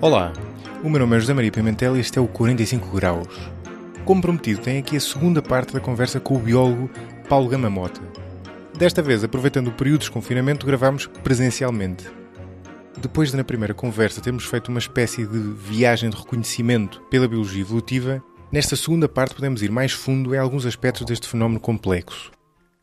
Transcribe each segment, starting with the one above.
Olá, o meu nome é José Maria Pimentel e este é o 45 Graus. Como prometido, tem aqui a segunda parte da conversa com o biólogo Paulo Gama Mota. Desta vez, aproveitando o período de desconfinamento, gravámos presencialmente. Depois de na primeira conversa termos feito uma espécie de viagem de reconhecimento pela biologia evolutiva, nesta segunda parte podemos ir mais fundo em alguns aspectos deste fenómeno complexo.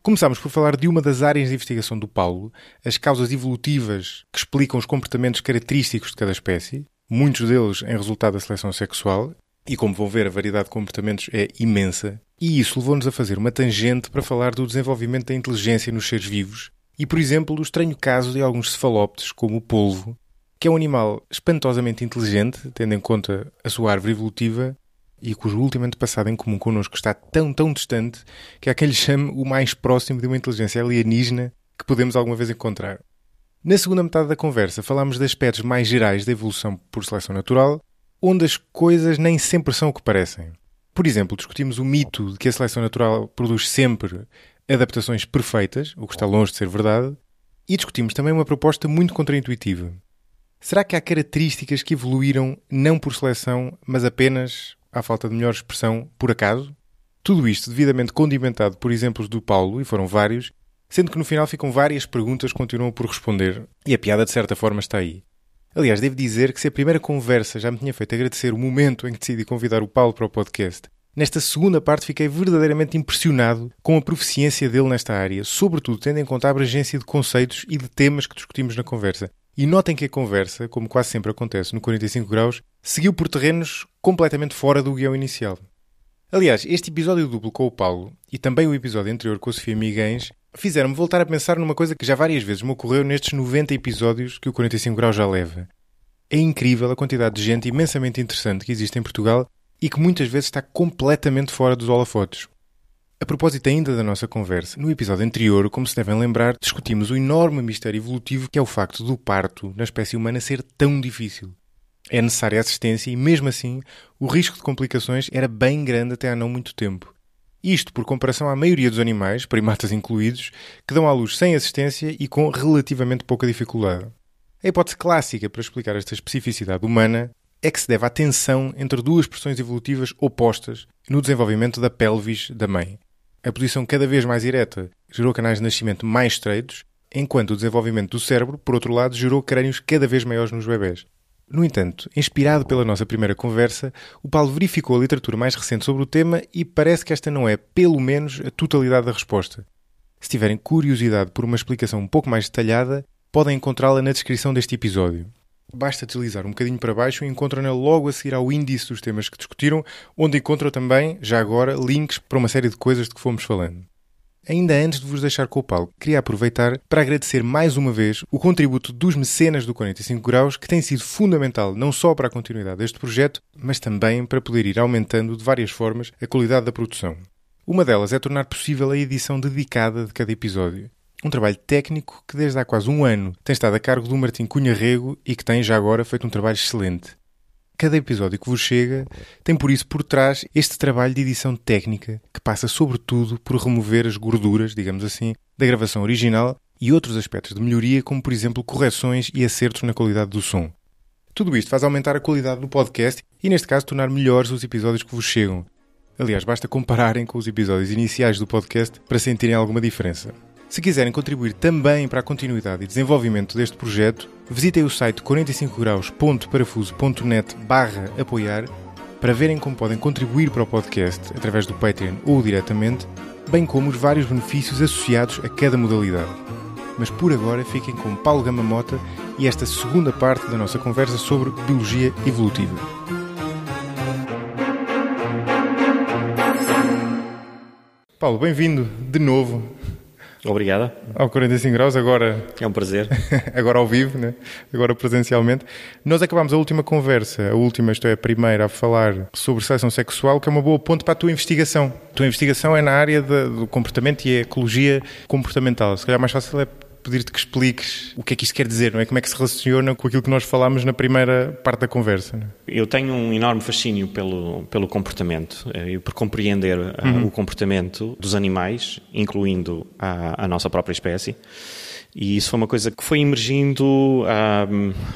Começámos por falar de uma das áreas de investigação do Paulo, as causas evolutivas que explicam os comportamentos característicos de cada espécie, muitos deles em resultado da seleção sexual, e como vão ver, a variedade de comportamentos é imensa, e isso levou-nos a fazer uma tangente para falar do desenvolvimento da inteligência nos seres vivos, e, por exemplo, do estranho caso de alguns cefalópodes, como o polvo, que é um animal espantosamente inteligente, tendo em conta a sua árvore evolutiva, e cujo último antepassado em comum connosco está tão distante que há quem lhe chame o mais próximo de uma inteligência alienígena que podemos alguma vez encontrar. Na segunda metade da conversa falámos de aspectos mais gerais da evolução por seleção natural, onde as coisas nem sempre são o que parecem. Por exemplo, discutimos o mito de que a seleção natural produz sempre adaptações perfeitas, o que está longe de ser verdade, e discutimos também uma proposta muito contraintuitiva. Será que há características que evoluíram não por seleção, mas apenas, à falta de melhor expressão, por acaso? Tudo isto devidamente condimentado por exemplos do Paulo, e foram vários, sendo que no final ficam várias perguntas que continuam por responder, e a piada de certa forma está aí. Aliás, devo dizer que se a primeira conversa já me tinha feito agradecer o momento em que decidi convidar o Paulo para o podcast, nesta segunda parte fiquei verdadeiramente impressionado com a proficiência dele nesta área, sobretudo tendo em conta a abrangência de conceitos e de temas que discutimos na conversa. E notem que a conversa, como quase sempre acontece no 45 Graus, seguiu por terrenos completamente fora do guião inicial. Aliás, este episódio duplo com o Paulo e também o episódio anterior com a Sofia Miguens fizeram-me voltar a pensar numa coisa que já várias vezes me ocorreu nestes 90 episódios que o 45 Graus já leva. É incrível a quantidade de gente imensamente interessante que existe em Portugal e que muitas vezes está completamente fora dos holofotes. A propósito ainda da nossa conversa, no episódio anterior, como se devem lembrar, discutimos o enorme mistério evolutivo que é o facto do parto na espécie humana ser tão difícil. É necessária assistência e, mesmo assim, o risco de complicações era bem grande até há não muito tempo. Isto por comparação à maioria dos animais, primatas incluídos, que dão à luz sem assistência e com relativamente pouca dificuldade. A hipótese clássica para explicar esta especificidade humana é que se deve à tensão entre duas pressões evolutivas opostas no desenvolvimento da pelvis da mãe. A posição cada vez mais ereta gerou canais de nascimento mais estreitos, enquanto o desenvolvimento do cérebro, por outro lado, gerou crânios cada vez maiores nos bebés. No entanto, inspirado pela nossa primeira conversa, o Paulo verificou a literatura mais recente sobre o tema e parece que esta não é, pelo menos, a totalidade da resposta. Se tiverem curiosidade por uma explicação um pouco mais detalhada, podem encontrá-la na descrição deste episódio. Basta deslizar um bocadinho para baixo e encontram-na logo a seguir ao índice dos temas que discutiram, onde encontram também, já agora, links para uma série de coisas de que fomos falando. Ainda antes de vos deixar com o Paulo, queria aproveitar para agradecer mais uma vez o contributo dos mecenas do 45 Graus, que tem sido fundamental não só para a continuidade deste projeto, mas também para poder ir aumentando de várias formas a qualidade da produção. Uma delas é tornar possível a edição dedicada de cada episódio. Um trabalho técnico que desde há quase um ano tem estado a cargo do Martim Cunha Rego e que tem já agora feito um trabalho excelente. Cada episódio que vos chega tem por isso por trás este trabalho de edição técnica que passa sobretudo por remover as gorduras, digamos assim, da gravação original e outros aspectos de melhoria, como por exemplo correções e acertos na qualidade do som. Tudo isto faz aumentar a qualidade do podcast e neste caso tornar melhores os episódios que vos chegam. Aliás, basta compararem com os episódios iniciais do podcast para sentirem alguma diferença. Se quiserem contribuir também para a continuidade e desenvolvimento deste projeto, visitem o site 45graus.parafuso.net/apoiar para verem como podem contribuir para o podcast através do Patreon ou diretamente, bem como os vários benefícios associados a cada modalidade. Mas por agora fiquem com Paulo Gama Mota e esta segunda parte da nossa conversa sobre biologia evolutiva. Paulo, bem-vindo de novo. Obrigado. Ao 45 Graus, agora... É um prazer. Agora ao vivo, né? Agora presencialmente. Nós acabámos a última conversa, isto é, a primeira, a falar sobre seleção sexual, que é uma boa ponte para a tua investigação. A tua investigação é na área do comportamento e a ecologia comportamental. Se calhar mais fácil é pedir-te que expliques o que é que isto quer dizer, não é? Como é que se relaciona com aquilo que nós falámos na primeira parte da conversa, não é? Eu tenho um enorme fascínio pelo comportamento e por compreender o comportamento dos animais, incluindo a nossa própria espécie. E isso foi uma coisa que foi emergindo.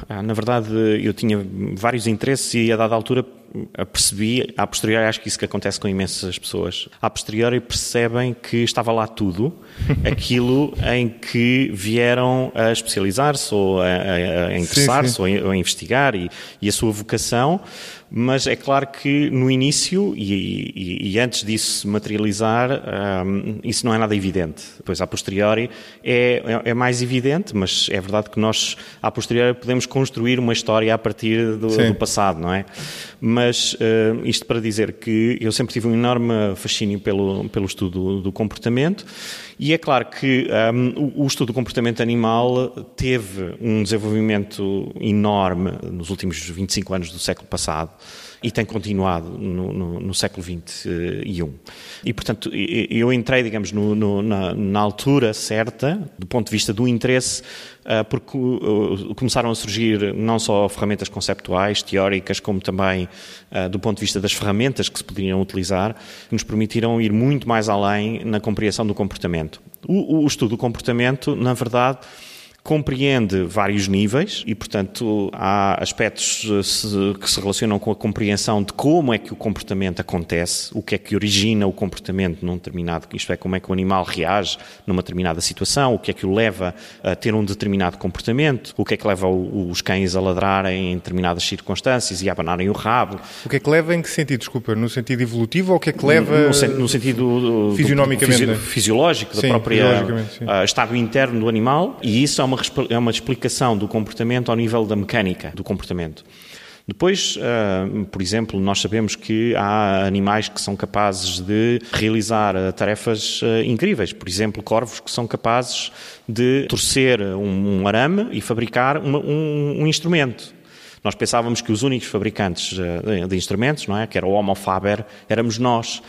Na verdade, eu tinha vários interesses e a dada altura percebi, a posteriori, acho que isso que acontece com imensas pessoas, a posteriori percebem que estava lá tudo, aquilo em que vieram a especializar-se ou a interessar-se ou a investigar e a sua vocação. Mas é claro que no início e antes disso se materializar, isso não é nada evidente. Depois, a posteriori, é mais evidente, mas é verdade que nós, a posteriori, podemos construir uma história a partir do passado, não é? Mas isto para dizer que eu sempre tive um enorme fascínio pelo estudo do comportamento. E é claro que o estudo do comportamento animal teve um desenvolvimento enorme nos últimos 25 anos do século passado e tem continuado no século XXI. E, portanto, eu entrei, digamos, na altura certa, do ponto de vista do interesse, porque começaram a surgir não só ferramentas conceptuais, teóricas, como também do ponto de vista das ferramentas que se poderiam utilizar, que nos permitiram ir muito mais além na compreensão do comportamento. O estudo do comportamento, na verdade, compreende vários níveis e, portanto, há aspectos que se relacionam com a compreensão de como é que o comportamento acontece, o que é que origina o comportamento num determinado, isto é, como é que o animal reage numa determinada situação, o que é que o leva a ter um determinado comportamento, o que é que leva os cães a ladrarem em determinadas circunstâncias e a abanarem o rabo. O que é que leva em que sentido, desculpa? No sentido evolutivo ou o que é que leva... No sentido fisiológico, da própria estado interno do animal, e isso é uma explicação do comportamento ao nível da mecânica do comportamento. Depois, por exemplo, nós sabemos que há animais que são capazes de realizar tarefas incríveis. Por exemplo, corvos que são capazes de torcer um arame e fabricar um instrumento. Nós pensávamos que os únicos fabricantes de instrumentos, não é? Que era o Homo faber, éramos nós.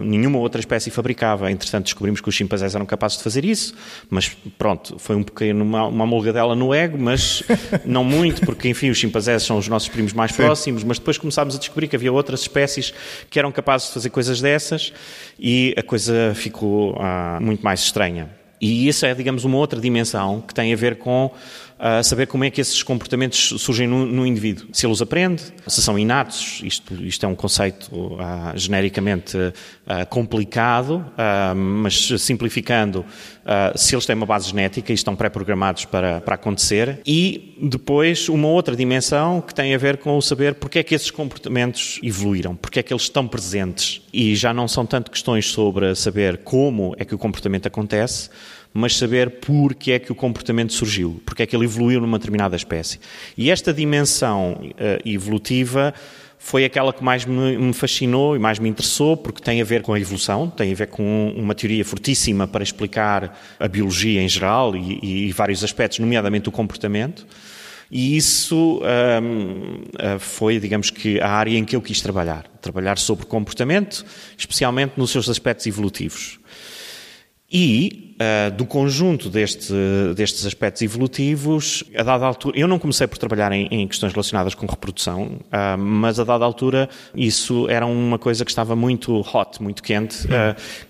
Nenhuma outra espécie fabricava. Entretanto, descobrimos que os chimpanzés eram capazes de fazer isso, mas pronto, foi um pequeno, uma molgadela no ego, mas não muito, porque, enfim, os chimpanzés são os nossos primos mais próximos, mas depois começámos a descobrir que havia outras espécies que eram capazes de fazer coisas dessas e a coisa ficou muito mais estranha. E isso é, digamos, uma outra dimensão que tem a ver com saber como é que esses comportamentos surgem no indivíduo. Se ele os aprende, se são inatos, isto é um conceito genericamente complicado, mas simplificando, se eles têm uma base genética e estão pré-programados para acontecer. E depois uma outra dimensão que tem a ver com o saber porque é que esses comportamentos evoluíram, porque é que eles estão presentes. E já não são tanto questões sobre saber como é que o comportamento acontece, mas saber porque é que o comportamento surgiu, porque é que ele evoluiu numa determinada espécie. E esta dimensão evolutiva foi aquela que mais me fascinou e mais me interessou, porque tem a ver com a evolução, tem a ver com uma teoria fortíssima para explicar a biologia em geral e vários aspectos, nomeadamente o comportamento. E isso foi, digamos que, a área em que eu quis trabalhar sobre comportamento, especialmente nos seus aspectos evolutivos. E, do conjunto destes aspectos evolutivos, a dada altura, eu não comecei por trabalhar em questões relacionadas com reprodução, mas a dada altura isso era uma coisa que estava muito hot, muito quente,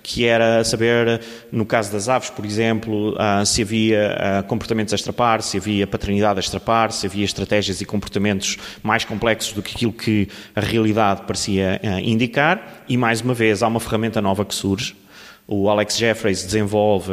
que era saber, no caso das aves, por exemplo, se havia comportamentos a extrapar, se havia paternidade a extrapar, se havia estratégias e comportamentos mais complexos do que aquilo que a realidade parecia indicar. E, mais uma vez, há uma ferramenta nova que surge. O Alex Jeffreys desenvolve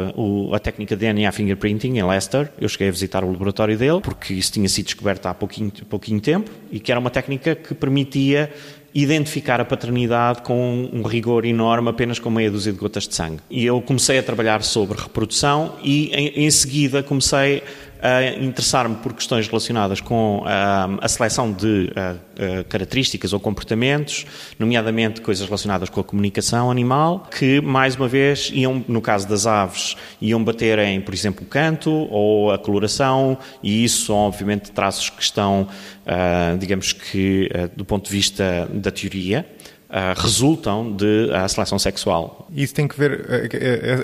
a técnica de DNA fingerprinting em Leicester. Eu cheguei a visitar o laboratório dele, porque isso tinha sido descoberto há pouquinho tempo, e que era uma técnica que permitia identificar a paternidade com um rigor enorme, apenas com meia dúzia de gotas de sangue. E eu comecei a trabalhar sobre reprodução e, em seguida, comecei a interessar-me por questões relacionadas com a seleção de características ou comportamentos, nomeadamente coisas relacionadas com a comunicação animal, que, mais uma vez, no caso das aves, iam bater em, por exemplo, o canto ou a coloração, e isso são, obviamente, traços que estão, digamos que, do ponto de vista da teoria, resultam da seleção sexual. Isso tem que ver,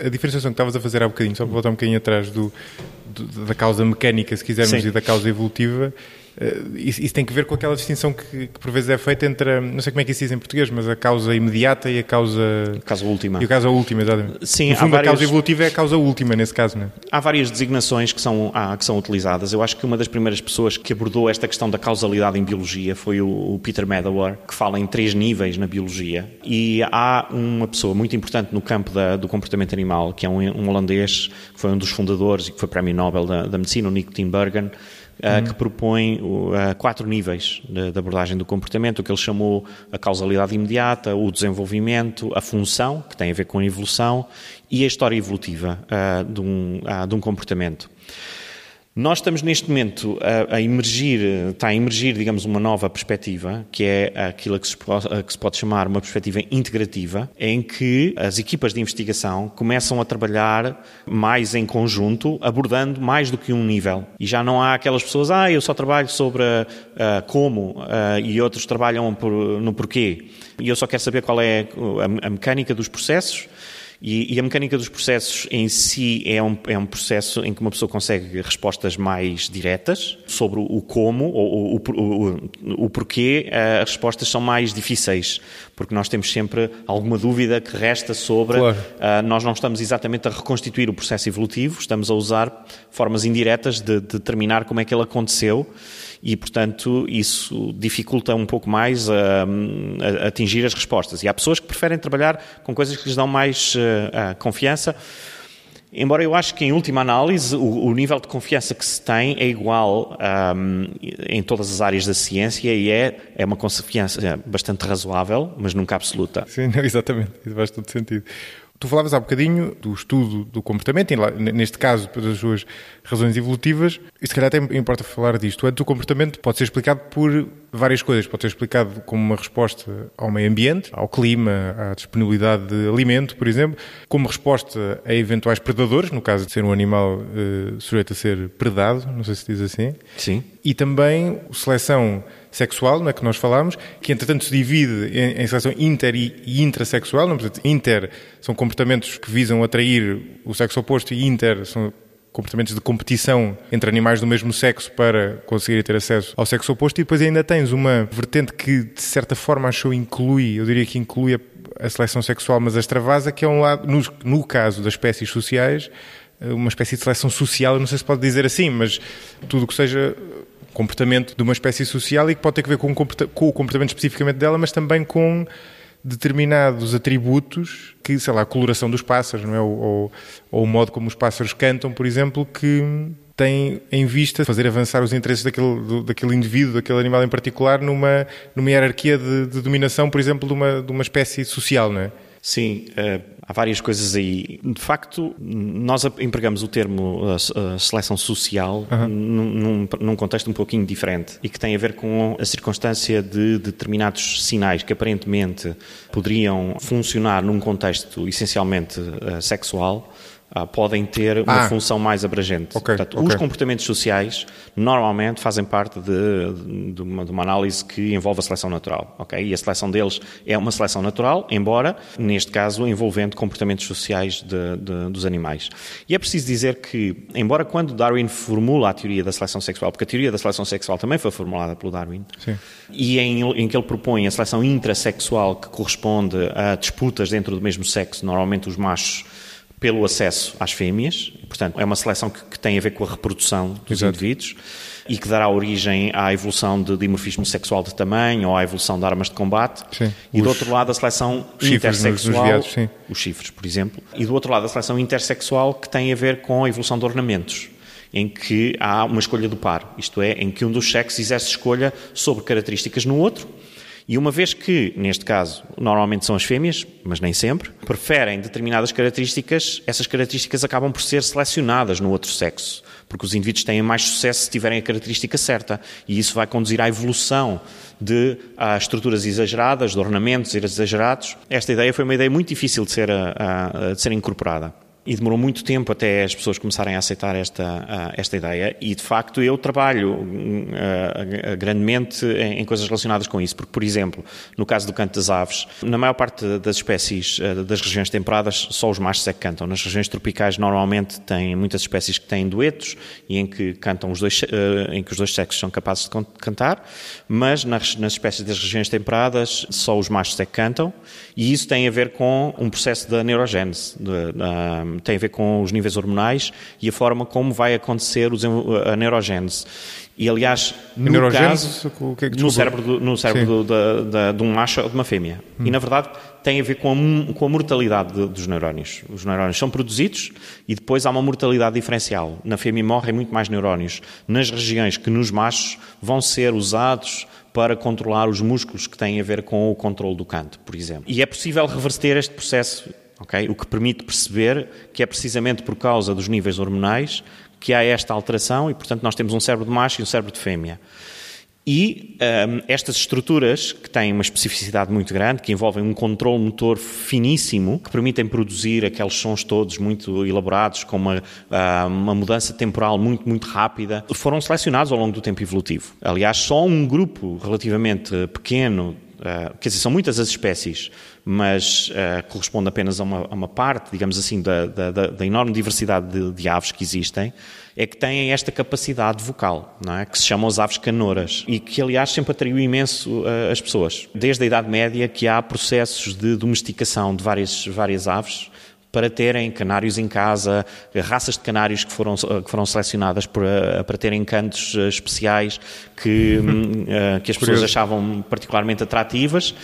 a diferenciação que estavas a fazer há bocadinho, só para voltar um bocadinho atrás da causa mecânica, se quisermos, e da causa evolutiva, Isso tem que ver com aquela distinção que por vezes é feita entre, não sei como é que isso diz em português, mas a causa imediata e a causa última. E a causa última, exatamente. Sim, no fundo, a causa evolutiva é a causa última, nesse caso, não é? Há várias designações que são utilizadas. Eu acho que uma das primeiras pessoas que abordou esta questão da causalidade em biologia foi o Peter Medawar, que fala em 3 níveis na biologia. E há uma pessoa muito importante no campo do comportamento animal, que é um holandês, que foi um dos fundadores e que foi Prémio Nobel da Medicina, o Nick Tinbergen, que propõe 4 níveis de abordagem do comportamento, o que ele chamou a causalidade imediata, o desenvolvimento, a função, que tem a ver com a evolução, e a história evolutiva de um comportamento. Nós estamos neste momento está a emergir, digamos, uma nova perspectiva, que é aquilo que se pode chamar uma perspectiva integrativa, em que as equipas de investigação começam a trabalhar mais em conjunto, abordando mais do que um nível. E já não há aquelas pessoas, eu só trabalho sobre como, e outros trabalham no porquê. E eu só quero saber qual é a mecânica dos processos. E a mecânica dos processos em si é um processo em que uma pessoa consegue respostas mais diretas sobre o como ou o porquê. As respostas são mais difíceis, porque nós temos sempre alguma dúvida que resta sobre... Claro. Nós não estamos exatamente a reconstituir o processo evolutivo, estamos a usar formas indiretas de determinar como é que ele aconteceu. E, portanto, isso dificulta um pouco mais a atingir as respostas. E há pessoas que preferem trabalhar com coisas que lhes dão mais confiança, embora eu acho que, em última análise, o nível de confiança que se tem é igual em todas as áreas da ciência e é uma confiança bastante razoável, mas nunca absoluta. Sim, não, exatamente. Isso faz todo sentido. Tu falavas há bocadinho do estudo do comportamento, neste caso, das suas razões evolutivas, e se calhar até importa falar disto. Antes, o comportamento pode ser explicado por várias coisas. Pode ser explicado como uma resposta ao meio ambiente, ao clima, à disponibilidade de alimento, por exemplo, como resposta a eventuais predadores, no caso de ser um animal sujeito a ser predado, não sei se diz assim. Sim. E também seleção sexual, na que nós falámos, que entretanto se divide em seleção inter e intrasexual. Não, portanto, inter são comportamentos que visam atrair o sexo oposto e inter são comportamentos de competição entre animais do mesmo sexo para conseguir ter acesso ao sexo oposto. E depois ainda tens uma vertente que, de certa forma, eu diria que inclui a seleção sexual, mas a extravasa, que é um lado, no caso das espécies sociais, uma espécie de seleção social, eu não sei se pode dizer assim, mas tudo o que seja comportamento de uma espécie social e que pode ter a ver com o comportamento especificamente dela, mas também com determinados atributos que, sei lá, a coloração dos pássaros, não é? Ou o modo como os pássaros cantam, por exemplo, que tem em vista fazer avançar os interesses daquele indivíduo, daquele animal em particular, numa hierarquia de dominação, por exemplo, de uma espécie social, não é? Sim, há várias coisas aí. De facto, nós empregamos o termo seleção social num contexto um pouquinho diferente e que tem a ver com a circunstância de determinados sinais que aparentemente poderiam funcionar num contexto essencialmente sexual, podem ter uma função mais abrangente. Portanto, os comportamentos sociais normalmente fazem parte de uma análise que envolve a seleção natural. E a seleção deles é uma seleção natural, embora, neste caso, envolvendo comportamentos sociais dos animais. E é preciso dizer que, embora quando Darwin formula a teoria da seleção sexual, porque a teoria da seleção sexual também foi formulada pelo Darwin, sim, e em que ele propõe a seleção intrasexual, que corresponde a disputas dentro do mesmo sexo, normalmente os machos pelo acesso às fêmeas, portanto é uma seleção que tem a ver com a reprodução dos indivíduos e que dará origem à evolução de dimorfismo sexual de tamanho ou à evolução de armas de combate. Sim. E do outro lado a seleção intersexual, sim, os chifres, por exemplo, e do outro lado a seleção intersexual que tem a ver com a evolução de ornamentos, em que há uma escolha do par, isto é, em que um dos sexos exerce escolha sobre características no outro. E uma vez que, neste caso, normalmente são as fêmeas, mas nem sempre, preferem determinadas características, essas características acabam por ser selecionadas no outro sexo, porque os indivíduos têm mais sucesso se tiverem a característica certa, e isso vai conduzir à evolução de estruturas exageradas, de ornamentos exagerados. Esta ideia foi uma ideia muito difícil de ser incorporada. E demorou muito tempo até as pessoas começarem a aceitar esta ideia e, de facto, eu trabalho grandemente em coisas relacionadas com isso, porque, por exemplo, no caso do canto das aves, na maior parte das espécies das regiões temperadas, só os machos é que cantam. Nas regiões tropicais, normalmente, tem muitas espécies que têm duetos e em que cantam em que os dois sexos são capazes de cantar, mas nas espécies das regiões temperadas, só os machos é que cantam, e isso tem a ver com um processo da neurogénese, tem a ver com os níveis hormonais e a forma como vai acontecer a neurogénese. E, aliás, no caso, no cérebro de um macho ou de uma fêmea. E, na verdade, tem a ver com a mortalidade dos neurónios. Os neurónios são produzidos e depois há uma mortalidade diferencial. Na fêmea morrem muito mais neurónios nas regiões que nos machos vão ser usados para controlar os músculos que têm a ver com o controle do canto, por exemplo. E é possível reverter este processo, okay? O que permite perceber que é precisamente por causa dos níveis hormonais que há esta alteração e, portanto, nós temos um cérebro de macho e um cérebro de fêmea. E estas estruturas, que têm uma especificidade muito grande, que envolvem um controle motor finíssimo, que permitem produzir aqueles sons todos muito elaborados, com uma mudança temporal muito, muito rápida, foram selecionados ao longo do tempo evolutivo. Aliás, só um grupo relativamente pequeno, quer dizer, são muitas as espécies, mas corresponde apenas a uma parte, digamos assim, da enorme diversidade de aves que existem, é que têm esta capacidade vocal, não é? Que se chamam as aves canoras e que, aliás, sempre atraiu imenso as pessoas. Desde a Idade Média que há processos de domesticação de várias aves para terem canários em casa, raças de canários que foram selecionadas para terem cantos especiais que as pessoas achavam particularmente atrativas.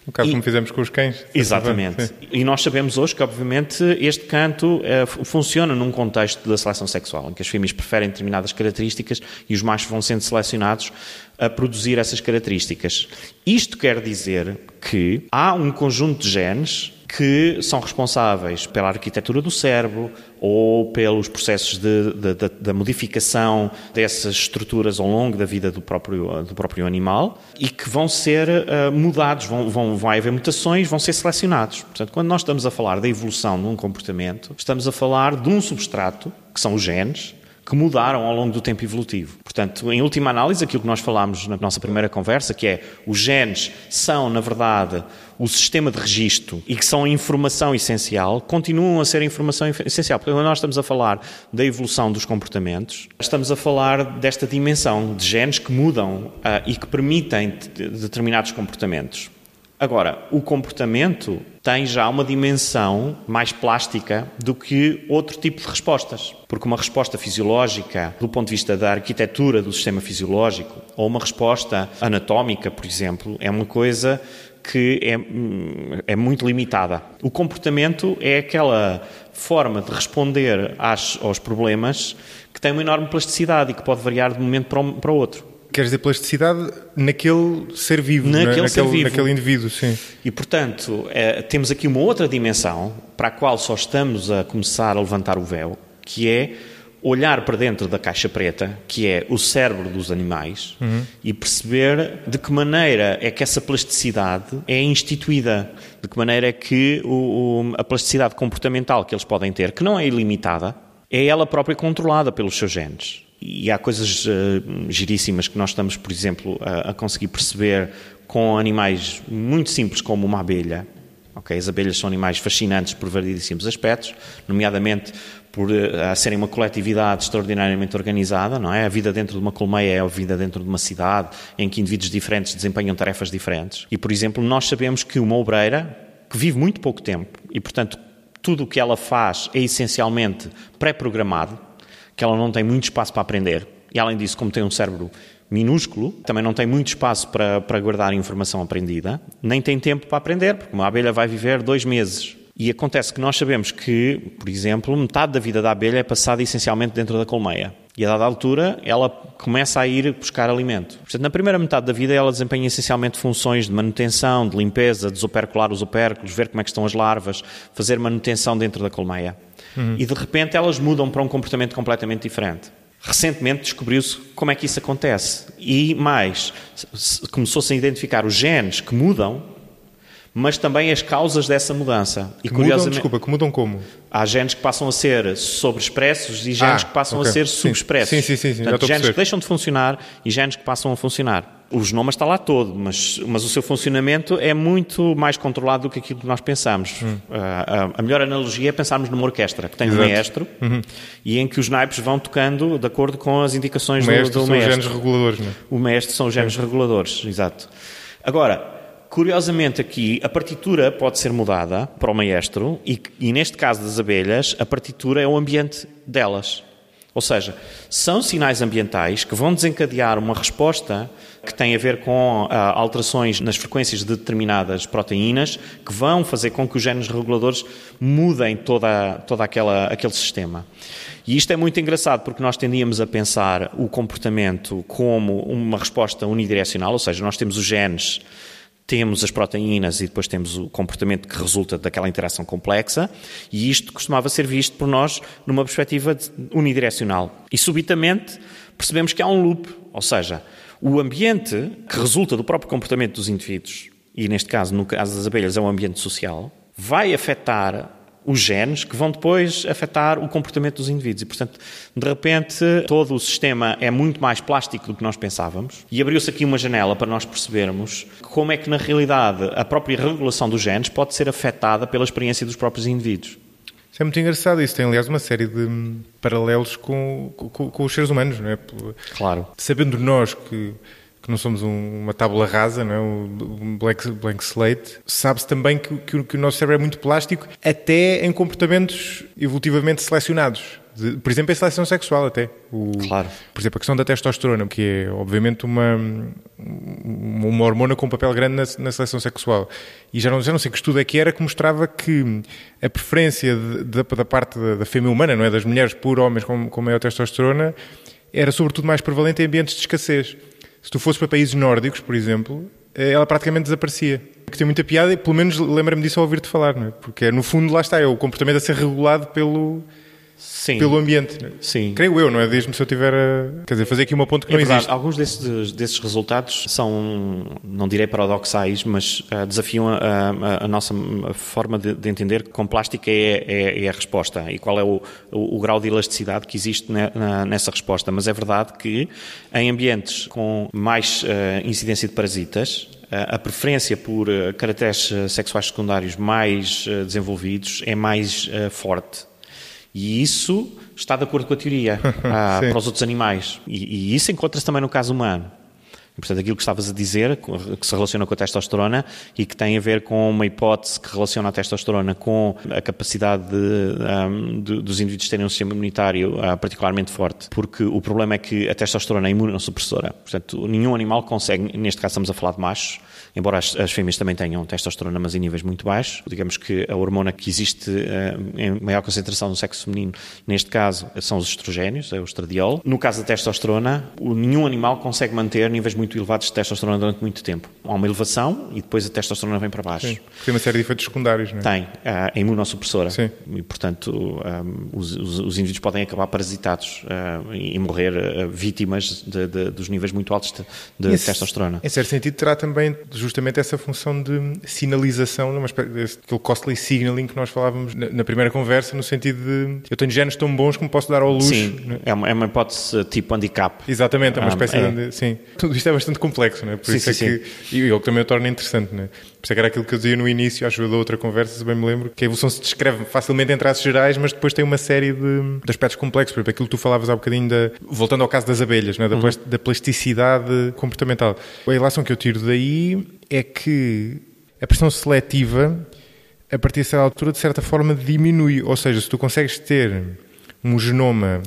Um bocado como fizemos com os cães. Exatamente. Sim. E nós sabemos hoje que, obviamente, este canto funciona num contexto da seleção sexual, em que as fêmeas preferem determinadas características e os machos vão sendo selecionados a produzir essas características. Isto quer dizer que há um conjunto de genes que são responsáveis pela arquitetura do cérebro ou pelos processos da modificação dessas estruturas ao longo da vida do próprio animal e que vão ser mudados, vai haver mutações, vão ser selecionados. Portanto, quando nós estamos a falar da evolução de um comportamento, estamos a falar de um substrato, que são os genes, que mudaram ao longo do tempo evolutivo. Portanto, em última análise, aquilo que nós falámos na nossa primeira conversa, que é os genes são, na verdade, o sistema de registro e que são a informação essencial, continuam a ser a informação essencial. Porque quando nós estamos a falar da evolução dos comportamentos, estamos a falar desta dimensão de genes que mudam e que permitem determinados comportamentos. Agora, o comportamento tem já uma dimensão mais plástica do que outro tipo de respostas. Porque uma resposta fisiológica, do ponto de vista da arquitetura do sistema fisiológico, ou uma resposta anatómica, por exemplo, é uma coisa que é muito limitada. O comportamento é aquela forma de responder aos problemas que tem uma enorme plasticidade e que pode variar de um momento para o outro. Queres dizer plasticidade naquele ser vivo, naquele indivíduo, sim. E, portanto, temos aqui uma outra dimensão para a qual só estamos a começar a levantar o véu, que é olhar para dentro da caixa preta, que é o cérebro dos animais, e perceber de que maneira é que essa plasticidade é instituída, de que maneira é que a plasticidade comportamental que eles podem ter, que não é ilimitada, é ela própria controlada pelos seus genes. E há coisas giríssimas que nós estamos, por exemplo, a conseguir perceber com animais muito simples como uma abelha. Okay? As abelhas são animais fascinantes por variedíssimos aspectos, nomeadamente por serem uma coletividade extraordinariamente organizada, não é? A vida dentro de uma colmeia é a vida dentro de uma cidade em que indivíduos diferentes desempenham tarefas diferentes. E, por exemplo, nós sabemos que uma obreira, que vive muito pouco tempo e, portanto, tudo o que ela faz é essencialmente pré-programado, que ela não tem muito espaço para aprender. E, além disso, como tem um cérebro minúsculo, também não tem muito espaço para guardar informação aprendida, nem tem tempo para aprender, porque uma abelha vai viver 2 meses. E acontece que nós sabemos que, por exemplo, metade da vida da abelha é passada essencialmente dentro da colmeia. E, a dada altura, ela começa a ir buscar alimento. Portanto, na primeira metade da vida, ela desempenha essencialmente funções de manutenção, de limpeza, desopercular os opérculos, ver como é que estão as larvas, fazer manutenção dentro da colmeia. E, de repente, elas mudam para um comportamento completamente diferente. Recentemente descobriu-se como é que isso acontece. E mais, começou-se a identificar os genes que mudam, mas também as causas dessa mudança. E curiosamente, que mudam como? Há genes que passam a ser sobreexpressos e genes que passam a ser subexpressos. Sim. Portanto, genes que deixam de funcionar e genes que passam a funcionar. O genoma está lá todo, mas o seu funcionamento é muito mais controlado do que aquilo que nós pensamos. A melhor analogia é pensarmos numa orquestra, que tem um maestro e em que os naipes vão tocando de acordo com as indicações do maestro. São os genes reguladores, não é? O maestro são os genes reguladores, exato. Agora, curiosamente aqui, a partitura pode ser mudada para o maestro e neste caso das abelhas, a partitura é o ambiente delas. Ou seja, são sinais ambientais que vão desencadear uma resposta que tem a ver com alterações nas frequências de determinadas proteínas que vão fazer com que os genes reguladores mudem todo aquele sistema. E isto é muito engraçado porque nós tendíamos a pensar o comportamento como uma resposta unidirecional, ou seja, nós temos os genes, temos as proteínas e depois temos o comportamento que resulta daquela interação complexa, e isto costumava ser visto por nós numa perspectiva unidirecional. E subitamente percebemos que há um loop, ou seja, o ambiente que resulta do próprio comportamento dos indivíduos, e neste caso, no caso das abelhas, é um ambiente social, vai afetar os genes que vão depois afetar o comportamento dos indivíduos. E, portanto, de repente, todo o sistema é muito mais plástico do que nós pensávamos. E abriu-se aqui uma janela para nós percebermos como é que, na realidade, a própria regulação dos genes pode ser afetada pela experiência dos próprios indivíduos. Isso é muito engraçado. Isso tem, aliás, uma série de paralelos com os seres humanos, não é? Claro. Sabendo nós que não somos uma tábula rasa, não é? Um blank slate, sabe-se também que o nosso cérebro é muito plástico, até em comportamentos evolutivamente selecionados. Por exemplo, em seleção sexual até. Claro. Por exemplo, a questão da testosterona, que é, obviamente, uma hormona com um papel grande na seleção sexual. E já não sei que estudo é que era que mostrava que a preferência da parte da fêmea humana, não é? Das mulheres por homens com maior testosterona, era sobretudo mais prevalente em ambientes de escassez. Se tu fosses para países nórdicos, por exemplo, ela praticamente desaparecia. Que tem muita piada e, pelo menos, lembra-me disso ao ouvir-te falar, não é? Porque, no fundo, lá está, é o comportamento a ser regulado pelo ambiente. Sim. Creio eu, não é? Diz-me se eu tiver quer dizer, fazer aqui uma ponto que não existe. Alguns desses resultados são, não direi paradoxais, mas desafiam a nossa forma de entender quão plástica é a resposta e qual é o grau de elasticidade que existe nessa resposta. Mas é verdade que em ambientes com mais incidência de parasitas, a preferência por caracteres sexuais secundários mais desenvolvidos é mais forte. E isso está de acordo com a teoria para os outros animais. E isso encontra-se também no caso humano. E, portanto, aquilo que estavas a dizer, que se relaciona com a testosterona e que tem a ver com uma hipótese que relaciona a testosterona com a capacidade dos indivíduos terem um sistema imunitário particularmente forte. Porque o problema é que a testosterona é imunossupressora. Portanto, nenhum animal consegue, neste caso estamos a falar de machos, embora as fêmeas também tenham testosterona, mas em níveis muito baixos. Digamos que a hormona que existe em maior concentração no sexo feminino, neste caso, são os estrogénios, é o estradiol. No caso da testosterona, nenhum animal consegue manter níveis muito elevados de testosterona durante muito tempo. Há uma elevação e depois a testosterona vem para baixo. Sim, tem uma série de efeitos secundários, não é? Tem. É imunossupressora. Sim. E, portanto, os indivíduos podem acabar parasitados e morrer vítimas dos níveis muito altos de testosterona. Em certo sentido, terá também justamente essa função de sinalização, aquele costly signaling que nós falávamos na primeira conversa, no sentido de eu tenho genes tão bons como posso dar ao luxo. Sim, é uma hipótese tipo handicap. Exatamente, é uma espécie de... Sim. Tudo isto é bastante complexo, não é? Por isso sim. E o que também o torna interessante, não é? Por isso é que era aquilo que eu dizia no início, acho da outra conversa, se bem me lembro, que a evolução se descreve facilmente em traços gerais, mas depois tem uma série de aspectos complexos. Por exemplo, aquilo que tu falavas há bocadinho, voltando ao caso das abelhas, não é? Da plasticidade comportamental. A relação que eu tiro daí é que a pressão seletiva, a partir de certa altura, de certa forma, diminui. Ou seja, se tu consegues ter um genoma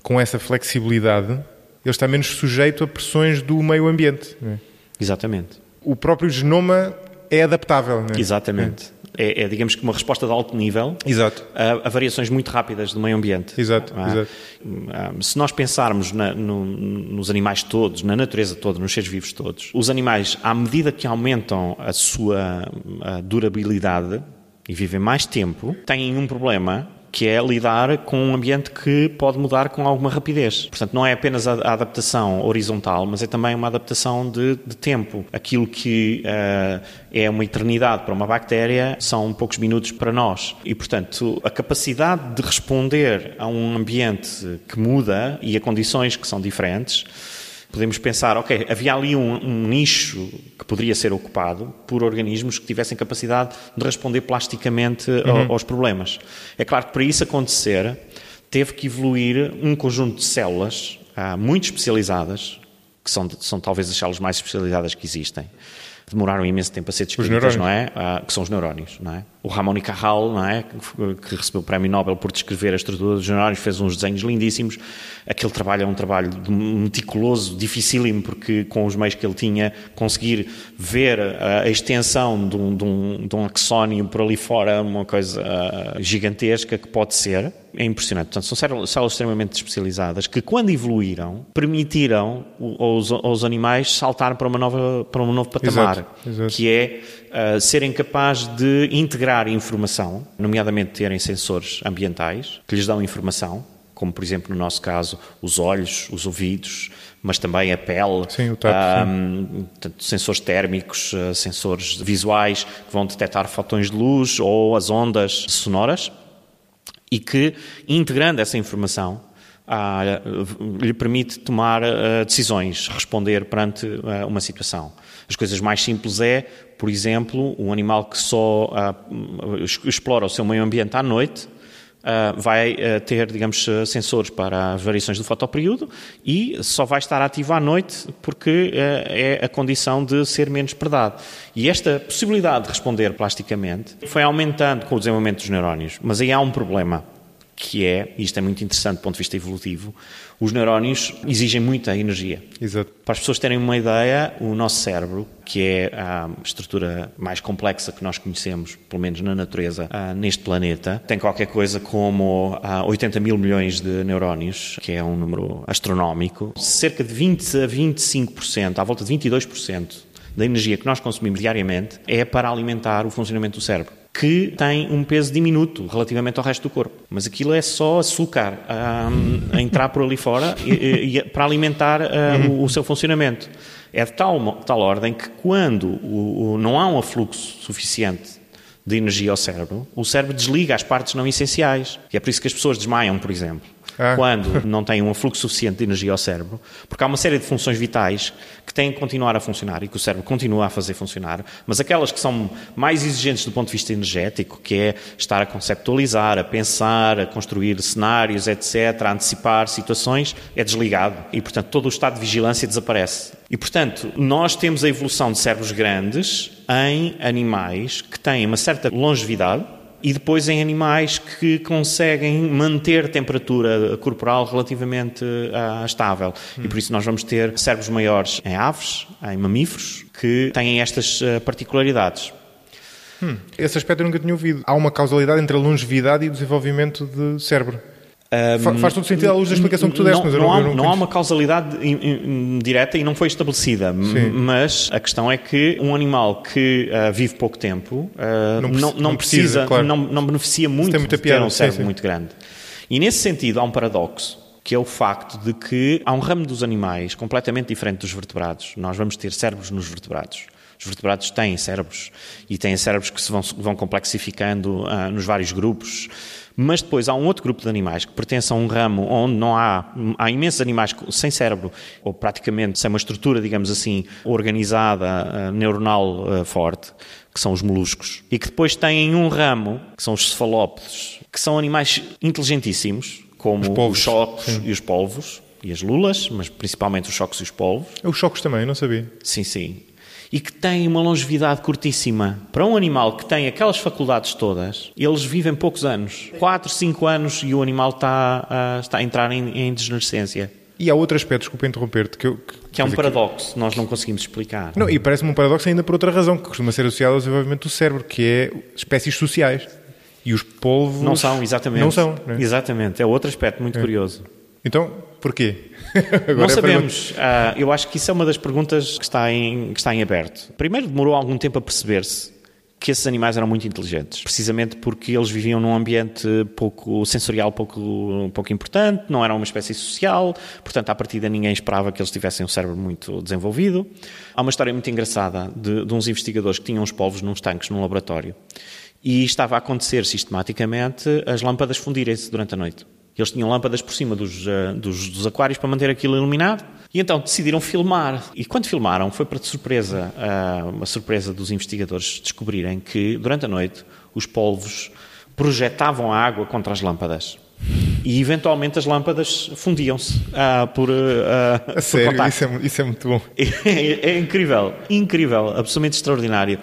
com essa flexibilidade, ele está menos sujeito a pressões do meio ambiente. Não é? Exatamente. O próprio genoma é adaptável. Não é? Exatamente. É, digamos que uma resposta de alto nível. Exato. A variações muito rápidas do meio ambiente. Exato. Se nós pensarmos nos animais todos, na natureza toda, nos seres vivos todos, os animais, à medida que aumentam a sua durabilidade e vivem mais tempo, têm um problema que é lidar com um ambiente que pode mudar com alguma rapidez. Portanto, não é apenas a adaptação horizontal, mas é também uma adaptação de tempo. Aquilo que é uma eternidade para uma bactéria são poucos minutos para nós. E, portanto, a capacidade de responder a um ambiente que muda e a condições que são diferentes, podemos pensar, ok, havia ali um nicho que poderia ser ocupado por organismos que tivessem capacidade de responder plasticamente aos problemas. É claro que para isso acontecer, teve que evoluir um conjunto de células muito especializadas, que são talvez as células mais especializadas que existem. Demoraram imenso tempo a ser descritas, não é? Que são os neurónios, não é? O Ramón y Cajal, não é? Que recebeu o Prémio Nobel por descrever a estrutura dos neurónios, fez uns desenhos lindíssimos. Aquele trabalho é um trabalho meticuloso, dificílimo, porque com os meios que ele tinha, conseguir ver a extensão de um axónio por ali fora, uma coisa gigantesca que pode ser, é impressionante. Portanto, são células extremamente especializadas que, quando evoluíram, permitiram aos animais saltar para um novo patamar, exato. Que é serem capazes de integrar informação, nomeadamente terem sensores ambientais que lhes dão informação, como, por exemplo, no nosso caso, os olhos, os ouvidos, mas também a pele, sim, o tato, sensores térmicos, sensores visuais que vão detectar fotões de luz ou as ondas sonoras, e que, integrando essa informação, lhe permite tomar decisões, responder perante uma situação. As coisas mais simples é, por exemplo, um animal que só explora o seu meio ambiente à noite, vai ter, digamos, sensores para as variações do fotoperíodo e só vai estar ativo à noite porque é a condição de ser menos predado. E esta possibilidade de responder plasticamente foi aumentando com o desenvolvimento dos neurónios. Mas aí há um problema, que é, e isto é muito interessante do ponto de vista evolutivo, os neurónios exigem muita energia. Exato. Para as pessoas terem uma ideia, o nosso cérebro, que é a estrutura mais complexa que nós conhecemos, pelo menos na natureza, neste planeta, tem qualquer coisa como 80 mil milhões de neurónios, que é um número astronómico. Cerca de 20 a 25%, à volta de 22% da energia que nós consumimos diariamente é para alimentar o funcionamento do cérebro, que tem um peso diminuto relativamente ao resto do corpo. Mas aquilo é só açúcar a entrar por ali fora e para alimentar o seu funcionamento. É de tal ordem que quando não há um afluxo suficiente de energia ao cérebro, o cérebro desliga as partes não essenciais. E é por isso que as pessoas desmaiam, por exemplo. Quando não têm um afluxo suficiente de energia ao cérebro, porque há uma série de funções vitais que têm que continuar a funcionar e que o cérebro continua a fazer funcionar, mas aquelas que são mais exigentes do ponto de vista energético, que é estar a conceptualizar, a pensar, a construir cenários, etc., a antecipar situações, é desligado. E, portanto, todo o estado de vigilância desaparece. E, portanto, nós temos a evolução de cérebros grandes em animais que têm uma certa longevidade, e depois em animais que conseguem manter temperatura corporal relativamente estável. E por isso nós vamos ter cérebros maiores em aves, em mamíferos, que têm estas particularidades. Esse aspecto eu nunca tinha ouvido. Há uma causalidade entre a longevidade e o desenvolvimento de cérebro. Faz todo sentido à luz da explicação que tu deste, mas não há uma causalidade direta e não foi estabelecida. Mas a questão é que um animal que vive pouco tempo não beneficia muito de ter um cérebro muito grande. E nesse sentido há um paradoxo, que é o facto de que há um ramo dos animais completamente diferente dos vertebrados. Nós vamos ter cérebros nos vertebrados. Os vertebrados têm cérebros e têm cérebros que se vão complexificando nos vários grupos. Mas depois há um outro grupo de animais que pertence a um ramo onde não há imensos animais sem cérebro, ou praticamente sem uma estrutura, digamos assim, organizada, neuronal forte, que são os moluscos. E que depois têm um ramo, que são os cefalópodes, que são animais inteligentíssimos, como os chocos e os polvos, e as lulas, mas principalmente os chocos e os polvos. Os chocos também, não sabia. Sim. E que têm uma longevidade curtíssima. Para um animal que tem aquelas faculdades todas, eles vivem poucos anos. 4, 5 anos e o animal está a entrar em degenerescência. E há outro aspecto, desculpa interromper-te, que é um paradoxo, nós não conseguimos explicar. Não, e parece-me um paradoxo ainda por outra razão, que costuma ser associado ao desenvolvimento do cérebro, que é espécies sociais. E os polvos... Não são, exatamente. Não são, né? Exatamente, é outro aspecto muito curioso. Então, porquê? Não sabemos. Eu acho que isso é uma das perguntas que está em aberto. Primeiro, demorou algum tempo a perceber-se que esses animais eram muito inteligentes, precisamente porque eles viviam num ambiente pouco sensorial, pouco importante, não eram uma espécie social, portanto, à partida ninguém esperava que eles tivessem um cérebro muito desenvolvido. Há uma história muito engraçada de uns investigadores que tinham uns polvos nos tanques num laboratório e estava a acontecer sistematicamente as lâmpadas fundirem-se durante a noite. Eles tinham lâmpadas por cima dos aquários para manter aquilo iluminado e então decidiram filmar. E quando filmaram, foi para surpresa, uma surpresa dos investigadores descobrirem que, durante a noite, os polvos projetavam a água contra as lâmpadas. E, eventualmente, as lâmpadas fundiam-se por sério? Contacto. Isso é muito bom. É incrível, incrível, absolutamente extraordinário.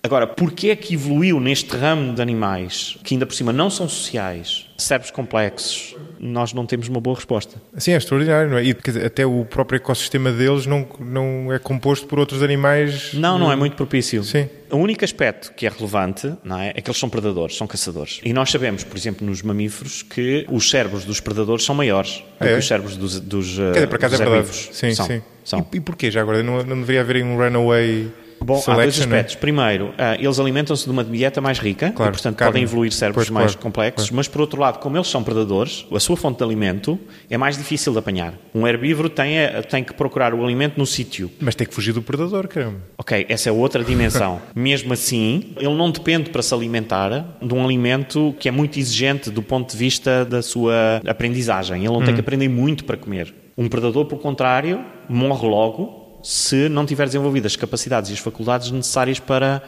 Agora, porquê é que evoluiu neste ramo de animais, que ainda por cima não são sociais, cérebros complexos? Nós não temos uma boa resposta. Sim, é extraordinário, não é? E quer dizer, até o próprio ecossistema deles não é composto por outros animais... Não é muito propício. Sim. O único aspecto que é relevante, não é que eles são predadores, são caçadores. E nós sabemos, por exemplo, nos mamíferos, que os cérebros dos predadores são maiores do que os cérebros dos herbívoros. Sim. São. E porquê já agora? Não deveria haver um runaway... Bom, há dois aspectos. Primeiro, eles alimentam-se de uma dieta mais rica, claro, e, portanto, carne. podem evoluir cérebros mais complexos, claro. Mas, por outro lado, como eles são predadores, a sua fonte de alimento é mais difícil de apanhar. Um herbívoro tem que procurar o alimento no sítio. Mas tem que fugir do predador, caramba. Ok, essa é outra dimensão. Mesmo assim, ele não depende para se alimentar de um alimento que é muito exigente do ponto de vista da sua aprendizagem. Ele não tem que aprender muito para comer. Um predador, por contrário, morre logo se não tiver desenvolvido as capacidades e as faculdades necessárias para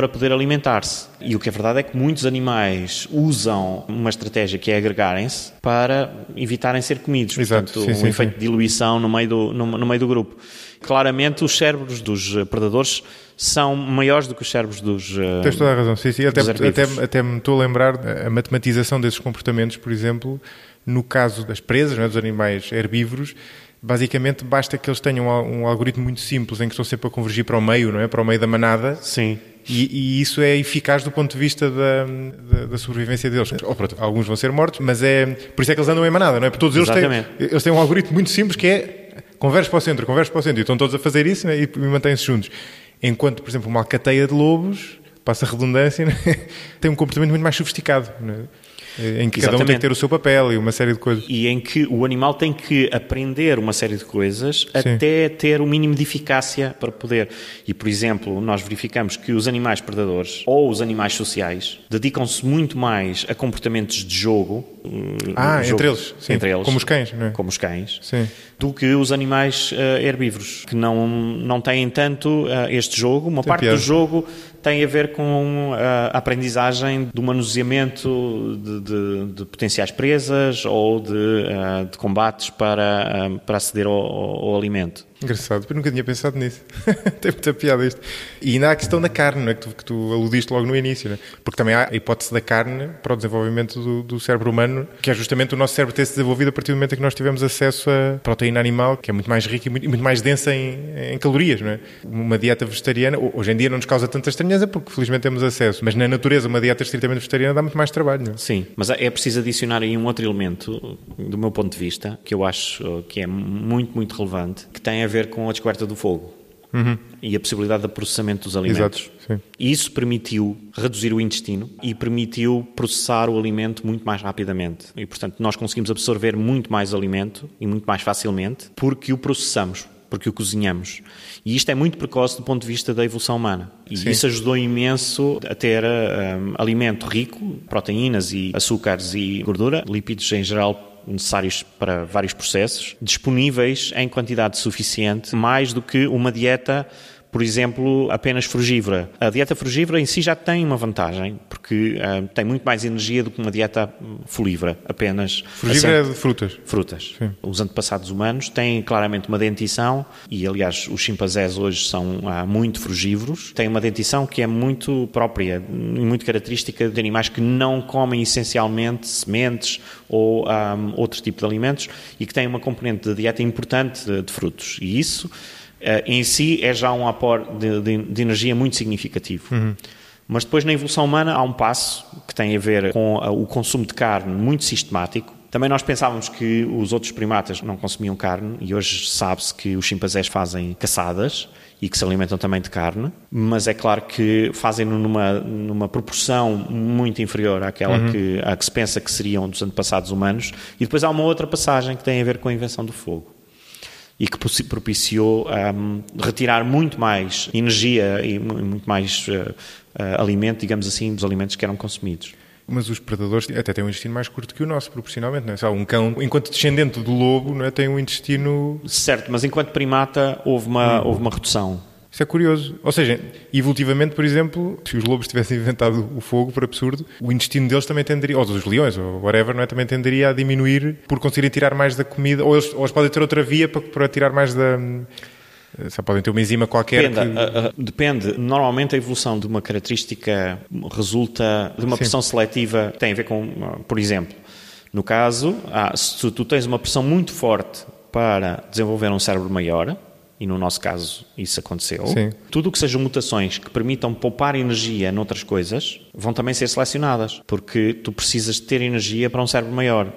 poder alimentar-se. E o que é verdade é que muitos animais usam uma estratégia que é agregarem-se para evitarem ser comidos. Exato. Portanto, efeito de diluição no meio do grupo. Claramente, os cérebros dos predadores são maiores do que os cérebros dos Tens toda a razão. Sim. Até me estou a lembrar a matematização desses comportamentos, por exemplo, no caso das presas, não é, dos animais herbívoros. Basicamente, basta que eles tenham um algoritmo muito simples em que estão sempre a convergir para o meio, não é? Para o meio da manada. Sim. E isso é eficaz do ponto de vista da sobrevivência deles. Alguns vão ser mortos, mas por isso é que eles andam em manada, não é? Porque todos eles têm um algoritmo muito simples que é converge para o centro. E estão todos a fazer isso, né? E mantêm-se juntos. Enquanto, por exemplo, uma alcateia de lobos, passa a redundância, né? Tem um comportamento muito mais sofisticado, não é? Em que cada um tem que ter o seu papel e uma série de coisas. E em que o animal tem que aprender uma série de coisas até ter o mínimo de eficácia para poder. E, por exemplo, nós verificamos que os animais predadores ou os animais sociais dedicam-se muito mais a comportamentos de jogo. Entre eles. Sim. Entre eles. Como os cães, não é? Como os cães. Sim. Do que os animais herbívoros, que não têm tanto este jogo. Uma parte do jogo tem a ver com a aprendizagem do manuseamento de potenciais presas ou de combates para aceder ao alimento. Engraçado, eu nunca tinha pensado nisso. Tem muita piada isto. E ainda há a questão da carne, não é? que tu aludiste logo no início, não é? Porque também há a hipótese da carne para o desenvolvimento do cérebro humano, que é justamente o nosso cérebro ter-se desenvolvido a partir do momento em que nós tivemos acesso a proteína animal, que é muito mais rica e muito mais densa em calorias, não é? Uma dieta vegetariana, hoje em dia não nos causa tanta estranheza porque felizmente temos acesso, mas na natureza uma dieta estritamente vegetariana dá muito mais trabalho, não é? Sim, mas é preciso adicionar aí um outro elemento, do meu ponto de vista, que eu acho que é muito, muito relevante, que tem a ver com a descoberta do fogo e a possibilidade de processamento dos alimentos. Exato, sim. E isso permitiu reduzir o intestino e permitiu processar o alimento muito mais rapidamente. E, portanto, nós conseguimos absorver muito mais alimento e muito mais facilmente porque o processamos, porque o cozinhamos. E isto é muito precoce do ponto de vista da evolução humana. E isso ajudou imenso a ter alimento rico, proteínas e açúcares e gordura, lípidos em geral necessários para vários processos, disponíveis em quantidade suficiente, mais do que uma dieta, por exemplo, apenas frugívora. A dieta frugívora em si já tem uma vantagem, porque tem muito mais energia do que uma dieta folívora, apenas... Frugívora é de frutas? Frutas. Sim. Os antepassados humanos têm claramente uma dentição, e aliás os chimpanzés hoje são muito frugívoros, têm uma dentição que é muito própria e muito característica de animais que não comem essencialmente sementes ou outro tipo de alimentos e que têm uma componente de dieta importante de frutos. E isso... em si é já um aporte de energia muito significativo. Mas depois na evolução humana há um passo que tem a ver com o consumo de carne muito sistemático Também nós pensávamos que os outros primatas não consumiam carne e hoje sabe-se que os chimpanzés fazem caçadas e que se alimentam também de carne, mas é claro que fazem-no numa proporção muito inferior àquela que se pensa que seriam dos antepassados humanos. E depois há uma outra passagem que tem a ver com a invenção do fogo e que propiciou retirar muito mais energia e muito mais alimento, digamos assim, dos alimentos que eram consumidos. Mas os predadores até têm um intestino mais curto que o nosso, proporcionalmente, não é? Só um cão, enquanto descendente do lobo, não é? Tem um intestino... Certo, mas enquanto primata houve uma redução. Isso é curioso. Ou seja, evolutivamente, por exemplo, se os lobos tivessem inventado o fogo, por absurdo, o intestino deles também tenderia, ou dos leões, ou whatever, não é? Também tenderia a diminuir por conseguirem tirar mais da comida, ou eles podem ter outra via para tirar mais da... Só podem ter uma enzima qualquer. Depende. Normalmente a evolução de uma característica resulta de uma pressão seletiva. Tem a ver com, por exemplo, no caso, se tu tens uma pressão muito forte para desenvolver um cérebro maior, e no nosso caso isso aconteceu, tudo o que sejam mutações que permitam poupar energia noutras coisas vão também ser selecionadas, porque tu precisas de ter energia para um cérebro maior.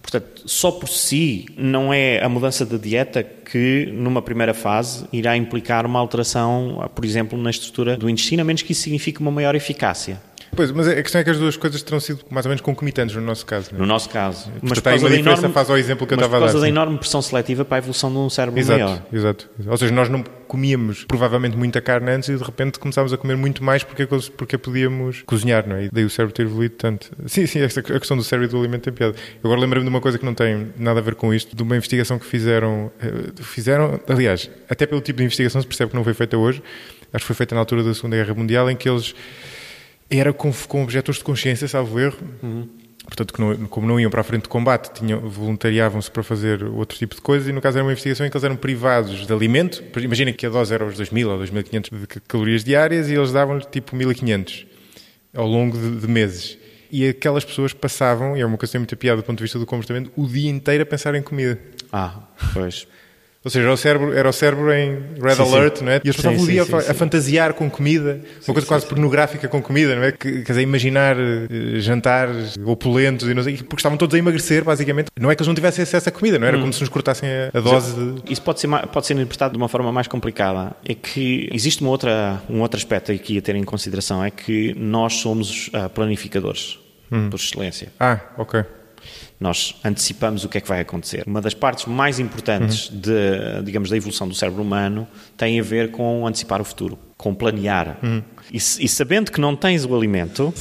Portanto, só por si não é a mudança de dieta que, numa primeira fase, irá implicar uma alteração, por exemplo, na estrutura do intestino, a menos que isso signifique uma maior eficácia. Pois, mas a questão é que as duas coisas terão sido mais ou menos concomitantes no nosso caso. Não é? No nosso caso. Mas por causa da diferença faz ao exemplo que eu estava a dar. Por causa da enorme pressão seletiva para a evolução de um cérebro maior. Exato. Ou seja, nós não comíamos provavelmente muita carne antes e de repente começámos a comer muito mais porque podíamos cozinhar, não é? E daí o cérebro ter evoluído tanto. Sim, a questão do cérebro e do alimento tem piada. Eu agora lembrei-me de uma coisa que não tem nada a ver com isto, de uma investigação que fizeram, aliás, até pelo tipo de investigação se percebe que não foi feita hoje, acho que foi feita na altura da Segunda Guerra Mundial, em que eles... Era com objetores de consciência, salvo erro. Portanto, como não iam para a frente de combate, voluntariavam-se para fazer outro tipo de coisas, e no caso era uma investigação em que eles eram privados de alimento. Imaginem que a dose era os 2.000 ou 2.500 de calorias diárias e eles davam-lhe tipo 1.500 ao longo de meses. E aquelas pessoas passavam, e é uma coisa que tem muita piada do ponto de vista do comportamento, o dia inteiro a pensar em comida. Pois... Ou seja, era o cérebro em red alert, não é? E eles passavam o dia a fantasiar com comida, uma coisa quase pornográfica com comida, não é? Quer dizer, imaginar jantares opulentos e não sei, porque estavam todos a emagrecer, basicamente. Não é que eles não tivessem acesso à comida, não era como se nos cortassem a dose de... Isso pode ser interpretado de uma forma mais complicada. É que existe um outro aspecto aqui a ter em consideração, é que nós somos planificadores, por excelência. Ok. Nós antecipamos o que é que vai acontecer. Uma das partes mais importantes da evolução do cérebro humano tem a ver com antecipar o futuro, com planear. E sabendo que não tens o alimento,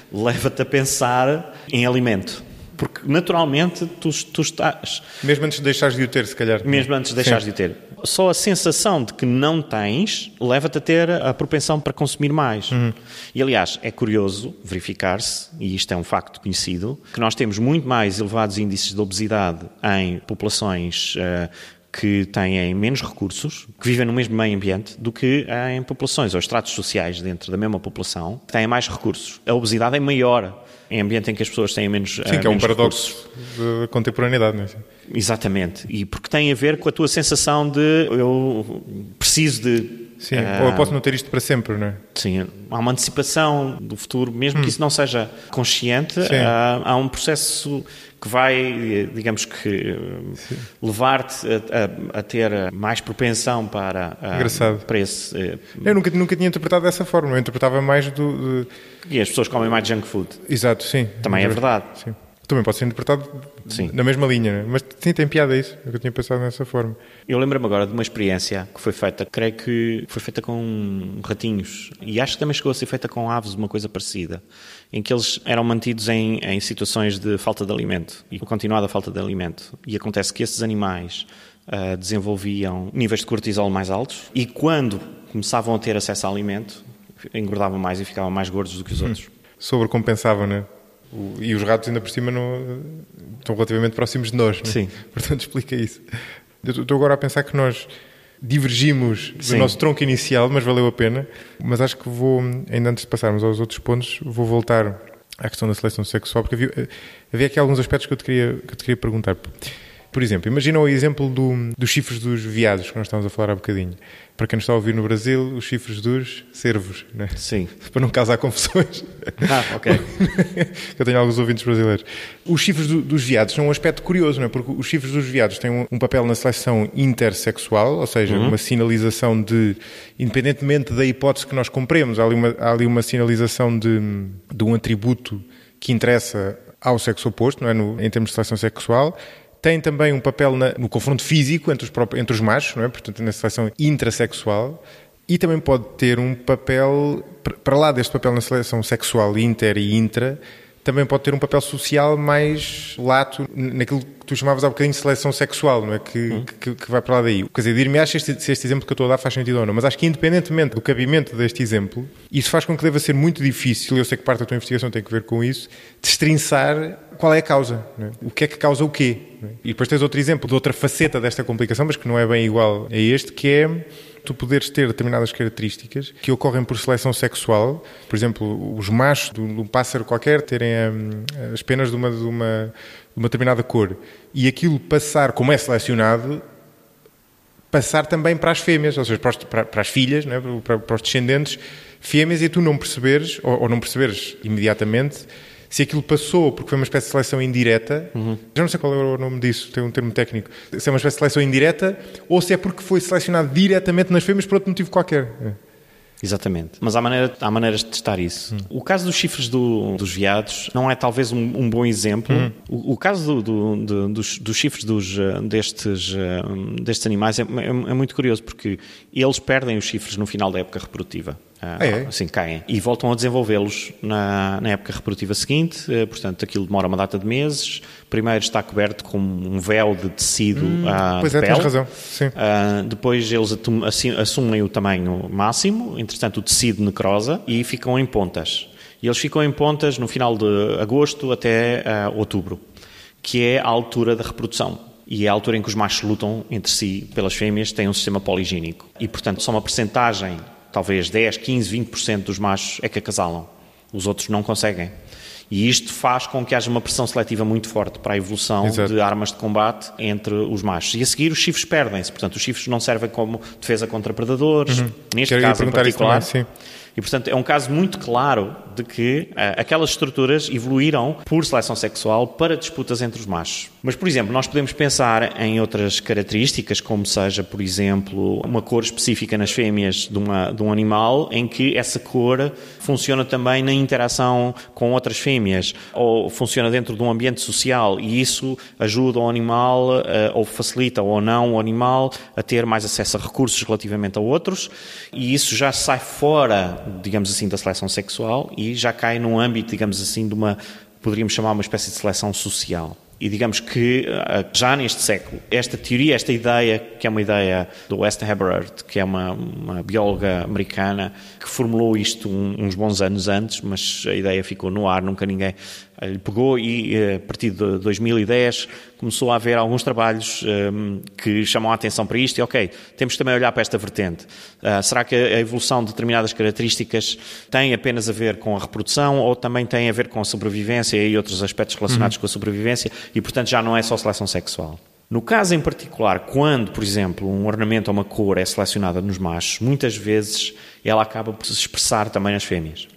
leva-te a pensar em alimento. Porque, naturalmente, tu estás... Mesmo antes de deixares de o ter, se calhar. Mesmo antes de deixares de o ter. Só a sensação de que não tens leva-te a ter a propensão para consumir mais. E, aliás, é curioso verificar-se, e isto é um facto conhecido, que nós temos muito mais elevados índices de obesidade em populações que têm menos recursos, que vivem no mesmo meio ambiente, do que em populações ou estratos sociais dentro da mesma população que têm mais recursos. A obesidade é maior em ambiente em que as pessoas têm menos recursos. Sim, que é um paradoxo da contemporaneidade, não é? Exatamente. E porque tem a ver com a tua sensação de eu preciso de... Sim, ou eu posso não ter isto para sempre, não é? Sim, há uma antecipação do futuro, mesmo que isso não seja consciente, há um processo que vai, digamos que, levar-te a ter mais propensão para esse... Eu nunca tinha interpretado dessa forma, eu interpretava mais E as pessoas comem mais junk food. Exato, sim. Também é verdade. Sim. Também pode ser interpretado na mesma linha, né? Mas sim, tem piada isso, eu tinha pensado dessa forma. Eu lembro-me agora de uma experiência que foi feita, creio que foi feita com ratinhos, e acho que também chegou a ser feita com aves, uma coisa parecida, em que eles eram mantidos em situações de falta de alimento, e continuada falta de alimento. E acontece que esses animais desenvolviam níveis de cortisol mais altos, e quando começavam a ter acesso a alimento, engordavam mais e ficavam mais gordos do que os outros. Sobrecompensavam, não é? E os ratos ainda por cima estão relativamente próximos de nós, não é? Sim. Portanto, explica isso. Eu estou agora a pensar que nós divergimos do nosso tronco inicial, mas valeu a pena. Mas acho que ainda antes de passarmos aos outros pontos, vou voltar à questão da seleção sexual, porque havia aqui alguns aspectos que eu te queria perguntar. Por exemplo, imagina o exemplo dos chifres dos veados que nós estávamos a falar há bocadinho. Para quem nos está a ouvir no Brasil, os chifres dos cervos, não é? Sim. Para não causar confusões. Ok. Eu tenho alguns ouvintes brasileiros. Os chifres dos veados são um aspecto curioso, não é? Porque os chifres dos veados têm um papel na seleção intersexual, ou seja, uma sinalização de, independentemente da hipótese que nós compremos, há ali uma sinalização de um atributo que interessa ao sexo oposto, não é? Em termos de seleção sexual. Tem também um papel no confronto físico entre os machos, não é? Portanto, na seleção intrasexual. E também pode ter um papel, para lá deste papel na seleção sexual inter e intra, também pode ter um papel social mais lato naquilo que tu chamavas há bocadinho de seleção sexual, não é? Que vai para lá daí. Quer dizer, dir-me se este exemplo que eu estou a dar faz sentido ou não, mas acho que independentemente do cabimento deste exemplo, isso faz com que deva ser muito difícil, eu sei que parte da tua investigação tem que ver com isso, destrinçar qual é a causa, não é? O que é que causa o quê? Não é? E depois tens outro exemplo de outra faceta desta complicação, mas que não é bem igual a este, que é tu poderes ter determinadas características que ocorrem por seleção sexual. Por exemplo, os machos de um pássaro qualquer terem as penas de uma determinada cor. E aquilo passar, como é selecionado, passar também para as fêmeas, ou seja, para as filhas, não é? Para os descendentes fêmeas, e tu não perceberes, ou não perceberes imediatamente, se aquilo passou porque foi uma espécie de seleção indireta, já não sei qual é o nome disso, tem um termo técnico, se é uma espécie de seleção indireta ou se é porque foi selecionado diretamente nas fêmeas por outro motivo qualquer. Exatamente. Mas há maneiras de testar isso. O caso dos chifres dos veados não é talvez um bom exemplo. O caso dos chifres destes animais é muito curioso, porque eles perdem os chifres no final da época reprodutiva. Assim, caem. E voltam a desenvolvê-los na época reprodutiva seguinte, portanto, aquilo demora uma data de meses. Primeiro está coberto com um véu de tecido pois de pele. Tens razão. Sim. Depois eles assumem o tamanho máximo, entretanto o tecido necrosa e ficam em pontas. E eles ficam em pontas no final de agosto até outubro, que é a altura da reprodução. E é a altura em que os machos lutam entre si pelas fêmeas, têm um sistema poligínico. E, portanto, só uma percentagem, talvez 10, 15, 20% dos machos é que acasalam. Os outros não conseguem. E isto faz com que haja uma pressão seletiva muito forte para a evolução Exato. De armas de combate entre os machos. E a seguir os chifres perdem-se. Portanto, os chifres não servem como defesa contra predadores. Neste caso em particular. Isso também, sim. E, portanto, é um caso muito claro de que aquelas estruturas evoluíram por seleção sexual para disputas entre os machos. Mas, por exemplo, nós podemos pensar em outras características, como seja, por exemplo, uma cor específica nas fêmeas de um animal, em que essa cor funciona também na interação com outras fêmeas, ou funciona dentro de um ambiente social, e isso ajuda o animal, ou facilita ou não o animal, a ter mais acesso a recursos relativamente a outros, e isso já sai fora, digamos assim, da seleção sexual e já cai num âmbito, digamos assim, poderíamos chamar uma espécie de seleção social. E digamos que já neste século, esta teoria, esta ideia, que é uma ideia do West Eberhard, que é uma bióloga americana, que formulou isto uns bons anos antes, mas a ideia ficou no ar, nunca ninguém lhe pegou, e a partir de 2010 começou a haver alguns trabalhos que chamam a atenção para isto, e ok, temos também a olhar para esta vertente. Será que a evolução de determinadas características tem apenas a ver com a reprodução, ou também tem a ver com a sobrevivência e outros aspectos relacionados com a sobrevivência, e portanto já não é só seleção sexual? No caso em particular, quando, por exemplo, um ornamento ou uma cor é selecionada nos machos, muitas vezes ela acaba por se expressar também nas fêmeas.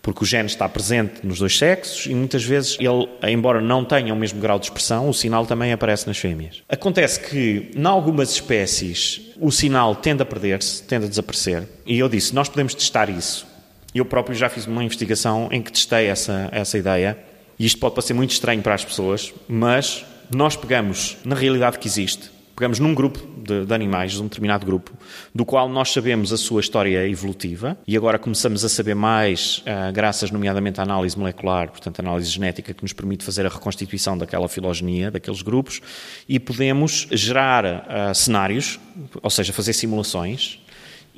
Porque o gene está presente nos dois sexos e muitas vezes ele, embora não tenha o mesmo grau de expressão, o sinal também aparece nas fêmeas. Acontece que, em algumas espécies, o sinal tende a perder-se, tende a desaparecer. E eu disse, nós podemos testar isso. Eu próprio já fiz uma investigação em que testei essa ideia. E isto pode parecer muito estranho para as pessoas, mas nós pegamos na realidade que existe, pegamos num grupo de animais, de um determinado grupo, do qual nós sabemos a sua história evolutiva, e agora começamos a saber mais, graças nomeadamente à análise molecular, portanto, a análise genética, que nos permite fazer a reconstituição daquela filogenia, daqueles grupos, e podemos gerar cenários, ou seja, fazer simulações,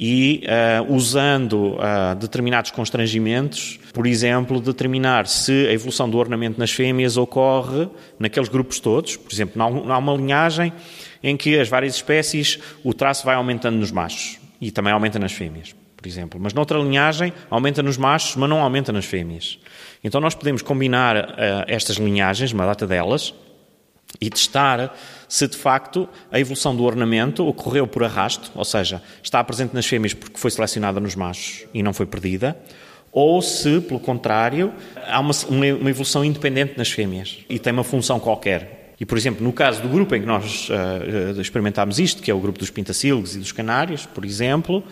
e usando determinados constrangimentos, por exemplo, determinar se a evolução do ornamento nas fêmeas ocorre naqueles grupos todos. Por exemplo, há uma linhagem em que as várias espécies, o traço vai aumentando nos machos e também aumenta nas fêmeas, por exemplo. Mas noutra linhagem aumenta nos machos, mas não aumenta nas fêmeas. Então nós podemos combinar estas linhagens, uma data delas, e testar se de facto a evolução do ornamento ocorreu por arrasto, ou seja, está presente nas fêmeas porque foi selecionada nos machos e não foi perdida, ou se, pelo contrário, há uma evolução independente nas fêmeas e tem uma função qualquer. E, por exemplo, no caso do grupo em que nós experimentámos isto, que é o grupo dos pintacílgos e dos canários, por exemplo,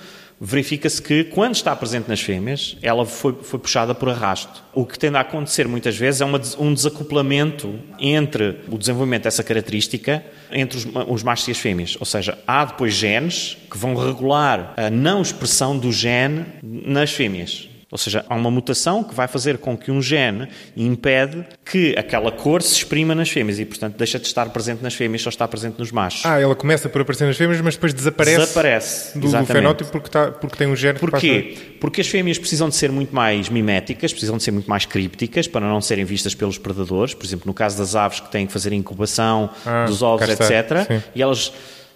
verifica-se que, quando está presente nas fêmeas, ela foi puxada por arrasto. O que tende a acontecer muitas vezes é um desacoplamento entre o desenvolvimento dessa característica entre os machos e as fêmeas. Ou seja, há depois genes que vão regular a não expressão do gene nas fêmeas. Ou seja, há uma mutação que vai fazer com que um gene impede que aquela cor se exprima nas fêmeas e, portanto, deixa de estar presente nas fêmeas, só está presente nos machos. Ela começa por aparecer nas fêmeas, mas depois desaparece do fenótipo porque tem um gene que Porquê? Porque as fêmeas precisam de ser muito mais miméticas, precisam de ser muito mais crípticas para não serem vistas pelos predadores. Por exemplo, no caso das aves que têm que fazer a incubação dos ovos, etc. E elas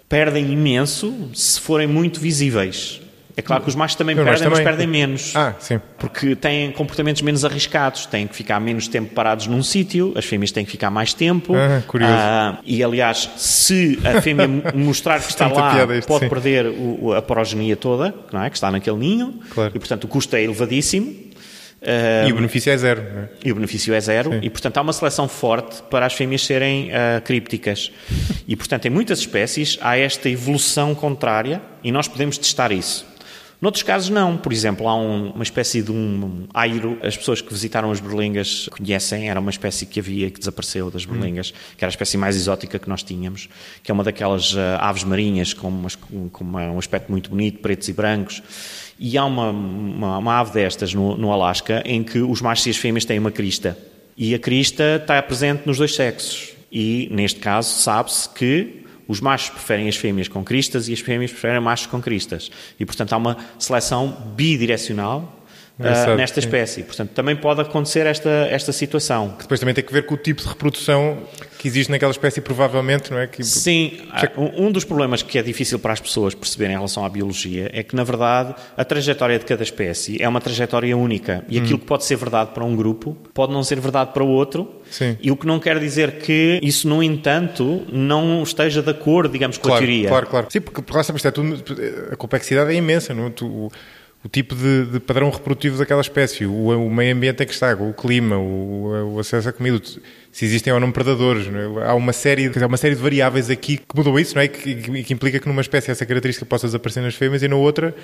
perdem imenso se forem muito visíveis. É claro que os machos também perdem, mas perdem menos. Sim. Porque têm comportamentos menos arriscados, têm que ficar menos tempo parados num sítio, as fêmeas têm que ficar mais tempo. Curioso. E, aliás, se a fêmea mostrar que está lá, pode perder a progenia toda, não é? Que está naquele ninho. Claro. E, portanto, o custo é elevadíssimo. E o benefício é zero. Não é? E o benefício é zero. E, portanto, há uma seleção forte para as fêmeas serem crípticas. E, portanto, em muitas espécies há esta evolução contrária e nós podemos testar isso. Noutros casos não. Por exemplo, há uma espécie de um airo. As pessoas que visitaram as berlengas conhecem. Era uma espécie que havia que desapareceu das berlengas, que era a espécie mais exótica que nós tínhamos, que é uma daquelas aves marinhas com um aspecto muito bonito, pretos e brancos. E há uma ave destas no Alasca em que os machos e as fêmeas têm uma crista. E a crista está presente nos dois sexos. E, neste caso, sabe-se que os machos preferem as fêmeas com cristas e as fêmeas preferem machos com cristas. E, portanto, há uma seleção bidirecional nesta espécie. Portanto, também pode acontecer esta situação. Que depois também tem que ver com o tipo de reprodução que existe naquela espécie, provavelmente, não é? Sim. Um dos problemas que é difícil para as pessoas perceberem em relação à biologia é que, na verdade, a trajetória de cada espécie é uma trajetória única. E aquilo que pode ser verdade para um grupo pode não ser verdade para o outro. Sim. E o que não quer dizer que isso, no entanto, não esteja de acordo, digamos, com a teoria. Claro. Sim, porque lá sabes, a complexidade é imensa, não é? O tipo de padrão reprodutivo daquela espécie, o meio ambiente em que está, o clima, o acesso à comida, se existem ou não predadores. Não é? Há uma série de variáveis aqui que mudam isso, não é? Que implica que numa espécie essa característica possa desaparecer nas fêmeas e na outra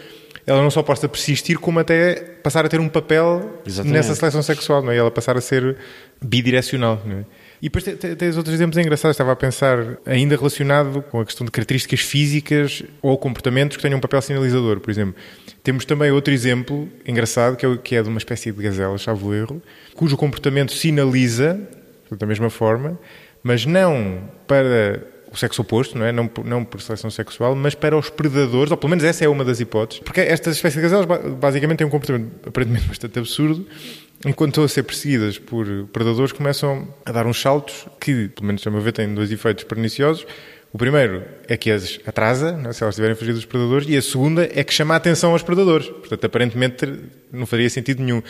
ela não só possa persistir, como até passar a ter um papel nessa seleção sexual, não é? Ela passar a ser bidirecional, não é? E depois tens outros exemplos engraçados. Estava a pensar, ainda relacionado com a questão de características físicas ou comportamentos que tenham um papel sinalizador, por exemplo. Temos também outro exemplo engraçado, que é de uma espécie de gazela, salvo erro, cujo comportamento sinaliza, da mesma forma, mas não para o sexo oposto, não é? Não por seleção sexual, mas para os predadores, ou pelo menos essa é uma das hipóteses, porque estas espécies de gazelas basicamente têm um comportamento aparentemente bastante absurdo. Enquanto estão a ser perseguidas por predadores, começam a dar uns saltos que, pelo menos a meu ver, têm dois efeitos perniciosos. O primeiro é que as atrasa, não é? Se elas estiverem a fugir dos predadores, e a segunda é que chama a atenção aos predadores. Portanto, aparentemente não faria sentido nenhum.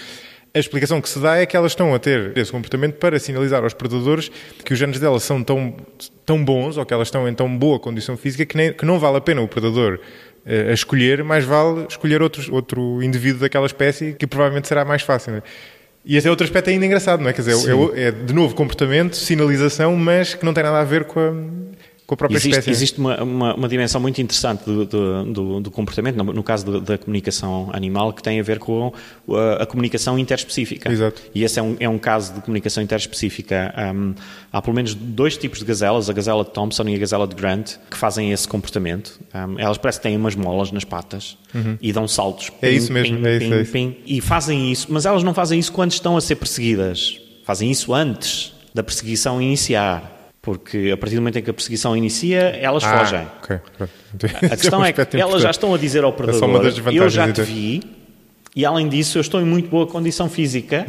A explicação que se dá é que elas estão a ter esse comportamento para sinalizar aos predadores que os genes delas são tão bons, ou que elas estão em tão boa condição física, que não vale a pena o predador a escolher, mais vale escolher outro indivíduo daquela espécie, que provavelmente será mais fácil, não é? E esse é outro aspecto ainda engraçado, não é? Quer dizer, é de novo comportamento, sinalização, mas que não tem nada a ver com a própria espécie. Existe uma dimensão muito interessante do comportamento, no caso da comunicação animal, que tem a ver com a comunicação interespecífica. Exato. E esse é um caso de comunicação interespecífica. Há pelo menos dois tipos de gazelas, a gazela de Thompson e a gazela de Grant, que fazem esse comportamento. Elas parecem que têm umas molas nas patas e dão saltos. É isso mesmo. E fazem isso, mas elas não fazem isso quando estão a ser perseguidas. Fazem isso antes da perseguição iniciar. Porque a partir do momento em que a perseguição inicia, elas fogem. Okay. A questão é que elas já estão a dizer ao predador, eu já te vi, e além disso eu estou em muito boa condição física,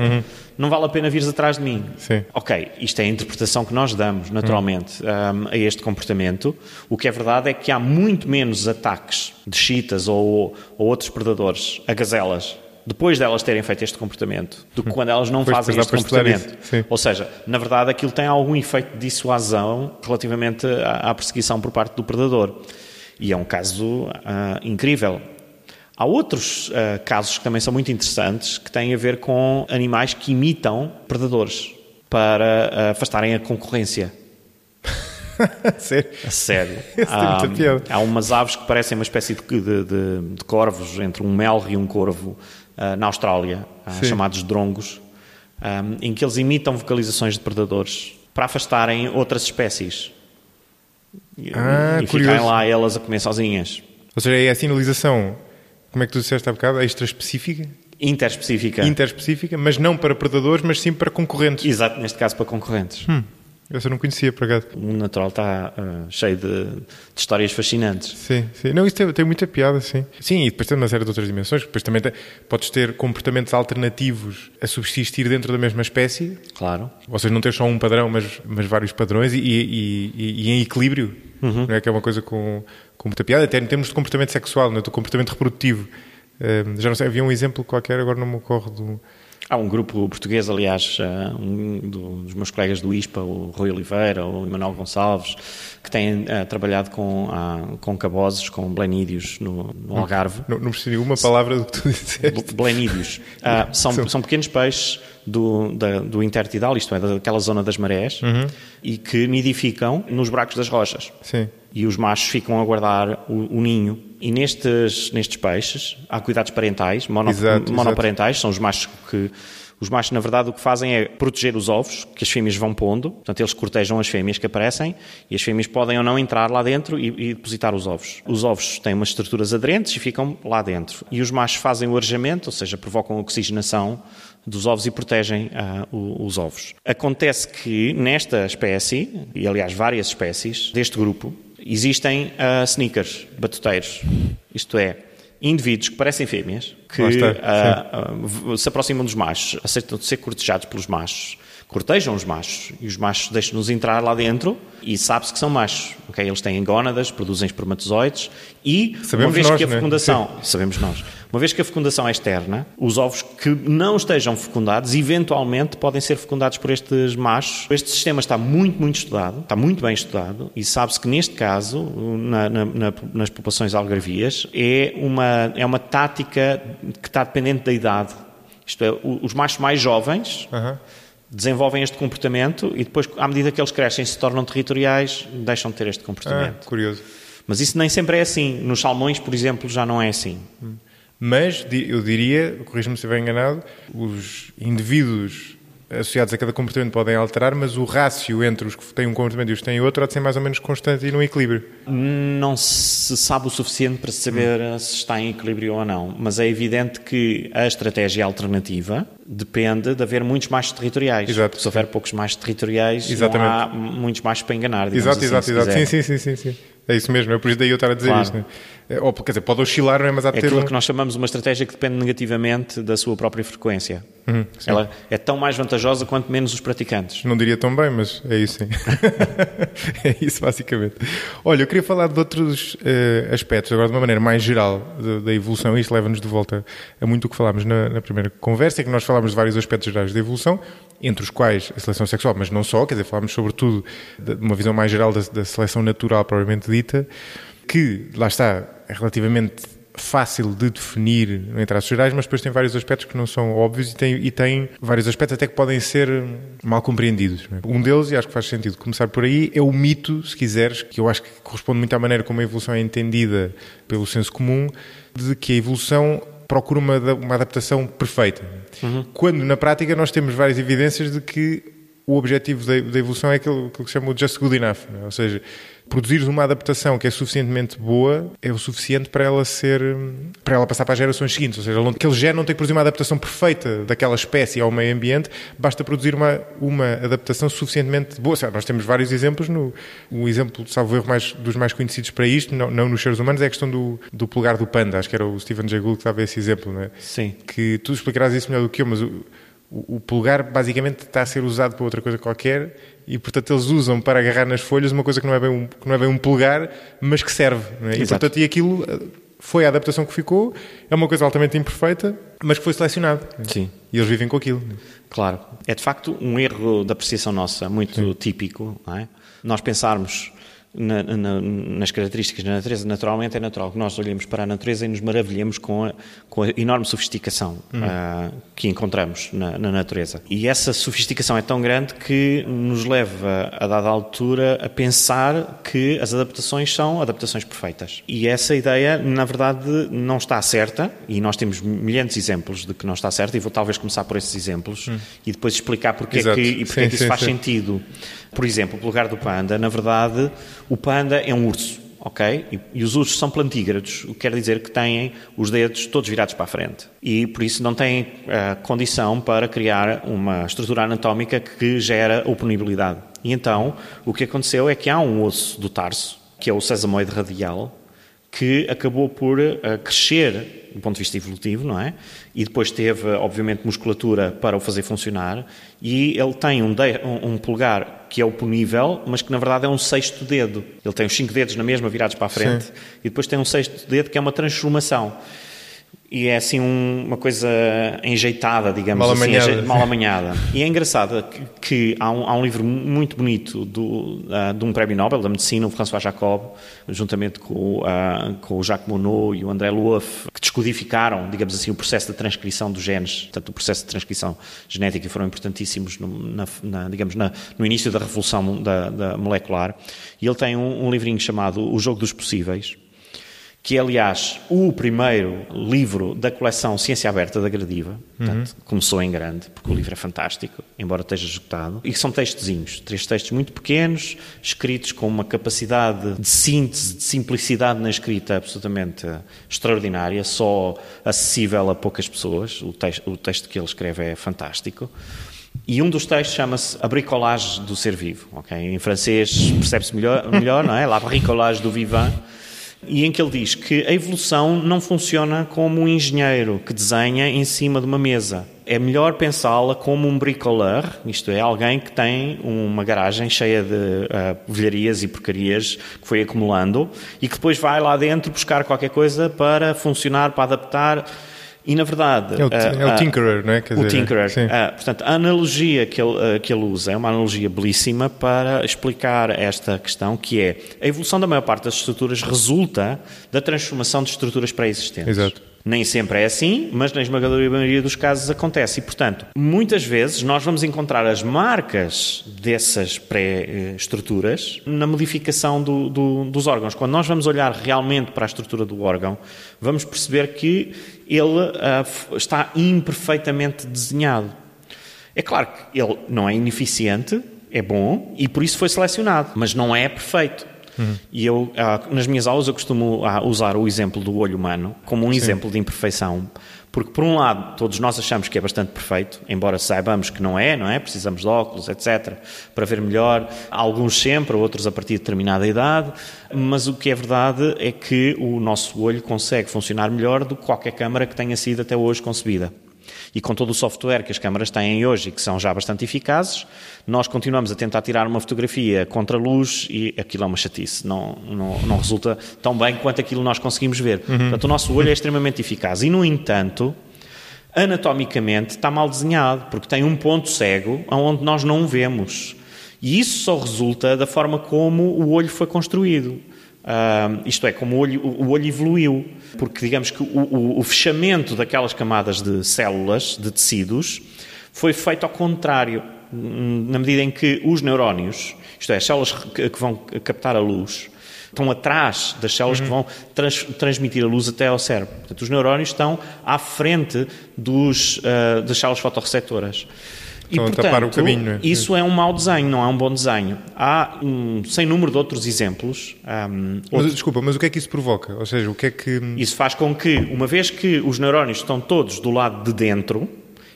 não vale a pena vires atrás de mim. Sim. Ok, isto é a interpretação que nós damos, naturalmente, a este comportamento. O que é verdade é que há muito menos ataques de cheetahs ou outros predadores a gazelas depois delas terem feito este comportamento do que quando elas não fazem este comportamento. Ou seja, na verdade aquilo tem algum efeito de dissuasão relativamente à perseguição por parte do predador. E é um caso incrível. Há outros casos que também são muito interessantes, que têm a ver com animais que imitam predadores para afastarem a concorrência. Sério? A sério. Há umas aves que parecem uma espécie de corvos, entre um melro e um corvo, na Austrália, chamados drongos, em que eles imitam vocalizações de predadores para afastarem outras espécies. E ficarem lá elas a comer sozinhas. Ou seja, é a sinalização, como é que tu disseste há bocado, extra-específica? Interespecífica, mas não para predadores, mas sim para concorrentes. Exato, neste caso para concorrentes. Essa eu não conhecia, por acaso. O mundo natural está cheio de histórias fascinantes. Sim. Não, isso tem muita piada, sim. Sim, e depois tem uma série de outras dimensões. Depois também podes ter comportamentos alternativos a subsistir dentro da mesma espécie. Claro. Ou seja, não ter só um padrão, mas vários padrões e em equilíbrio. Não é que é uma coisa com muita piada. Até em termos de comportamento sexual, do comportamento reprodutivo. Já não sei, havia um exemplo qualquer, agora não me ocorre Há um grupo português, aliás, dos meus colegas do ISPA, o Rui Oliveira, o Emanuel Gonçalves, que têm trabalhado com cabozes, com blenídeos no Algarve. Não percebi uma palavra do que tu disseste. Blenídeos. São pequenos peixes do intertidal, isto é, daquela zona das marés, e que nidificam nos buracos das rochas. Sim. E os machos ficam a guardar o ninho. E nestes peixes há cuidados parentais, monoparentais, são os machos que... Os machos, na verdade, o que fazem é proteger os ovos que as fêmeas vão pondo. Portanto, eles cortejam as fêmeas que aparecem e as fêmeas podem ou não entrar lá dentro e depositar os ovos. Os ovos têm umas estruturas aderentes e ficam lá dentro. E os machos fazem o arejamento, ou seja, provocam a oxigenação dos ovos e protegem os ovos. Acontece que nesta espécie, e aliás várias espécies deste grupo, existem sneakers, batuteiros. Isto é, indivíduos que parecem fêmeas, que se aproximam dos machos, aceitam de ser cortejados pelos machos, cortejam os machos e os machos deixam-nos entrar lá dentro e sabe-se que são machos. Okay? Eles têm gónadas, produzem espermatozoides e sabemos uma vez nós, que a fecundação, sabemos nós, uma vez que a fecundação é externa, os ovos que não estejam fecundados eventualmente podem ser fecundados por estes machos. Este sistema está muito estudado, está muito bem estudado e sabe-se que neste caso, nas populações algarvias, é uma tática que está dependente da idade. Isto é, os machos mais jovens desenvolvem este comportamento e depois, à medida que eles crescem e se tornam territoriais, deixam de ter este comportamento. Curioso. Mas isso nem sempre é assim. Nos salmões, por exemplo, já não é assim. Mas, eu diria, corrija-me se estiver enganado, os indivíduos associados a cada comportamento podem alterar, mas o rácio entre os que têm um comportamento e os que têm outro há de ser mais ou menos constante e num equilíbrio. Não se sabe o suficiente para saber se está em equilíbrio ou não, mas é evidente que a estratégia alternativa depende de haver muitos machos territoriais. Exato. Se houver poucos machos territoriais, exatamente, não há muitos machos para enganar. Exato. Sim. É isso mesmo, é por isso daí eu estar a dizer isto. Né? Ou, quer dizer, pode oscilar, não é? Mas há de ter aquilo que nós chamamos uma estratégia que depende negativamente da sua própria frequência. Ela é tão mais vantajosa quanto menos os praticantes. Não diria tão bem, mas é isso, sim. É isso, basicamente. Olha, eu queria falar de outros aspectos, agora de uma maneira mais geral da evolução. Isto leva-nos de volta a muito o que falámos na primeira conversa, é que nós falámos de vários aspectos gerais da evolução, entre os quais a seleção sexual, mas não só, quer dizer, falámos sobretudo de uma visão mais geral da seleção natural propriamente dita, que, lá está, é relativamente fácil de definir em traços gerais, mas depois tem vários aspectos que não são óbvios e tem vários aspectos até que podem ser mal compreendidos. Não é? Um deles, e acho que faz sentido começar por aí, é o mito, se quiseres, que eu acho que corresponde muito à maneira como a evolução é entendida pelo senso comum, de que a evolução procura uma adaptação perfeita. Quando, na prática, nós temos várias evidências de que o objetivo da evolução é aquilo que se chama o just good enough. Não é? Ou seja, produzires uma adaptação que é suficientemente boa é o suficiente para ela passar para as gerações seguintes. Ou seja, aquele género não tem que produzir uma adaptação perfeita daquela espécie ao meio ambiente, basta produzir uma adaptação suficientemente boa. Seja, nós temos vários exemplos. O exemplo, salvo erro, dos mais conhecidos para isto, não nos seres humanos, é a questão do polegar do panda. Acho que era o Stephen Jay Gould que dava esse exemplo. Não é? Sim. Que tu explicarás isso melhor do que eu, mas o polegar basicamente está a ser usado para outra coisa qualquer e, portanto, eles usam para agarrar nas folhas uma coisa que não é bem um polegar, mas que serve. Não é? E, portanto, aquilo foi a adaptação que ficou, é uma coisa altamente imperfeita, mas que foi selecionado. Sim. E eles vivem com aquilo. Claro. É de facto um erro de apreciação nossa, muito típico, não é? Nós pensarmos nas características da natureza, naturalmente é natural que nós olhemos para a natureza e nos maravilhemos com a enorme sofisticação que encontramos na natureza. E essa sofisticação é tão grande que nos leva, a dada altura, a pensar que as adaptações são adaptações perfeitas. E essa ideia, na verdade, não está certa, e nós temos milhares de exemplos de que não está certa, e vou talvez começar por esses exemplos e depois explicar porque é que isso faz sentido. Por exemplo, pelo lugar do panda, na verdade, o panda é um urso, ok? E os ursos são plantígrados, o que quer dizer que têm os dedos todos virados para a frente. E, por isso, não têm condição para criar uma estrutura anatómica que gera oponibilidade. E então, o que aconteceu é que há um osso do tarso, que é o sesamoide radial, que acabou por crescer do ponto de vista evolutivo, não é? E depois teve, obviamente, musculatura para o fazer funcionar, e ele tem um polegar que é oponível, mas que na verdade é um sexto dedo. Ele tem os 5 dedos na mesma virados para a frente, e depois tem um sexto dedo que é uma transformação. E é assim uma coisa enjeitada, digamos assim, mal amanhada. E é engraçado que há um livro muito bonito de um prémio Nobel da Medicina, o François Jacob, juntamente com o Jacques Monod e o André Lwoff, que descodificaram, digamos assim, o processo de transcrição dos genes. Portanto, o processo de transcrição genética foram importantíssimos no início da revolução da molecular. E ele tem um livrinho chamado O Jogo dos Possíveis, que é, aliás, o primeiro livro da coleção Ciência Aberta da Gradiva. Portanto, começou em grande, porque o livro é fantástico, embora esteja esgotado. E são textozinhos, 3 textos muito pequenos, escritos com uma capacidade de síntese, de simplicidade na escrita absolutamente extraordinária, só acessível a poucas pessoas. O texto que ele escreve é fantástico. E um dos textos chama-se A Bricolage do Ser Vivo. Okay? Em francês percebe-se melhor, não é? La Bricolage du Vivant. E em que ele diz que a evolução não funciona como um engenheiro que desenha em cima de uma mesa. É melhor pensá-la como um bricoleur, isto é, alguém que tem uma garagem cheia de velharias e porcarias que foi acumulando e que depois vai lá dentro buscar qualquer coisa para funcionar, para adaptar. E, na verdade... É o tinkerer, não é? O tinkerer. Portanto, a analogia que ele usa é uma analogia belíssima para explicar esta questão, que é a evolução da maior parte das estruturas resulta da transformação de estruturas pré-existentes. Exato. Nem sempre é assim, mas na esmagadora maioria dos casos acontece. E, portanto, muitas vezes nós vamos encontrar as marcas dessas pré-estruturas na modificação dos órgãos. Quando nós vamos olhar realmente para a estrutura do órgão, vamos perceber que ele está imperfeitamente desenhado. É claro que ele não é ineficiente, é bom, e por isso foi selecionado, mas não é perfeito. E eu, nas minhas aulas, eu costumo usar o exemplo do olho humano como um exemplo de imperfeição, porque, por um lado, todos nós achamos que é bastante perfeito, embora saibamos que não é? Precisamos de óculos, etc., para ver melhor, alguns sempre, outros a partir de determinada idade, mas o que é verdade é que o nosso olho consegue funcionar melhor do que qualquer câmara que tenha sido até hoje concebida. E com todo o software que as câmaras têm hoje e que são já bastante eficazes, nós continuamos a tentar tirar uma fotografia contra a luz e aquilo é uma chatice, não resulta tão bem quanto aquilo nós conseguimos ver. Portanto, o nosso olho é extremamente eficaz e, no entanto, anatomicamente está mal desenhado, porque tem um ponto cego onde nós não o vemos. E isso só resulta da forma como o olho foi construído. Isto é, como o olho evoluiu, porque digamos que o fechamento daquelas camadas de células, de tecidos, foi feito ao contrário, na medida em que os neurónios, isto é, as células que vão captar a luz, estão atrás das células que vão transmitir a luz até ao cérebro. Portanto, os neurónios estão à frente das células fotorreceptoras. E, portanto, tapar o caminho, não é? Isso é um mau desenho, não é um bom desenho. Há sem número de outros exemplos. Desculpa, mas o que é que isso provoca? Ou seja, o que é que... Isso faz com que, uma vez que os neurónios estão todos do lado de dentro,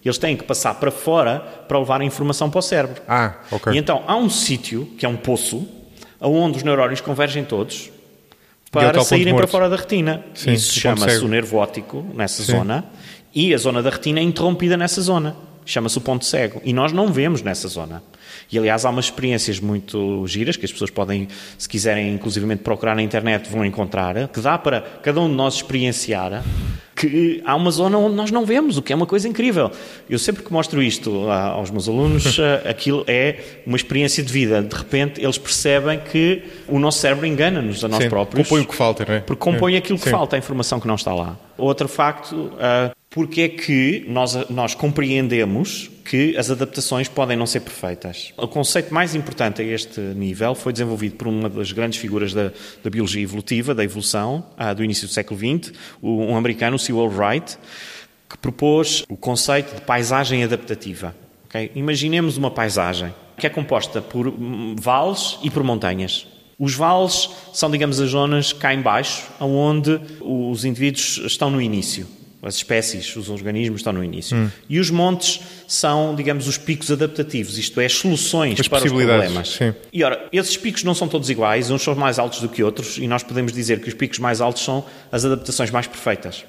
eles têm que passar para fora para levar a informação para o cérebro. Ok. E então há um sítio, que é um poço, onde os neurónios convergem todos para saírem para fora da retina. Sim, isso chama-se o nervo óptico, nessa zona, e a zona da retina é interrompida nessa zona. Chama-se o ponto cego. E nós não vemos nessa zona. E, aliás, há umas experiências muito giras que as pessoas podem, se quiserem, inclusivamente procurar na internet, vão encontrar, que dá para cada um de nós experienciar, que há uma zona onde nós não vemos, o que é uma coisa incrível. Eu sempre que mostro isto aos meus alunos, aquilo é uma experiência de vida. De repente, eles percebem que o nosso cérebro engana-nos a nós próprios. Compõe o que falta, não é? Porque compõe aquilo que falta, a informação que não está lá. Outro facto, porque é que nós compreendemos que as adaptações podem não ser perfeitas. O conceito mais importante a este nível foi desenvolvido por uma das grandes figuras da biologia evolutiva, da evolução, do início do século XX, um americano, Sewell Wright, que propôs o conceito de paisagem adaptativa. Okay? Imaginemos uma paisagem que é composta por vales e por montanhas. Os vales são, digamos, as zonas cá em baixo, onde os indivíduos estão no início. As espécies, os organismos estão no início. E os montes são, digamos, os picos adaptativos, isto é, as soluções para os problemas. Sim. E, ora, esses picos não são todos iguais, uns são mais altos do que outros, e nós podemos dizer que os picos mais altos são as adaptações mais perfeitas.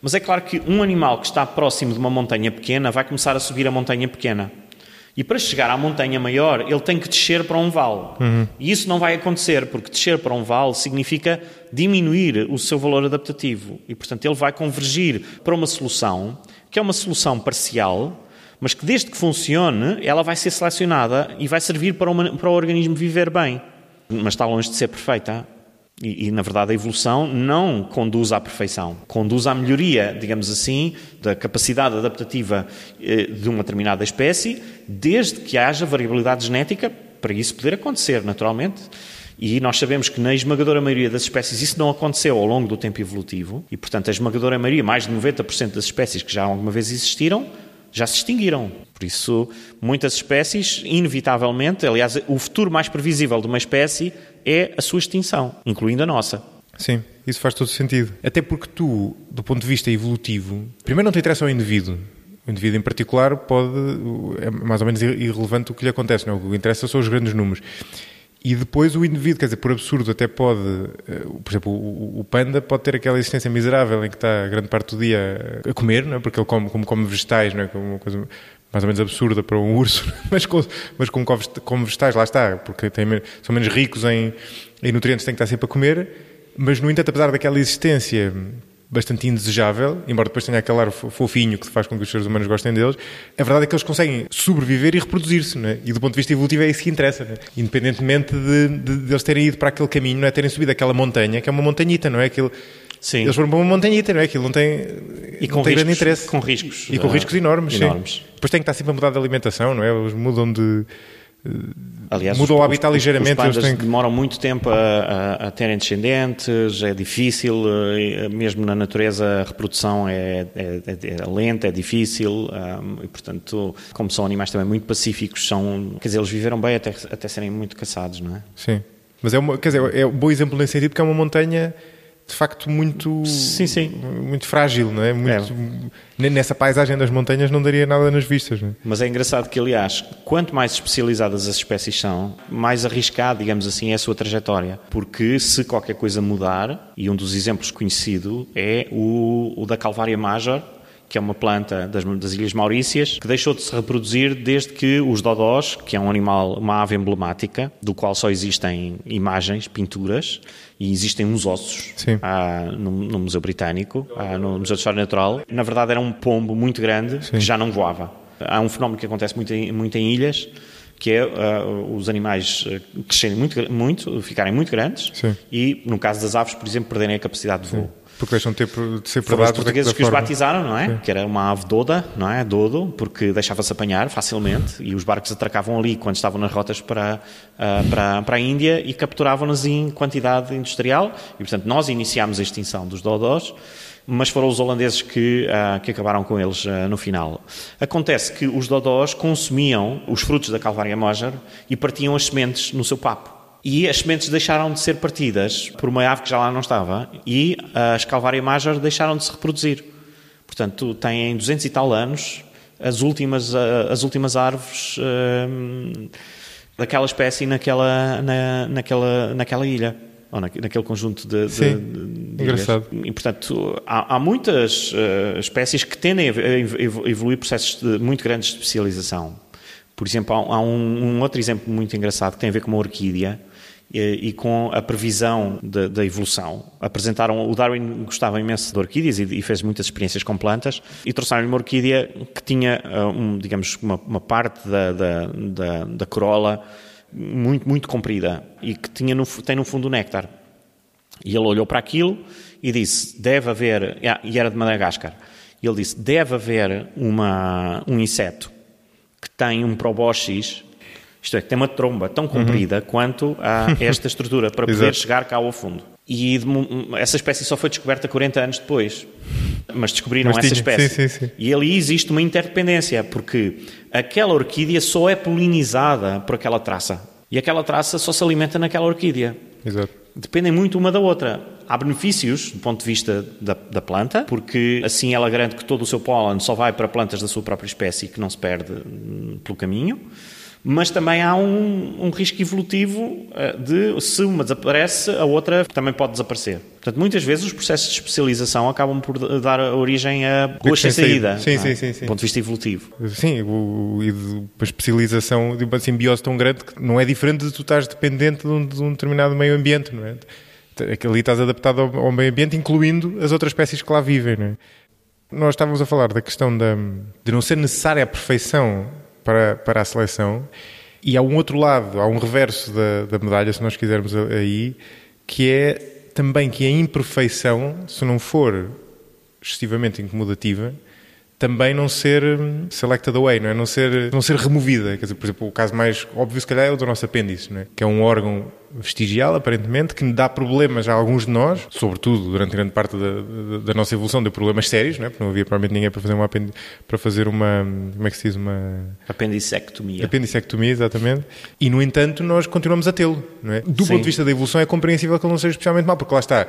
Mas é claro que um animal que está próximo de uma montanha pequena vai começar a subir a montanha pequena. E para chegar à montanha maior, ele tem que descer para um vale. E isso não vai acontecer, porque descer para um vale significa diminuir o seu valor adaptativo. E, portanto, ele vai convergir para uma solução, que é uma solução parcial, mas que desde que funcione, ela vai ser selecionada e vai servir para o organismo viver bem. Mas está longe de ser perfeita. E, na verdade, a evolução não conduz à perfeição. Conduz à melhoria, digamos assim, da capacidade adaptativa de uma determinada espécie, desde que haja variabilidade genética para isso poder acontecer, naturalmente. E nós sabemos que na esmagadora maioria das espécies isso não aconteceu ao longo do tempo evolutivo. E, portanto, a esmagadora maioria, mais de 90% das espécies que já alguma vez existiram, já se extinguiram. Por isso, muitas espécies, inevitavelmente, aliás, o futuro mais previsível de uma espécie é a sua extinção, incluindo a nossa. Sim, isso faz todo sentido. Até porque tu, do ponto de vista evolutivo, primeiro não te interessa o indivíduo. O indivíduo em particular é mais ou menos irrelevante o que lhe acontece, não? O que interessa são os grandes números. E depois o indivíduo, quer dizer, por absurdo, até pode... Por exemplo, o panda pode ter aquela existência miserável em que está grande parte do dia a comer, não é? Porque ele come vegetais, não é? Como uma coisa mais ou menos absurda para um urso, mas como come vegetais, lá está, porque são menos ricos em nutrientes, tem que estar sempre a comer, mas, no entanto, apesar daquela existência bastante indesejável, embora depois tenha aquele ar fofinho que faz com que os seres humanos gostem deles, a verdade é que eles conseguem sobreviver e reproduzir-se, não é? E do ponto de vista evolutivo é isso que interessa, não é? Independentemente de eles terem ido para aquele caminho, não é? Terem subido aquela montanha, que é uma montanhita, não é? Aquilo, sim. Eles foram para uma montanhita, não é? Aquilo não tem grande interesse. Com riscos. E com riscos enormes. Sim. Depois tem que estar sempre a mudar de alimentação, não é? Eles mudam de... Aliás, mudam o habitat ligeiramente. Os pandas demoram muito tempo a terem descendentes, é difícil, mesmo na natureza a reprodução é lenta, é difícil, e portanto, como são animais também muito pacíficos, quer dizer, eles viveram bem até serem muito caçados, não é? Sim, mas é um bom exemplo nesse sentido, porque é uma montanha de facto muito, muito frágil, não é? Nessa paisagem das montanhas não daria nada nas vistas, não é? Mas é engraçado que, aliás, quanto mais especializadas as espécies são, mais arriscado, digamos assim, é a sua trajetória. Porque se qualquer coisa mudar, e um dos exemplos conhecido é o da Calvária Major, que é uma planta das Ilhas Maurícias, que deixou de se reproduzir desde que os dodós, que é um animal, uma ave emblemática, do qual só existem imagens, pinturas, e existem uns ossos no Museu Britânico, no Museu de História Natural. Na verdade era um pombo muito grande que já não voava. Há um fenómeno que acontece muito em ilhas, que é os animais crescerem muito, ficarem muito grandes e, no caso das aves, por exemplo, perderem a capacidade de voo. Porque deixam de ser predados. Foram os portugueses que os batizaram, não é? Sim. Que era uma ave doda, não é? Dodo, porque deixava-se apanhar facilmente e os barcos atracavam ali quando estavam nas rotas para a Índia e capturavam-nos em quantidade industrial. E, portanto, nós iniciámos a extinção dos dodós, mas foram os holandeses que acabaram com eles no final. Acontece que os dodós consumiam os frutos da Calvária Major e partiam as sementes no seu papo. E as sementes deixaram de ser partidas por uma ave que já lá não estava e as Calvária Major deixaram de se reproduzir. Portanto, têm 200 e tal anos as últimas árvores daquela espécie naquela ilha, ou naquele conjunto de engraçado. Ilhas. E, portanto, há muitas espécies que tendem a evoluir processos muito grandes de especialização. Por exemplo, há um outro exemplo muito engraçado que tem a ver com uma orquídea e com a previsão da evolução. O Darwin gostava imenso de orquídeas e fez muitas experiências com plantas e trouxeram-lhe uma orquídea que tinha, digamos, uma parte da corola muito, muito comprida e que tem no fundo néctar. E ele olhou para aquilo e disse, deve haver, e era de Madagascar, e ele disse, deve haver um inseto que tem um probóscis, isto é, que tem uma tromba tão comprida quanto a esta estrutura para poder chegar cá ao fundo. E essa espécie só foi descoberta 40 anos depois. Mas descobriram essa espécie. Sim. E ali existe uma interdependência, porque aquela orquídea só é polinizada por aquela traça. E aquela traça só se alimenta naquela orquídea. Exato. Dependem muito uma da outra. Há benefícios do ponto de vista da planta, porque assim ela garante que todo o seu pólen só vai para plantas da sua própria espécie e que não se perde pelo caminho. Mas também há um risco evolutivo de, se uma desaparece, a outra também pode desaparecer. Portanto, muitas vezes os processos de especialização acabam por dar origem a ruas sem saída, do ponto de vista evolutivo. Sim, a especialização de uma simbiose tão grande que não é diferente de tu estás dependente de um determinado meio ambiente, não é? Ali estás adaptado ao meio ambiente, incluindo as outras espécies que lá vivem, não é? Nós estávamos a falar da questão de não ser necessária a perfeição para a seleção, e há um outro lado, há um reverso da medalha, se nós quisermos aí, que é também que a imperfeição, se não for excessivamente incomodativa, também não ser selected away, não é? Não ser removida. Quer dizer, por exemplo, o caso mais óbvio, se calhar, é o do nosso apêndice, não é? Que é um órgão vestigial, aparentemente, que dá problemas a alguns de nós, sobretudo durante grande parte da nossa evolução, deu problemas sérios, não é? Porque não havia provavelmente ninguém para fazer uma como é que se diz? Uma apendicectomia. Apendicectomia, exatamente. E, no entanto, nós continuamos a tê-lo, não é? Do ponto de vista da evolução, é compreensível que ele não seja especialmente mau, porque lá está.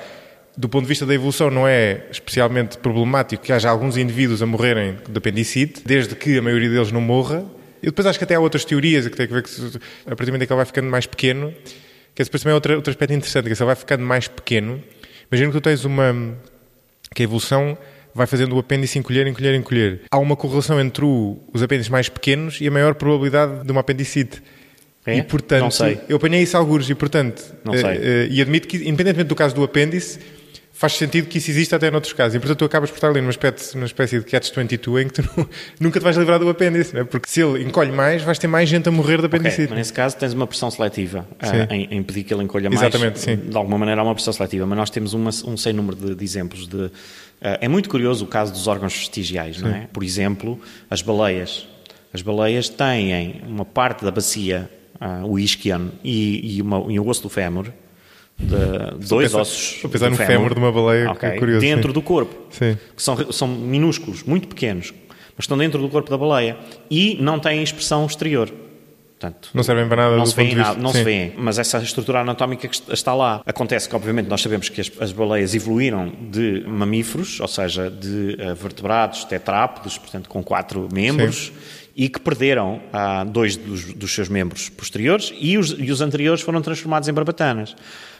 Do ponto de vista da evolução, não é especialmente problemático que haja alguns indivíduos a morrerem de apendicite, desde que a maioria deles não morra. E depois acho que até há outras teorias que têm a ver que, a partir do momento em que ele vai ficando mais pequeno, que esse depois também é outro aspecto interessante, que se ele vai ficando mais pequeno, imagina que tu tens que a evolução vai fazendo o apêndice encolher. Há uma correlação entre os apêndices mais pequenos e a maior probabilidade de uma apendicite. É? E, portanto, não sei. Eu apanhei isso a algures e, portanto, não sei. E admito que, independentemente do caso do apêndice, faz sentido que isso exista até noutros casos. E, portanto, tu acabas por estar ali numa espécie de catch-22 em que tu nunca te vais livrar do apêndice, não é? Porque se ele encolhe mais, vais ter mais gente a morrer de apendicite. Mas nesse caso tens uma pressão seletiva em impedir que ele encolha mais. Exatamente, sim. De alguma maneira há uma pressão seletiva, mas nós temos um sem número de exemplos. É muito curioso o caso dos órgãos vestigiais, não é? Por exemplo, as baleias. As baleias têm uma parte da bacia, o isquion e o osso do fémur, dois ossos. Estou a pensar no fémur de uma baleia, que é curioso. Dentro do corpo, sim. Que são minúsculos, muito pequenos, mas estão dentro do corpo da baleia e não têm expressão exterior. Portanto, não servem para nada. Não se vêem, mas essa estrutura anatómica que está lá. Acontece que, obviamente, nós sabemos que as baleias evoluíram de mamíferos, ou seja, de vertebrados tetrápodes, portanto, com 4 membros, sim. E que perderam 2 dos seus membros posteriores e os anteriores foram transformados em barbatanas.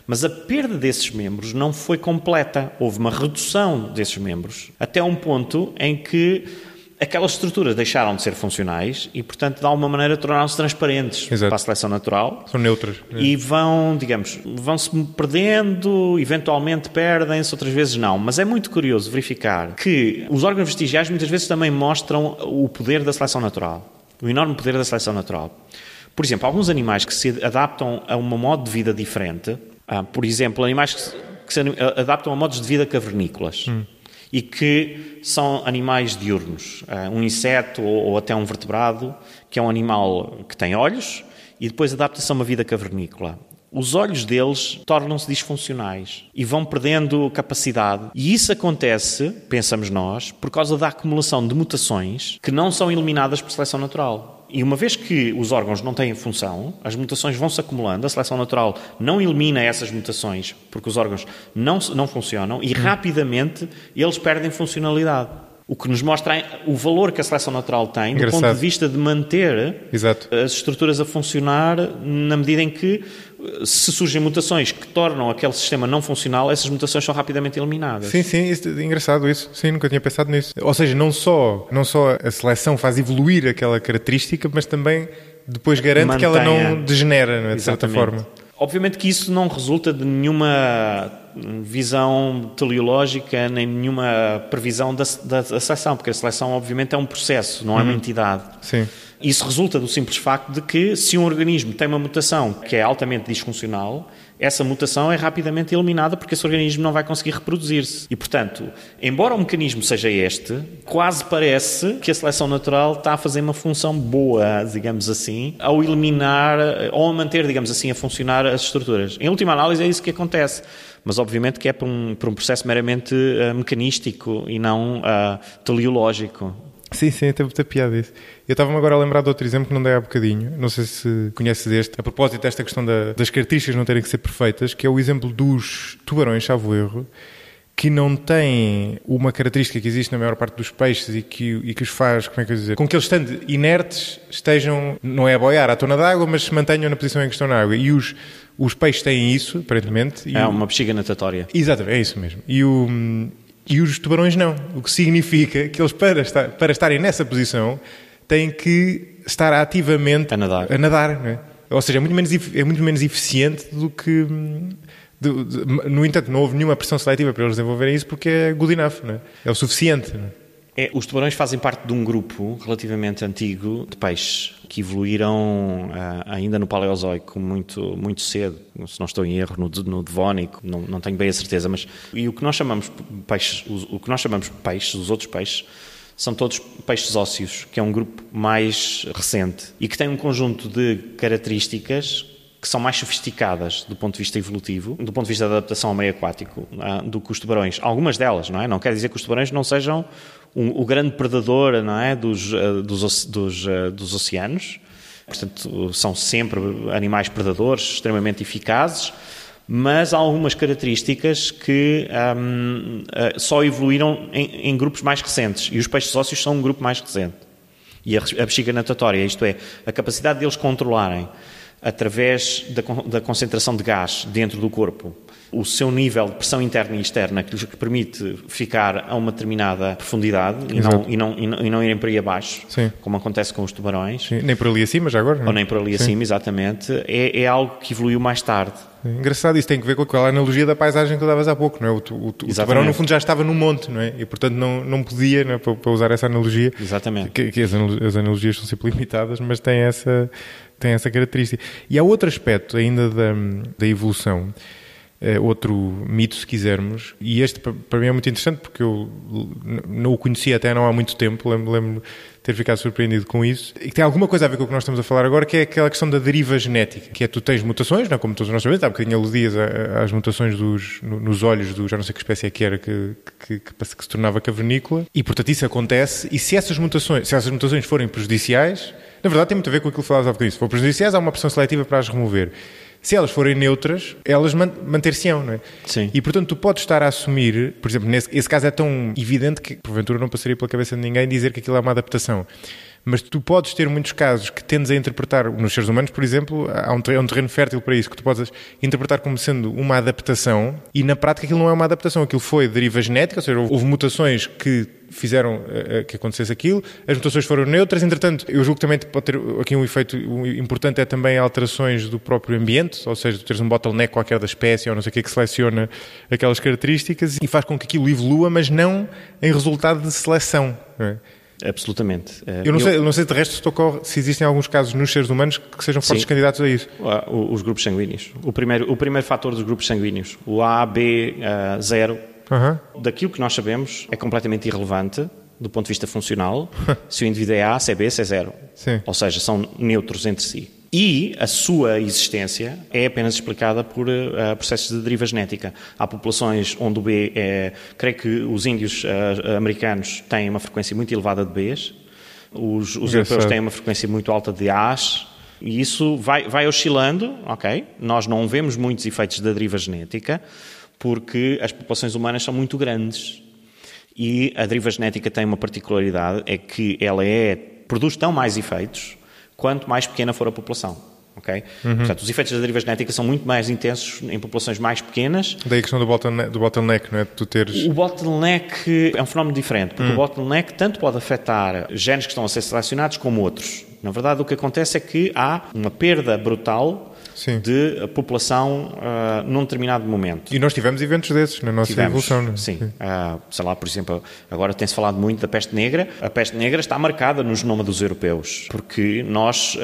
Mas a perda desses membros não foi completa. Houve uma redução desses membros até um ponto em que aquelas estruturas deixaram de ser funcionais e, portanto, de alguma maneira tornaram-se transparentes. Exato. Para a seleção natural. São neutras. E vão-se perdendo, eventualmente perdem-se, outras vezes não. Mas é muito curioso verificar que os órgãos vestigiais muitas vezes também mostram o poder da seleção natural. O enorme poder da seleção natural. Por exemplo, alguns animais que se adaptam a um modo de vida diferente, por exemplo, animais que se adaptam a modos de vida cavernícolas. E que são animais diurnos. Um inseto ou até um vertebrado, que é um animal que tem olhos e depois adapta-se a uma vida cavernícola. Os olhos deles tornam-se disfuncionais e vão perdendo capacidade. E isso acontece, pensamos nós, por causa da acumulação de mutações que não são eliminadas por seleção natural. E uma vez que os órgãos não têm função, as mutações vão-se acumulando, a seleção natural não elimina essas mutações porque os órgãos não funcionam e rapidamente eles perdem funcionalidade. O que nos mostra o valor que a seleção natural tem do ponto de vista de manter Exato. As estruturas a funcionar na medida em que, se surgem mutações que tornam aquele sistema não funcional, essas mutações são rapidamente eliminadas. Sim, é engraçado isso. Sim, nunca tinha pensado nisso. Ou seja, não só a seleção faz evoluir aquela característica, mas também depois garante que ela não degenera, não é? De certa forma. Obviamente que isso não resulta de nenhuma visão teleológica, nem nenhuma previsão da seleção, porque a seleção obviamente é um processo, não é uma entidade. Sim. Isso resulta do simples facto de que se um organismo tem uma mutação que é altamente disfuncional, essa mutação é rapidamente eliminada porque esse organismo não vai conseguir reproduzir-se. E, portanto, embora o mecanismo seja este, quase parece que a seleção natural está a fazer uma função boa, digamos assim, ao eliminar ou a manter, digamos assim, a funcionar as estruturas. Em última análise é isso que acontece. Mas, obviamente, que é por um processo meramente mecanístico e não teleológico. Sim, tem muita piada isso. Eu estava-me agora a lembrar de outro exemplo que não dei há bocadinho, não sei se conheces este, a propósito desta questão das características não terem que ser perfeitas, que é o exemplo dos tubarões, salvo erro, que não têm uma característica que existe na maior parte dos peixes e que os faz, como é que eu dizer, com que eles estando inertes estejam, não é a boiar à tona d'água, mas se mantenham na posição em que estão na água. E os peixes têm isso, aparentemente. É uma bexiga natatória. Exatamente, é isso mesmo. E os tubarões não, o que significa que eles, para estarem nessa posição, têm que estar ativamente a nadar, não é? Ou seja, é muito menos eficiente do que... no entanto, não houve nenhuma pressão seletiva para eles desenvolverem isso porque é good enough, não é? É o suficiente. Não é? Os tubarões fazem parte de um grupo relativamente antigo de peixes que evoluíram ainda no Paleozoico muito, muito cedo, se não estou em erro, no Devónico, não tenho bem a certeza, mas e o que nós chamamos peixes, os outros peixes, são todos peixes ósseos, que é um grupo mais recente e que tem um conjunto de características que são mais sofisticadas do ponto de vista evolutivo, do ponto de vista da adaptação ao meio aquático, do que os tubarões. Algumas delas, não é? Não quer dizer que os tubarões não sejam o grande predador, não é? dos oceanos. Portanto, são sempre animais predadores extremamente eficazes, mas há algumas características que só evoluíram em grupos mais recentes. E os peixes ósseos são um grupo mais recente. E a bexiga natatória, isto é, a capacidade deles controlarem através da concentração de gás dentro do corpo, o seu nível de pressão interna e externa que lhes permite ficar a uma determinada profundidade e não irem por aí abaixo, sim, como acontece com os tubarões. Sim, nem por ali acima já agora. Não? Ou nem por ali acima, exatamente. É algo que evoluiu mais tarde. Engraçado, isso tem que ver com aquela analogia da paisagem que tu davas há pouco, não é? O tubarão no fundo já estava no monte, não é? E portanto não podia, não é? Para usar essa analogia. Exatamente. Que as analogias são sempre limitadas, mas tem essa característica. E há outro aspecto ainda da evolução, outro mito, se quisermos, e este para mim é muito interessante porque eu não o conhecia até não há muito tempo, lembro-me ter ficado surpreendido com isso, e que tem alguma coisa a ver com o que nós estamos a falar agora, que é aquela questão da deriva genética, que é tu tens mutações, não é? Como todos nós sabemos, há bocadinho aludias às mutações nos olhos já não sei que espécie é que era, que se tornava cavernícola, e portanto isso acontece, e se essas mutações forem prejudiciais, na verdade tem muito a ver com aquilo que falavas há bocadinho, se forem prejudiciais há uma pressão seletiva para as remover. Se elas forem neutras, elas manter-se-ão, não é? Sim. E, portanto, tu podes estar a assumir, por exemplo, esse caso é tão evidente que, porventura, não passaria pela cabeça de ninguém dizer que aquilo é uma adaptação. Mas tu podes ter muitos casos que tendes a interpretar, nos seres humanos, por exemplo, há um terreno fértil para isso, que tu podes interpretar como sendo uma adaptação, e na prática aquilo não é uma adaptação, aquilo foi deriva genética, ou seja, houve mutações que fizeram que acontecesse aquilo, as mutações foram neutras, entretanto, eu julgo que também pode ter aqui um efeito importante, é também alterações do próprio ambiente, ou seja, tu teres um bottleneck qualquer da espécie, ou não sei o que seleciona aquelas características e faz com que aquilo evolua, mas não em resultado de seleção, não é? Absolutamente. Eu não sei de resto se existem alguns casos nos seres humanos que sejam fortes candidatos a isso. Os grupos sanguíneos. O primeiro fator dos grupos sanguíneos, o A, B, 0, daquilo que nós sabemos é completamente irrelevante do ponto de vista funcional. Se o indivíduo é A, se é B, se é 0. Sim. Ou seja, são neutros entre si. E a sua existência é apenas explicada por processos de deriva genética. Há populações onde o B creio que os índios americanos têm uma frequência muito elevada de Bs, os europeus têm uma frequência muito alta de As, e isso vai oscilando, ok? Nós não vemos muitos efeitos da deriva genética, porque as populações humanas são muito grandes. E a deriva genética tem uma particularidade, é que ela produz tão mais efeitos quanto mais pequena for a população. Okay? Portanto, os efeitos da deriva genética são muito mais intensos em populações mais pequenas. Daí a questão do bottleneck, não é? Tu teres... O bottleneck é um fenómeno diferente, porque o bottleneck tanto pode afetar genes que estão a ser selecionados como outros. Na verdade, o que acontece é que há uma perda brutal de população num determinado momento. E nós tivemos eventos desses na nossa evolução. Não é? Sim. Sei lá, por exemplo, agora tem-se falado muito da peste negra. A peste negra está marcada no genoma dos europeus, porque nós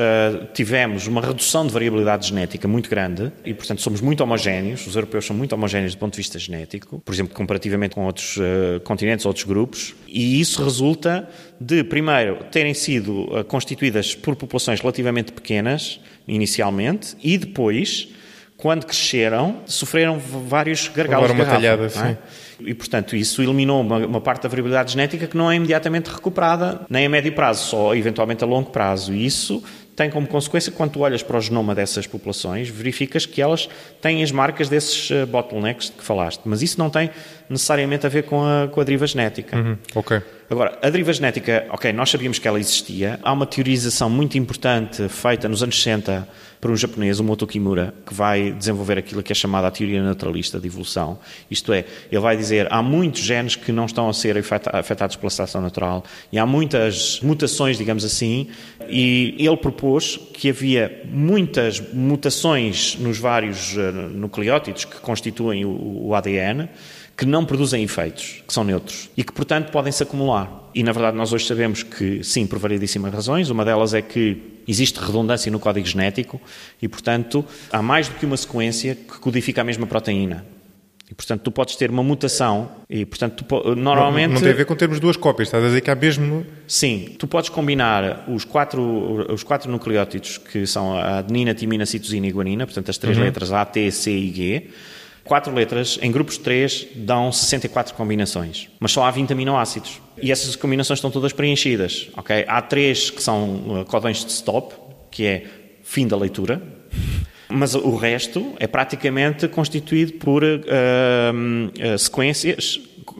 tivemos uma redução de variabilidade genética muito grande e, portanto, somos muito homogéneos. Os europeus são muito homogéneos do ponto de vista genético, por exemplo, comparativamente com outros continentes, outros grupos. E isso resulta de, primeiro, terem sido constituídas por populações relativamente pequenas, inicialmente, e depois, quando cresceram, sofreram vários gargalos de garrafa. Sim. E, portanto, isso eliminou uma parte da variabilidade genética que não é imediatamente recuperada, nem a médio prazo, só eventualmente a longo prazo. E isso tem como consequência, quando tu olhas para o genoma dessas populações, verificas que elas têm as marcas desses bottlenecks de que falaste. Mas isso não tem necessariamente a ver com a deriva genética. Ok. Agora, a deriva genética, nós sabíamos que ela existia. Há uma teorização muito importante feita nos anos 60 por um japonês, o Moto Kimura, que vai desenvolver aquilo que é chamada a teoria naturalista de evolução. Isto é, ele vai dizer há muitos genes que não estão a ser afetados pela seleção natural e há muitas mutações, digamos assim, e ele propôs que havia muitas mutações nos vários nucleótidos que constituem o ADN, que não produzem efeitos, que são neutros e que, portanto, podem se acumular. E, na verdade, nós hoje sabemos que, sim, por variedíssimas razões. Uma delas é que existe redundância no código genético e, portanto, há mais do que uma sequência que codifica a mesma proteína. E, portanto, tu podes ter uma mutação e, portanto, normalmente... Não tem a ver com termos duas cópias, estás a dizer que há mesmo... Sim, tu podes combinar os quatro nucleótidos, que são a adenina, timina, citosina e guanina, portanto, as três letras A, T, C e G. 4 letras, em grupos de 3, dão 64 combinações. Mas só há 20 aminoácidos. E essas combinações estão todas preenchidas. Okay? Há 3 que são códões de stop, que é fim da leitura. Mas o resto é praticamente constituído por sequências,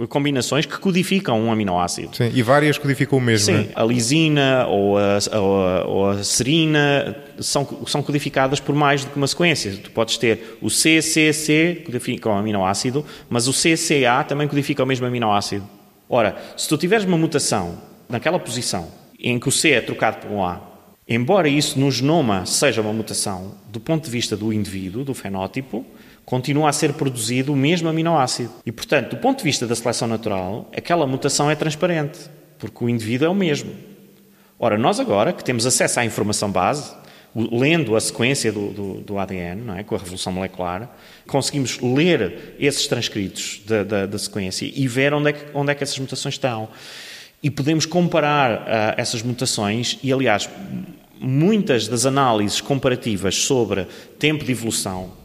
combinações que codificam um aminoácido. Sim, e várias codificam o mesmo. Sim, né? A lisina ou a serina são codificadas por mais do que uma sequência. Tu podes ter o CCC, codifica um aminoácido, mas o CCA também codifica o mesmo aminoácido. Ora, se tu tiveres uma mutação naquela posição em que o C é trocado por um A, embora isso no genoma seja uma mutação, do ponto de vista do indivíduo, do fenótipo, continua a ser produzido o mesmo aminoácido. E, portanto, do ponto de vista da seleção natural, aquela mutação é transparente, porque o indivíduo é o mesmo. Ora, nós agora, que temos acesso à informação base, lendo a sequência do ADN, não é? Com a revolução molecular, conseguimos ler esses transcritos da sequência e ver onde é que essas mutações estão. E podemos comparar essas mutações e, aliás, muitas das análises comparativas sobre tempo de evolução.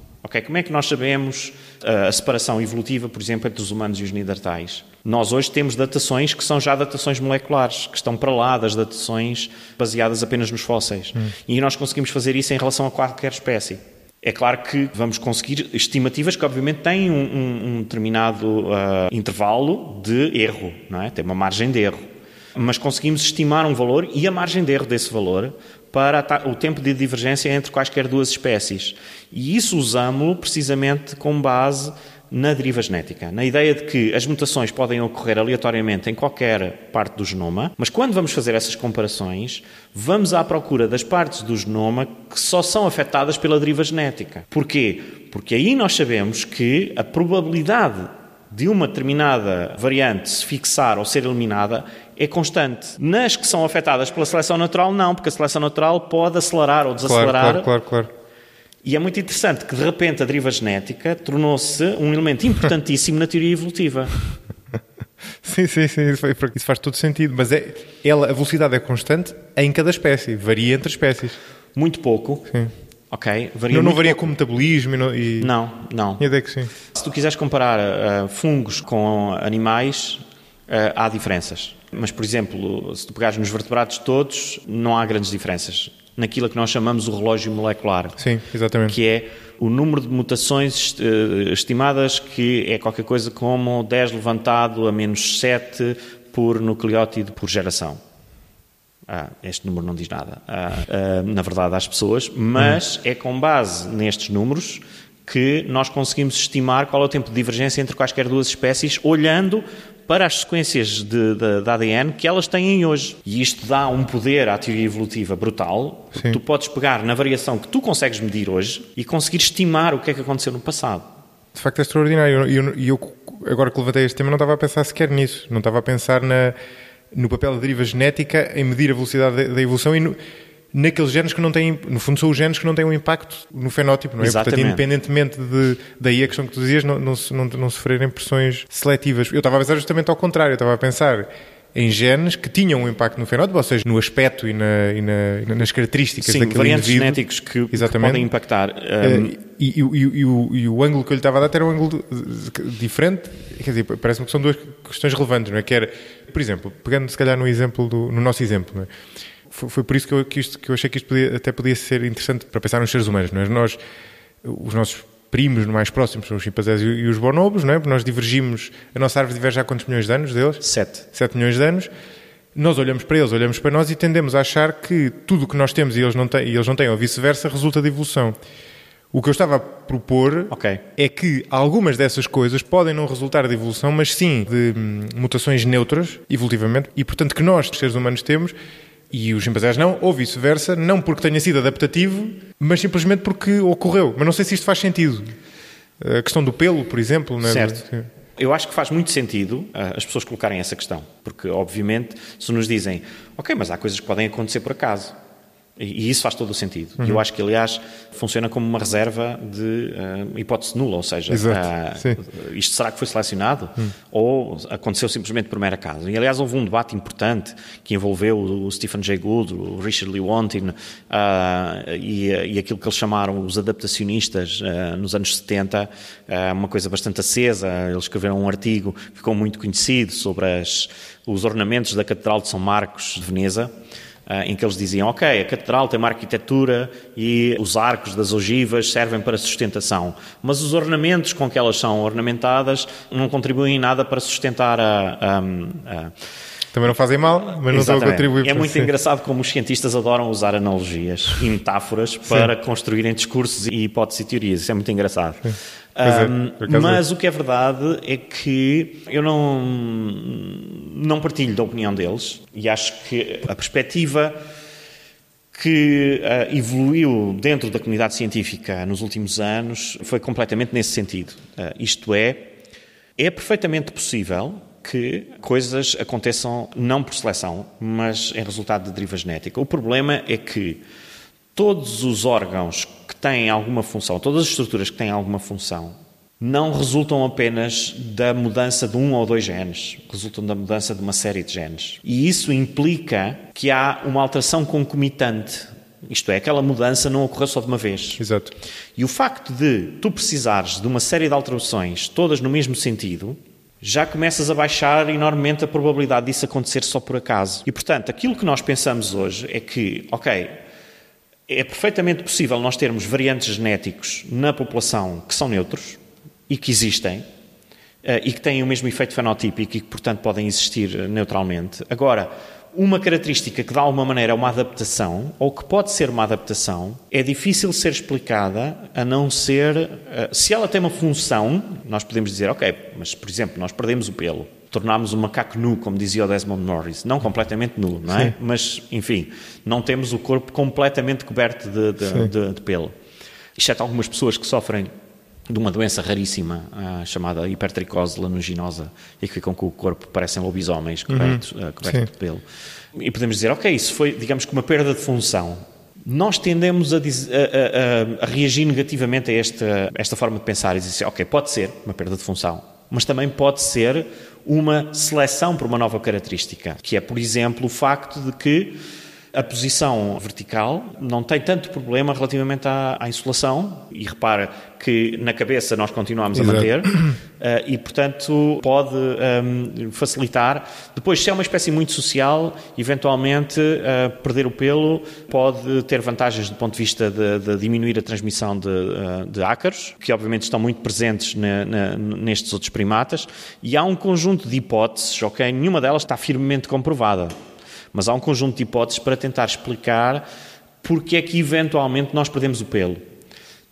Como é que nós sabemos a separação evolutiva, por exemplo, entre os humanos e os neandertais? Nós hoje temos datações que são já datações moleculares, que estão para lá das datações baseadas apenas nos fósseis. E nós conseguimos fazer isso em relação a qualquer espécie. É claro que vamos conseguir estimativas que, obviamente, têm um determinado intervalo de erro, não é? Tem uma margem de erro. Mas conseguimos estimar um valor e a margem de erro desse valor para o tempo de divergência entre quaisquer duas espécies. E isso usamos-lo precisamente com base na deriva genética, na ideia de que as mutações podem ocorrer aleatoriamente em qualquer parte do genoma, mas quando vamos fazer essas comparações, vamos à procura das partes do genoma que só são afetadas pela deriva genética. Porquê? Porque aí nós sabemos que a probabilidade de uma determinada variante se fixar ou ser eliminada é constante. Nas que são afetadas pela seleção natural, não, porque a seleção natural pode acelerar ou desacelerar. Claro. E é muito interessante que, de repente, a deriva genética tornou-se um elemento importantíssimo na teoria evolutiva. Sim, isso faz todo sentido. Mas a velocidade é constante em cada espécie, varia entre espécies. Muito pouco. Sim. Varia não varia com o metabolismo? Não. E até que sim. Se tu quiseres comparar fungos com animais, há diferenças. Mas, por exemplo, se tu pegares nos vertebrados todos, não há grandes diferenças. Naquilo que nós chamamos o relógio molecular. Sim, exatamente. Que é o número de mutações estimadas, que é qualquer coisa como 10 levantado a menos 7 por nucleótido por geração. Este número não diz nada, na verdade, às pessoas, mas é com base nestes números que nós conseguimos estimar qual é o tempo de divergência entre quaisquer duas espécies, olhando para as sequências de ADN que elas têm hoje. E isto dá um poder à teoria evolutiva brutal. Tu podes pegar na variação que tu consegues medir hoje e conseguir estimar o que é que aconteceu no passado. De facto é extraordinário. E eu, agora que levantei este tema, não estava a pensar sequer nisso. Não estava a pensar no papel da deriva genética em medir a velocidade da evolução e naqueles genes que não têm, no fundo são os genes que não têm um impacto no fenótipo, não é? Exatamente. Portanto, independentemente daí a questão que tu dizias, não sofrerem pressões seletivas. Eu estava a pensar justamente ao contrário, eu estava a pensar em genes que tinham um impacto no fenótipo, ou seja, no aspecto e nas características daquele variantes indivíduo. Genéticos que podem impactar. E o ângulo que eu lhe estava a dar era um ângulo diferente, quer dizer, parece-me que são duas questões relevantes, não é? Que era, por exemplo, pegando se calhar no nosso exemplo, não é? Foi por isso que eu achei que isto até podia ser interessante para pensar nos seres humanos, não é? Os nossos primos mais próximos são os chimpanzés e os bonobos, não é? Porque nós divergimos, a nossa árvore diverge há quantos milhões de anos deles? 7 milhões de anos. Nós olhamos para eles, olhamos para nós e tendemos a achar que tudo o que nós temos e eles não têm, ou vice-versa, resulta de evolução. O que eu estava a propor é que algumas dessas coisas podem não resultar de evolução, mas sim de mutações neutras, evolutivamente, e portanto que nós, seres humanos, temos, e os chimpanzés não, ou vice-versa, não porque tenha sido adaptativo, mas simplesmente porque ocorreu. Mas não sei se isto faz sentido. A questão do pelo, por exemplo. Não é? Certo. Eu acho que faz muito sentido as pessoas colocarem essa questão, porque, obviamente, se nos dizem, mas há coisas que podem acontecer por acaso. E isso faz todo o sentido. E eu acho que, aliás, funciona como uma reserva de hipótese nula, ou seja, isto será que foi selecionado ou aconteceu simplesmente por mero acaso? E, aliás, houve um debate importante que envolveu o Stephen Jay Gould, o Richard Lewontin e aquilo que eles chamaram os adaptacionistas nos anos 70, uma coisa bastante acesa. Eles escreveram um artigo que ficou muito conhecido sobre os ornamentos da Catedral de São Marcos de Veneza, em que eles diziam, a catedral tem uma arquitetura e os arcos das ogivas servem para sustentação, mas os ornamentos com que elas são ornamentadas não contribuem em nada para sustentar Também não fazem mal, mas não estão a contribuir. É muito engraçado como os cientistas adoram usar analogias e metáforas para construírem discursos e hipóteses e teorias. Isso é muito engraçado. Mas o que é verdade é que eu não partilho da opinião deles e acho que a perspectiva que evoluiu dentro da comunidade científica nos últimos anos foi completamente nesse sentido. Isto é perfeitamente possível que coisas aconteçam não por seleção, mas em resultado de deriva genética. O problema é que todos os órgãos que têm alguma função, todas as estruturas que têm alguma função, não resultam apenas da mudança de um ou dois genes, resultam da mudança de uma série de genes. E isso implica que há uma alteração concomitante. Isto é, aquela mudança não ocorreu só de uma vez. Exato. E o facto de tu precisares de uma série de alterações, todas no mesmo sentido, já começas a baixar enormemente a probabilidade disso acontecer só por acaso. E, portanto, aquilo que nós pensamos hoje é que, é perfeitamente possível nós termos variantes genéticos na população que são neutros e que existem e que têm o mesmo efeito fenotípico e que, portanto, podem existir neutralmente. Agora, uma característica que de alguma maneira é uma adaptação, ou que pode ser uma adaptação, é difícil ser explicada a não ser... se ela tem uma função, nós podemos dizer, mas, por exemplo, nós perdemos o pelo, tornámos um macaco nu, como dizia o Desmond Norris. Não completamente nu, não é? Sim. Mas, enfim, não temos o corpo completamente coberto de pelo. Exceto algumas pessoas que sofrem de uma doença raríssima chamada hipertricose lanuginosa e que ficam com o corpo, parecem lobisomens cobertos de pelo. E podemos dizer, isso foi, digamos que uma perda de função. Nós tendemos a reagir negativamente a esta forma de pensar e dizer, pode ser uma perda de função, mas também pode ser uma seleção por uma nova característica, que é, por exemplo, o facto de que a posição vertical não tem tanto problema relativamente à insolação, e repara que na cabeça nós continuamos a manter, e portanto pode facilitar. Depois, se é uma espécie muito social, eventualmente perder o pelo pode ter vantagens do ponto de vista de diminuir a transmissão de ácaros, que obviamente estão muito presentes nestes outros primatas, e há um conjunto de hipóteses, nenhuma delas está firmemente comprovada, mas há um conjunto de hipóteses para tentar explicar porque é que eventualmente nós perdemos o pelo.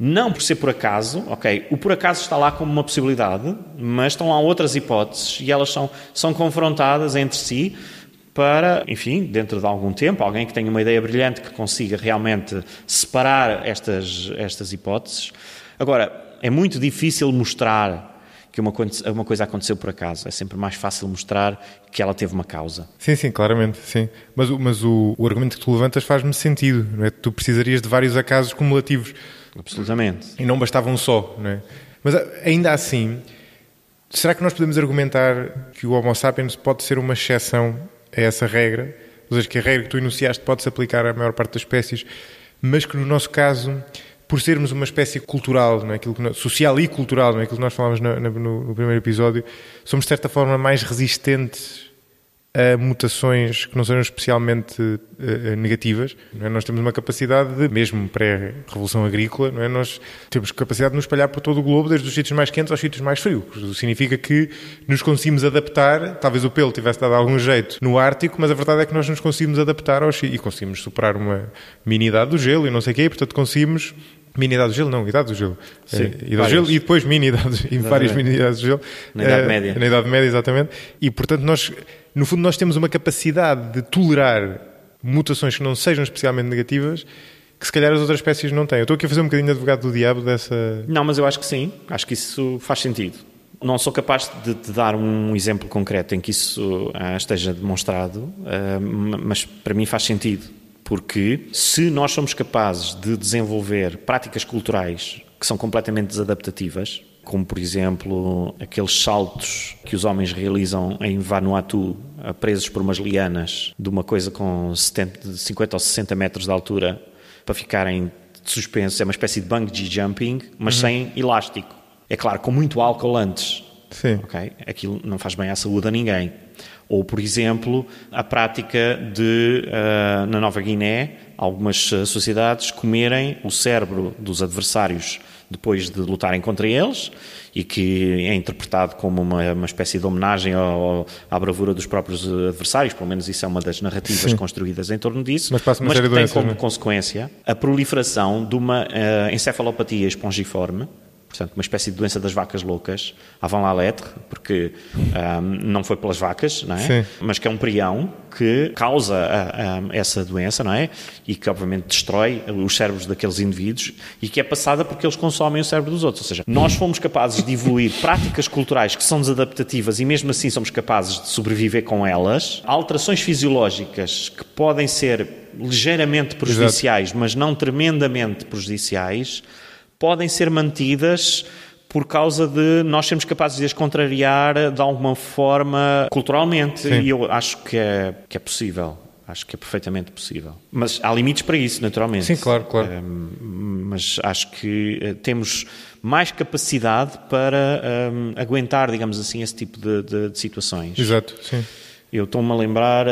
Não por ser por acaso, ok, o por acaso está lá como uma possibilidade, mas estão lá outras hipóteses e elas são confrontadas entre si para, enfim, dentro de algum tempo, alguém que tenha uma ideia brilhante que consiga realmente separar estas hipóteses. Agora, é muito difícil mostrar que uma coisa aconteceu por acaso. É sempre mais fácil mostrar que ela teve uma causa. Sim, claramente, sim. Mas o argumento que tu levantas faz-me sentido, não é? Tu precisarias de vários acasos cumulativos. Absolutamente. E não bastava um só, não é? Mas ainda assim, será que nós podemos argumentar que o Homo sapiens pode ser uma exceção a essa regra? Ou seja, que a regra que tu enunciaste pode-se aplicar à maior parte das espécies, mas que no nosso caso, por sermos uma espécie cultural, não é? Social e cultural, não é? Aquilo que nós falámos no primeiro episódio, somos de certa forma mais resistentes a mutações que não sejam especialmente negativas, não é? Nós temos uma capacidade mesmo pré-revolução agrícola, não é? Nós temos capacidade de nos espalhar por todo o globo, desde os sítios mais quentes aos sítios mais frios. Isso significa que nos conseguimos adaptar. Talvez o pelo tivesse dado algum jeito no Ártico, mas a verdade é que nós nos conseguimos adaptar e conseguimos superar uma mini-idade do gelo e não sei o quê, e portanto conseguimos... Mini-idade do gelo? Não, idade do gelo. Sim, idade do gelo e depois mini-idade, e várias mini-idades do gelo. Na Idade Média. Na Idade Média, exatamente. E, portanto, no fundo, nós temos uma capacidade de tolerar mutações que não sejam especialmente negativas, que se calhar as outras espécies não têm. Eu estou aqui a fazer um bocadinho de advogado do diabo dessa... Não, mas eu acho que sim. Acho que isso faz sentido. Não sou capaz de te dar um exemplo concreto em que isso esteja demonstrado, mas para mim faz sentido. Porque se nós somos capazes de desenvolver práticas culturais que são completamente desadaptativas, como por exemplo aqueles saltos que os homens realizam em Vanuatu, presos por umas lianas, de uma coisa com 50 ou 60 metros de altura, para ficarem suspensos, é uma espécie de bungee jumping, mas sem elástico. É claro, com muito álcool antes. Sim. Okay? Aquilo não faz bem à saúde a ninguém. Ou, por exemplo, a prática de, na Nova Guiné, algumas sociedades comerem o cérebro dos adversários depois de lutarem contra eles, e que é interpretado como uma espécie de homenagem à bravura dos próprios adversários, pelo menos isso é uma das narrativas construídas em torno disso, mas que tem como consequência a proliferação de uma encefalopatia espongiforme, portanto, uma espécie de doença das vacas loucas, avant la lettre, porque não foi pelas vacas, não é? Sim. Mas que é um prião que causa essa doença, não é? E que, obviamente, destrói os cérebros daqueles indivíduos e que é passada porque eles consomem o cérebro dos outros. Ou seja, nós fomos capazes de evoluir práticas culturais que são desadaptativas e, mesmo assim, somos capazes de sobreviver com elas. Alterações fisiológicas que podem ser ligeiramente prejudiciais, mas não tremendamente prejudiciais, podem ser mantidas por causa de nós sermos capazes de as contrariar de alguma forma culturalmente. Sim. E eu acho que é possível. Acho que é perfeitamente possível. Mas há limites para isso, naturalmente. Sim, claro. Mas acho que temos mais capacidade para aguentar, digamos assim, esse tipo de situações. Exato, sim. Eu estou-me a lembrar,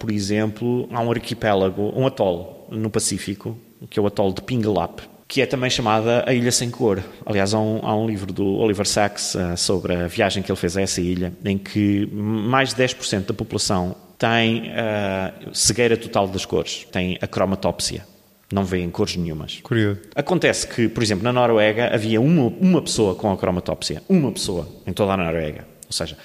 por exemplo, há um arquipélago, um atol no Pacífico, que é o atol de Pingelap, que é também chamada a Ilha Sem Cor. Aliás, há um livro do Oliver Sacks sobre a viagem que ele fez a essa ilha, em que mais de 10% da população tem cegueira total das cores, tem acromatópsia, não vêem cores nenhumas. Curioso. Acontece que, por exemplo, na Noruega havia uma pessoa com acromatópsia, uma pessoa em toda a Noruega. Ou seja,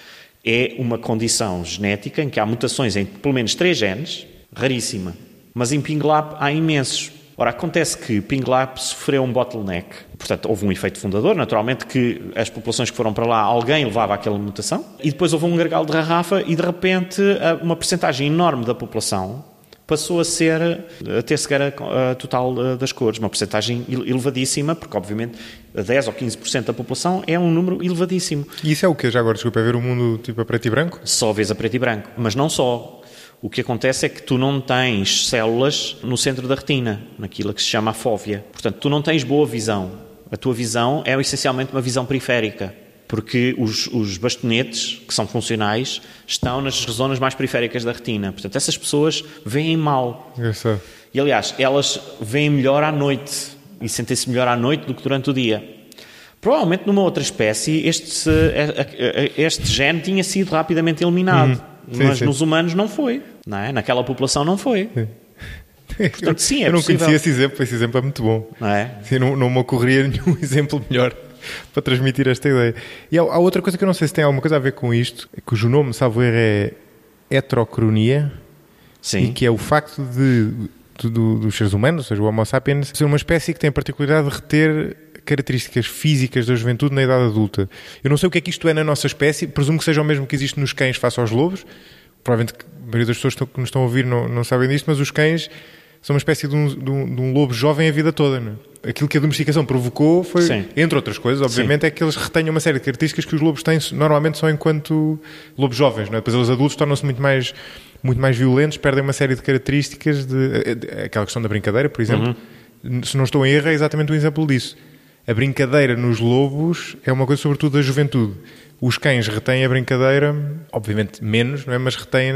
é uma condição genética em que há mutações em pelo menos 3 genes, raríssima, mas em Pingelap há imensos. Ora, acontece que Pingelap sofreu um bottleneck. Portanto, houve um efeito fundador, naturalmente, que as populações que foram para lá, alguém levava aquela mutação, e depois houve um gargalo de garrafa e, de repente, uma percentagem enorme da população passou a ter cegueira total das cores. Uma percentagem elevadíssima, porque, obviamente, 10 ou 15% da população é um número elevadíssimo. E isso é o quê? Já agora, desculpa, é ver o mundo tipo a preto e branco? Só vês a preto e branco, mas não só. O que acontece é que tu não tens células no centro da retina, naquilo que se chama a fóvea. Portanto, tu não tens boa visão. A tua visão é essencialmente uma visão periférica, porque os bastonetes, que são funcionais, estão nas zonas mais periféricas da retina. Portanto, essas pessoas veem mal. Engraçado. E, aliás, elas veem melhor à noite e sentem-se melhor à noite do que durante o dia. Provavelmente, numa outra espécie, este gene tinha sido rapidamente eliminado. Sim, mas sim. nos humanos não foi, não é? Naquela população não foi. Sim. Portanto, sim, eu não conhecia esse exemplo é muito bom. Não é? Sim, não me ocorreria nenhum exemplo melhor para transmitir esta ideia. E há outra coisa que eu não sei se tem alguma coisa a ver com isto, cujo nome, salvo erro, é heterocronia. Sim. E que é o facto dos seres humanos, ou seja, o Homo sapiens, ser uma espécie que tem a particularidade de reter características físicas da juventude na idade adulta. Eu não sei o que é que isto é na nossa espécie, presumo que seja o mesmo que existe nos cães face aos lobos. Provavelmente a maioria das pessoas que nos estão a ouvir não sabem disto, mas os cães são uma espécie de um lobo jovem a vida toda. Não é? Aquilo que a domesticação provocou foi, sim, entre outras coisas, obviamente, sim, é que eles retenham uma série de características que os lobos têm normalmente só enquanto lobos jovens. Não é? Depois os adultos tornam-se muito mais violentos, perdem uma série de características, aquela questão da brincadeira, por exemplo. Se não estou em erro, é exatamente um exemplo disso. A brincadeira nos lobos é uma coisa sobretudo da juventude. Os cães retêm a brincadeira, obviamente menos, não é? Mas retêm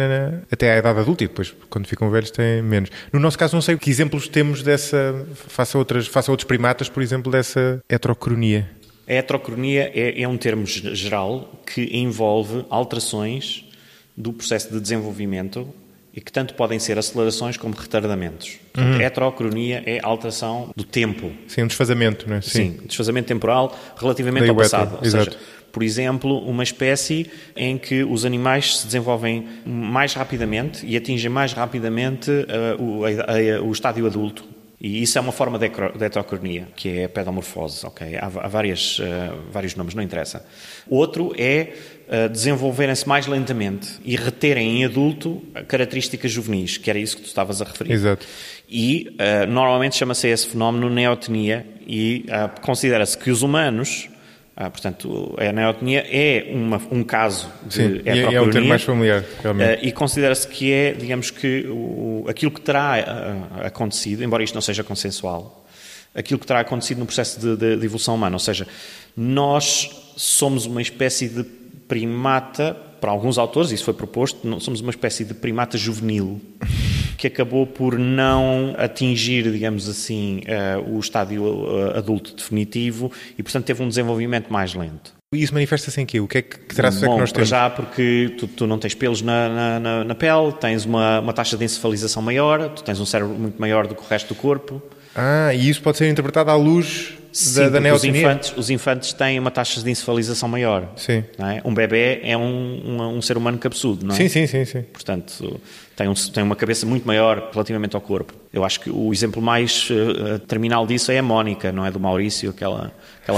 até à idade adulta e depois, quando ficam velhos, têm menos. No nosso caso, não sei que exemplos temos dessa, face a outros primatas, por exemplo, dessa heterocronia. A heterocronia é um termo geral que envolve alterações do processo de desenvolvimento e que tanto podem ser acelerações como retardamentos. Portanto, heterocronia é alteração do tempo. Sim, um desfazamento, não é? Sim, desfazamento temporal relativamente ao passado. Ou seja, por exemplo, uma espécie em que os animais se desenvolvem mais rapidamente e atingem mais rapidamente o estádio adulto. E isso é uma forma de heterocronia, que é a pedomorfose. Okay? Há vários nomes, não interessa. Outro é desenvolverem-se mais lentamente e reterem em adulto características juvenis, que era isso que tu estavas a referir. Exato. E normalmente chama-se esse fenómeno neotenia e considera-se que os humanos... portanto, a neotenia é um caso de heterocronia. É um termo mais familiar, realmente. E considera-se que é, digamos que, aquilo que terá acontecido, embora isto não seja consensual, aquilo que terá acontecido no processo de evolução humana. Ou seja, nós somos uma espécie de primata, para alguns autores, isso foi proposto, somos uma espécie de primata juvenil, que acabou por não atingir, digamos assim, o estádio adulto definitivo e, portanto, teve um desenvolvimento mais lento. E isso manifesta-se em quê? O que é que traços é que nós temos? Já porque tu não tens pelos na pele, tens uma taxa de encefalização maior, tu tens um cérebro muito maior do que o resto do corpo. E isso pode ser interpretado à luz da neotenia? Os infantes têm uma taxa de encefalização maior. Sim. Não é? Um bebê é um ser humano cabeçudo, não é? Sim. Portanto, tem uma cabeça muito maior relativamente ao corpo. Eu acho que o exemplo mais terminal disso é a Mónica, não é? Do Maurício, aquela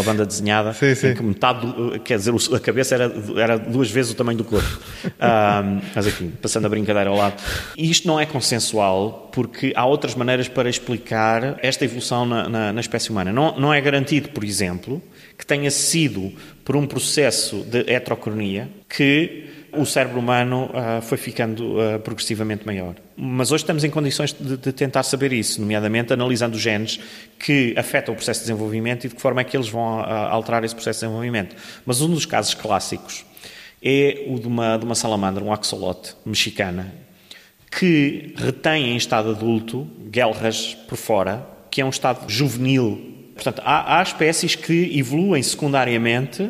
banda desenhada, sim. em que metade, quer dizer, a cabeça era 2 vezes o tamanho do corpo. Mas aqui, passando a brincadeira ao lado. E isto não é consensual, porque há outras maneiras para explicar esta evolução na espécie humana. Não é garantido, por exemplo, que tenha sido por um processo de heterocronia que o cérebro humano foi ficando progressivamente maior. Mas hoje estamos em condições de tentar saber isso, nomeadamente analisando os genes que afetam o processo de desenvolvimento e de que forma é que eles vão alterar esse processo de desenvolvimento. Mas um dos casos clássicos é o de uma salamandra, um axolote mexicana, que retém em estado adulto guelras por fora, que é um estado juvenil. Portanto, há espécies que evoluem secundariamente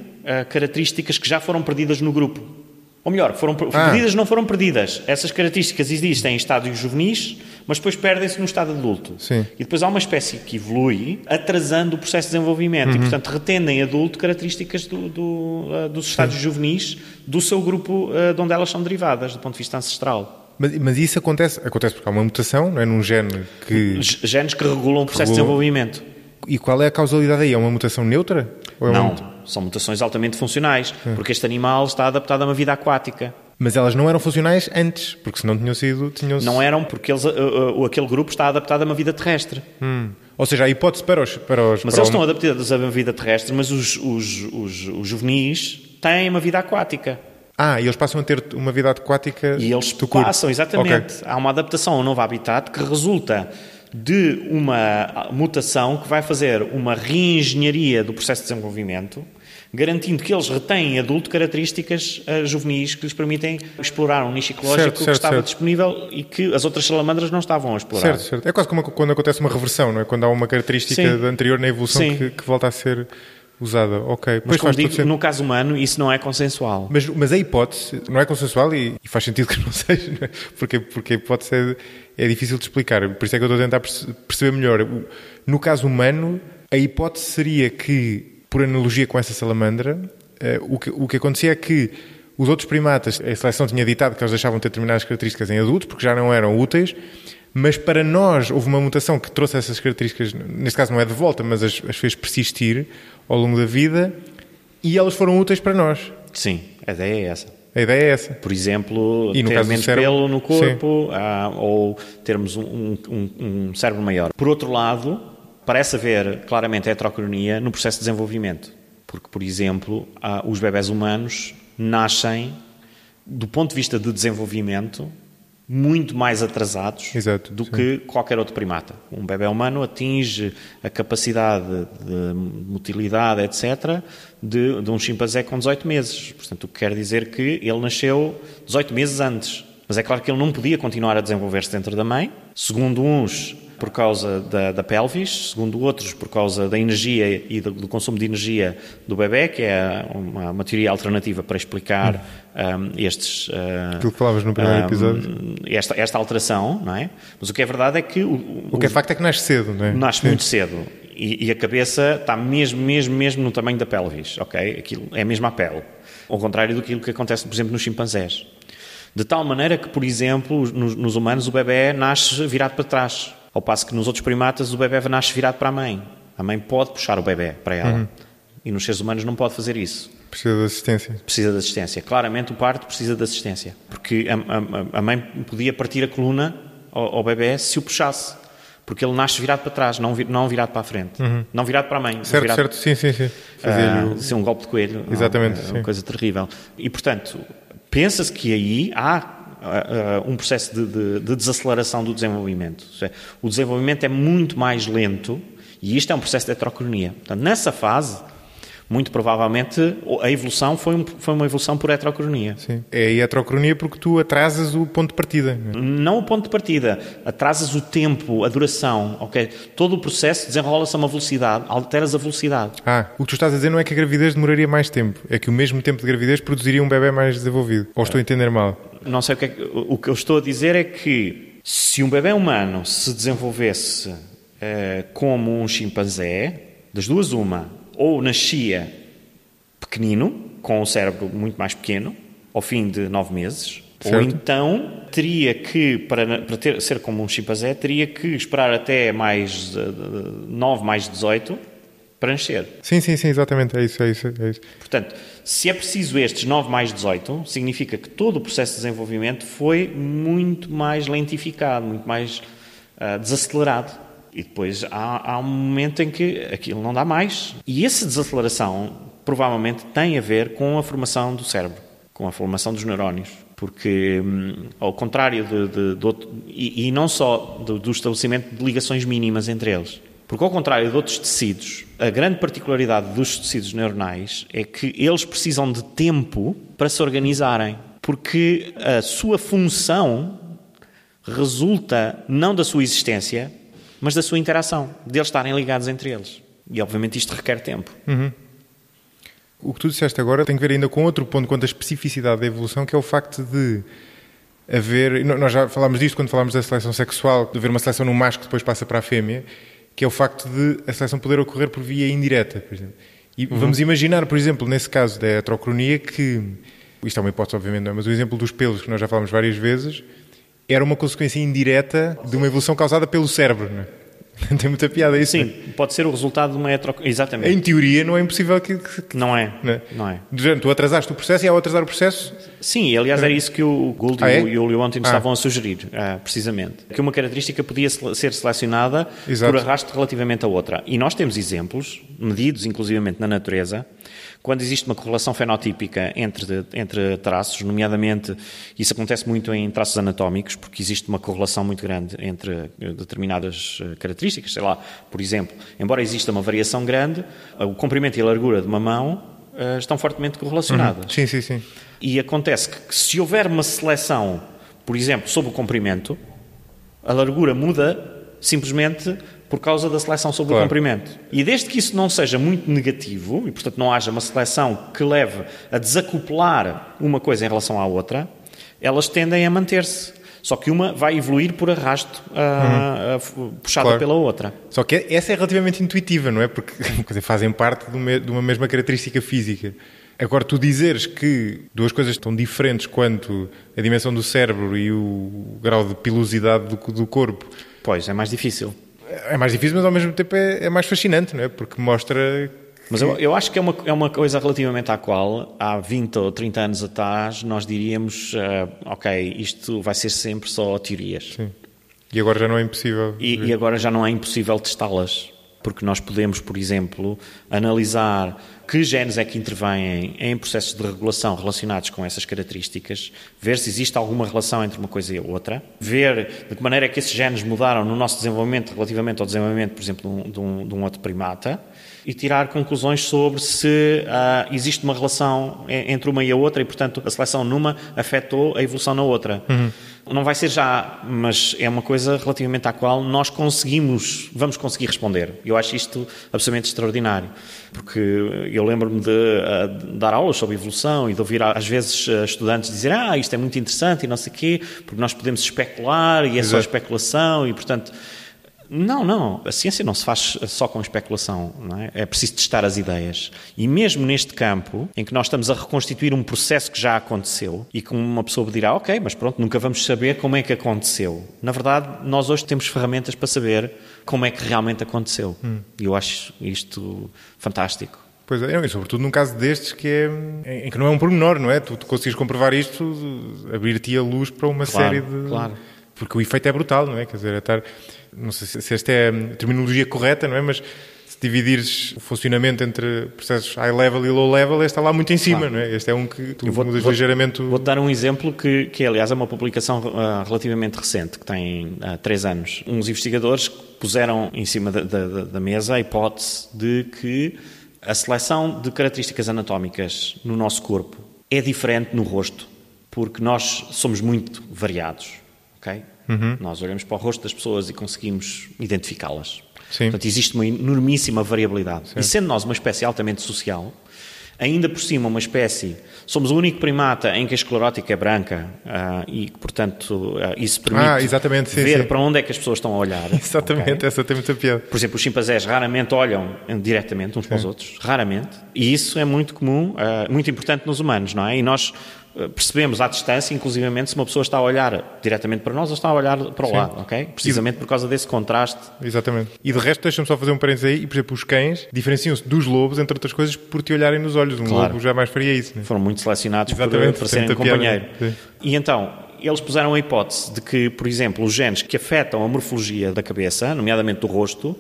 características que já foram perdidas no grupo. Ou melhor, foram perdidas, não foram perdidas. Essas características existem em estádios juvenis, mas depois perdem-se no estado adulto. Sim. E depois há uma espécie que evolui, atrasando o processo de desenvolvimento. E, portanto, retendo em adulto características dos estádios juvenis do seu grupo de onde elas são derivadas, do ponto de vista ancestral. Mas isso acontece porque há uma mutação, não é? Num gene que... Genes que regulam o processo de desenvolvimento. E qual é a causalidade aí? É uma mutação neutra? Ou não. São mutações altamente funcionais, porque este animal está adaptado a uma vida aquática. Mas elas não eram funcionais antes, porque senão tinham-se... Não eram, porque aquele grupo está adaptado a uma vida terrestre. Ou seja, a hipótese para os... Mas eles estão adaptados a uma vida terrestre, mas os juvenis têm uma vida aquática. E eles passam a ter uma vida aquática... E eles passam, exatamente. Okay. Há uma adaptação a um novo habitat que resulta de uma mutação que vai fazer uma reengenharia do processo de desenvolvimento, garantindo que eles retêm em adulto características juvenis que lhes permitem explorar um nicho ecológico que estava disponível e que as outras salamandras não estavam a explorar. Certo. É quase como quando acontece uma reversão, não é? Quando há uma característica anterior na evolução que volta a ser usada, ok. Mas como digo, no caso humano isso não é consensual. Mas a hipótese não é consensual e faz sentido que não seja, não é? Porque a hipótese é difícil de explicar, por isso é que eu estou a tentar perceber melhor. No caso humano, a hipótese seria que, por analogia com essa salamandra, o que acontecia é que os outros primatas, a seleção tinha ditado que eles deixavam de ter determinadas características em adultos, porque já não eram úteis, mas para nós houve uma mutação que trouxe essas características, neste caso não é de volta, mas as fez persistir ao longo da vida e elas foram úteis para nós. Sim, a ideia é essa. A ideia é essa. Por exemplo, ter menos pelo no corpo, ou termos um cérebro maior. Por outro lado, parece haver claramente a heterocronia no processo de desenvolvimento. Porque, por exemplo, os bebés humanos nascem, do ponto de vista de desenvolvimento, muito mais atrasados do que qualquer outro primata. Um bebé humano atinge a capacidade de motilidade, etc., de um chimpanzé com 18 meses. Portanto, o que quer dizer que ele nasceu 18 meses antes. Mas é claro que ele não podia continuar a desenvolver-se dentro da mãe. Segundo uns, por causa da pelvis, segundo outros, por causa da energia e do consumo de energia do bebé, que é uma teoria alternativa para explicar aquilo que falavas no primeiro episódio. Esta alteração, não é? Mas o que é verdade é que... O que é facto é que nasce cedo, não é? Nasce muito cedo. E a cabeça está mesmo no tamanho da pelvis, ok? Aquilo é mesmo a pele. Ao contrário do que acontece, por exemplo, nos chimpanzés. De tal maneira que, por exemplo, nos humanos o bebé nasce virado para trás. Ao passo que nos outros primatas o bebé nasce virado para a mãe. A mãe pode puxar o bebé para ela. E nos seres humanos não pode fazer isso. Precisa de assistência. Precisa de assistência. Claramente o parto precisa de assistência. Porque a mãe podia partir a coluna ao bebé se o puxasse. Porque ele nasce virado para trás, não virado para a frente. Não virado para a mãe. Certo. Sim. Ser um golpe de coelho. Exatamente. É uma coisa terrível. E, portanto, pensa-se que aí há um processo de desaceleração do desenvolvimento. O desenvolvimento é muito mais lento e isto é um processo de heterocronia. Portanto, nessa fase, muito provavelmente, a evolução foi uma evolução por heterocronia. Sim. É a heterocronia porque tu atrasas o ponto de partida. Não o ponto de partida, atrasas o tempo, a duração, ok? Todo o processo desenrola-se a uma velocidade, alteras a velocidade. O que tu estás a dizer não é que a gravidez demoraria mais tempo, é que o mesmo tempo de gravidez produziria um bebé mais desenvolvido. Ou estou a entender mal? Não sei o que eu estou a dizer é que se um bebé humano se desenvolvesse como um chimpanzé, das duas uma, ou nascia pequenino, com o cérebro muito mais pequeno, ao fim de 9 meses, certo. Ou então teria que, para ser como um chimpanzé, teria que esperar até mais 9 mais 18 para nascer. Sim, exatamente, é isso. Portanto, se é preciso estes 9 mais 18, significa que todo o processo de desenvolvimento foi muito mais lentificado, muito mais desacelerado. E depois há um momento em que aquilo não dá mais. E essa desaceleração provavelmente tem a ver com a formação do cérebro, com a formação dos neurónios. Porque, ao contrário e não só do estabelecimento de ligações mínimas entre eles, porque ao contrário de outros tecidos, a grande particularidade dos tecidos neuronais é que eles precisam de tempo para se organizarem. Porque a sua função resulta não da sua existência, mas da sua interação, deles estarem ligados entre eles. E, obviamente, isto requer tempo. O que tu disseste agora tem que ver ainda com outro ponto quanto à especificidade da evolução, que é o facto de haver... Nós já falámos disto quando falámos da seleção sexual, de haver uma seleção no macho que depois passa para a fêmea, que é o facto de a seleção poder ocorrer por via indireta, por exemplo. E vamos imaginar, por exemplo, nesse caso da heterocronia, que... Isto é uma hipótese, obviamente, não é? Mas o exemplo dos pelos, que nós já falámos várias vezes... era uma consequência indireta de uma evolução causada pelo cérebro, não é? Tem muita piada isso. Sim, pode ser o resultado de uma heterocronia. Exatamente. Em teoria não é impossível que... Não é. Não é. Tu atrasaste o processo e ao atrasar o processo... Sim, aliás era isso que o Gould e o Lewontin estavam a sugerir, precisamente. Que uma característica podia ser selecionada por arrasto relativamente a outra. E nós temos exemplos, medidos inclusivamente na natureza, quando existe uma correlação fenotípica entre traços, nomeadamente, isso acontece muito em traços anatómicos, porque existe uma correlação muito grande entre determinadas características, sei lá, por exemplo, embora exista uma variação grande, o comprimento e a largura de uma mão estão fortemente correlacionadas. Sim. E acontece que se houver uma seleção, por exemplo, sobre o comprimento, a largura muda simplesmente por causa da seleção sobre o comprimento. E desde que isso não seja muito negativo, e portanto não haja uma seleção que leve a desacoplar uma coisa em relação à outra, elas tendem a manter-se. Só que uma vai evoluir por arrasto, puxada pela outra. Só que essa é relativamente intuitiva, não é? Porque fazem parte de uma mesma característica física. Agora, tu dizeres que duas coisas estão diferentes quanto a dimensão do cérebro e o grau de pilosidade do corpo... Pois, é mais difícil. É mais difícil, mas ao mesmo tempo é mais fascinante, não é? Porque mostra... Mas eu acho que é uma coisa relativamente à qual, há 20 ou 30 anos atrás, nós diríamos, ok, isto vai ser sempre só teorias. Sim. E agora já não é impossível. E agora já não é impossível testá-las. Porque nós podemos, por exemplo, analisar que genes é que intervêm em processos de regulação relacionados com essas características, ver se existe alguma relação entre uma coisa e a outra, ver de que maneira é que esses genes mudaram no nosso desenvolvimento relativamente ao desenvolvimento, por exemplo, de um outro primata, e tirar conclusões sobre se existe uma relação entre uma e a outra e, portanto, a seleção numa afetou a evolução na outra. Não vai ser já, mas é uma coisa relativamente à qual nós vamos conseguir responder. Eu acho isto absolutamente extraordinário, porque eu lembro-me de dar aulas sobre evolução e de ouvir às vezes estudantes dizer isto é muito interessante e não sei o quê, porque nós podemos especular e é só especulação e, portanto... Não. A ciência não se faz só com especulação, não é? É preciso testar as ideias. E mesmo neste campo, em que nós estamos a reconstituir um processo que já aconteceu, e que uma pessoa dirá, ok, mas pronto, nunca vamos saber como é que aconteceu. Na verdade, nós hoje temos ferramentas para saber como é que realmente aconteceu. E eu acho isto fantástico. Pois é, e sobretudo num caso destes em que não é um pormenor, não é? Tu conseguires comprovar isto, abrir-te a luz para uma série de... Claro. Porque o efeito é brutal, não é? Quer dizer, não sei se esta é a terminologia correta, não é? Mas se dividires o funcionamento entre processos high level e low level, este está lá muito em cima, não é? Este é um que tu mudas ligeiramente... Vou-te dar um exemplo que aliás, é uma publicação relativamente recente, que tem 3 anos. Uns investigadores puseram em cima da mesa a hipótese de que a seleção de características anatómicas no nosso corpo é diferente no rosto, porque nós somos muito variados. Okay? Nós olhamos para o rosto das pessoas e conseguimos identificá-las. Sim. Portanto, existe uma enormíssima variabilidade. Sim. E sendo nós uma espécie altamente social, ainda por cima uma espécie... Somos o único primata em que a esclerótica é branca e, portanto, isso permite ver para onde é que as pessoas estão a olhar. Exatamente, okay? Essa tem muita piada. Por exemplo, os chimpanzés raramente olham diretamente uns para os outros. Raramente. E isso é muito comum, muito importante nos humanos, não é? E nós... percebemos à distância, inclusivamente, se uma pessoa está a olhar diretamente para nós ou está a olhar para o lado, ok? Precisamente por causa desse contraste. Exatamente. E de resto, deixa-me só fazer um parênteses aí, e, por exemplo, os cães diferenciam-se dos lobos, entre outras coisas, por te olharem nos olhos. Lobo jamais faria isso, né? Foram muito selecionados para serem companheiro. E então, eles puseram a hipótese de que, por exemplo, os genes que afetam a morfologia da cabeça, nomeadamente do rosto,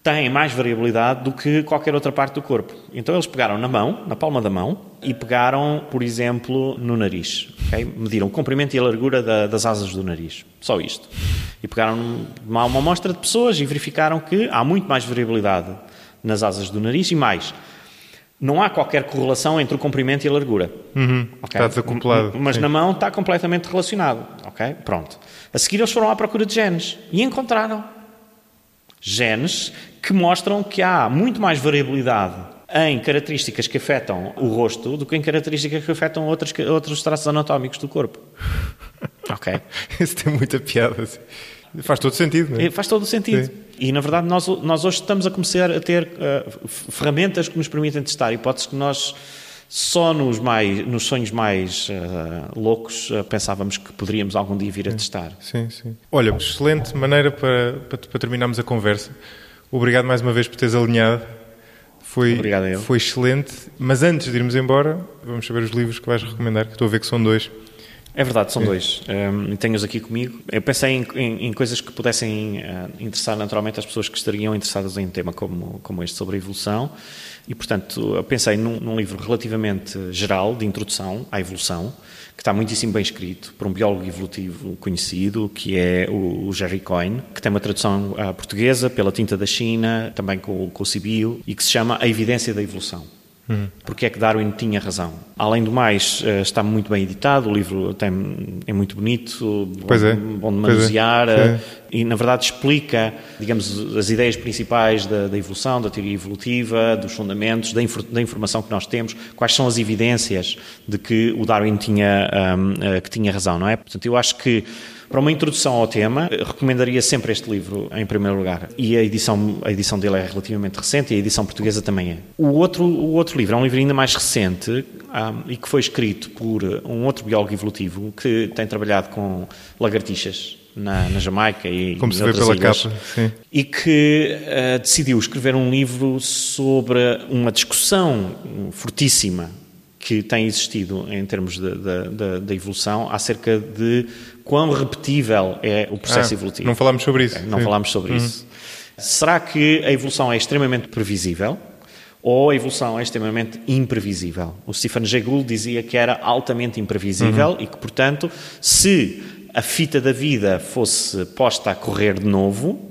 têm mais variabilidade do que qualquer outra parte do corpo. Então eles pegaram na mão, na palma da mão, e pegaram, por exemplo, no nariz. Okay? Mediram o comprimento e a largura das asas do nariz. Só isto. E pegaram uma amostra de pessoas e verificaram que há muito mais variabilidade nas asas do nariz e mais. Não há qualquer correlação entre o comprimento e a largura. Okay? Está desacoplado. Mas na mão está completamente relacionado. Okay? Pronto. A seguir eles foram à procura de genes e encontraram genes que mostram que há muito mais variabilidade em características que afetam o rosto do que em características que afetam outros traços anatómicos do corpo. Ok? Isso tem muita piada. Assim. Faz todo sentido, não é? Faz todo o sentido. Sim. E, na verdade, nós hoje estamos a começar a ter ferramentas que nos permitem testar hipóteses que nós só nos sonhos mais loucos pensávamos que poderíamos algum dia vir a testar. Sim. Olha, excelente maneira para terminarmos a conversa. Obrigado mais uma vez por teres alinhado. Obrigado a eu. Foi excelente. Mas antes de irmos embora, vamos saber os livros que vais recomendar, que estou a ver que são 2. É verdade, são 2. Tenho-os aqui comigo. Eu pensei em coisas que pudessem interessar naturalmente as pessoas que estariam interessadas em um tema como este sobre a evolução. E, portanto, eu pensei num livro relativamente geral, de introdução à evolução, que está muitíssimo bem escrito por um biólogo evolutivo conhecido, que é o Jerry Coyne, que tem uma tradução portuguesa pela Tinta da China, também com o Cibio, e que se chama A Evidência da Evolução. Porque é que Darwin tinha razão. Além do mais, está muito bem editado, o livro é muito bonito, bom de manusear, e na verdade explica, digamos, as ideias principais da evolução, da teoria evolutiva, dos fundamentos, da informação que nós temos, quais são as evidências de que o Darwin tinha razão, não é? Portanto, eu acho que para uma introdução ao tema, recomendaria sempre este livro em primeiro lugar. E a edição dele é relativamente recente e a edição portuguesa também é. O outro livro é um livro ainda mais recente e que foi escrito por um outro biólogo evolutivo que tem trabalhado com lagartixas na Jamaica e como se vê pela capa, sim. E que decidiu escrever um livro sobre uma discussão fortíssima que tem existido em termos da evolução acerca de quão repetível é o processo evolutivo. Não falámos sobre isso. Não falámos sobre isso. Será que a evolução é extremamente previsível ou a evolução é extremamente imprevisível? O Stephen Jay Gould dizia que era altamente imprevisível e que, portanto, se a fita da vida fosse posta a correr de novo,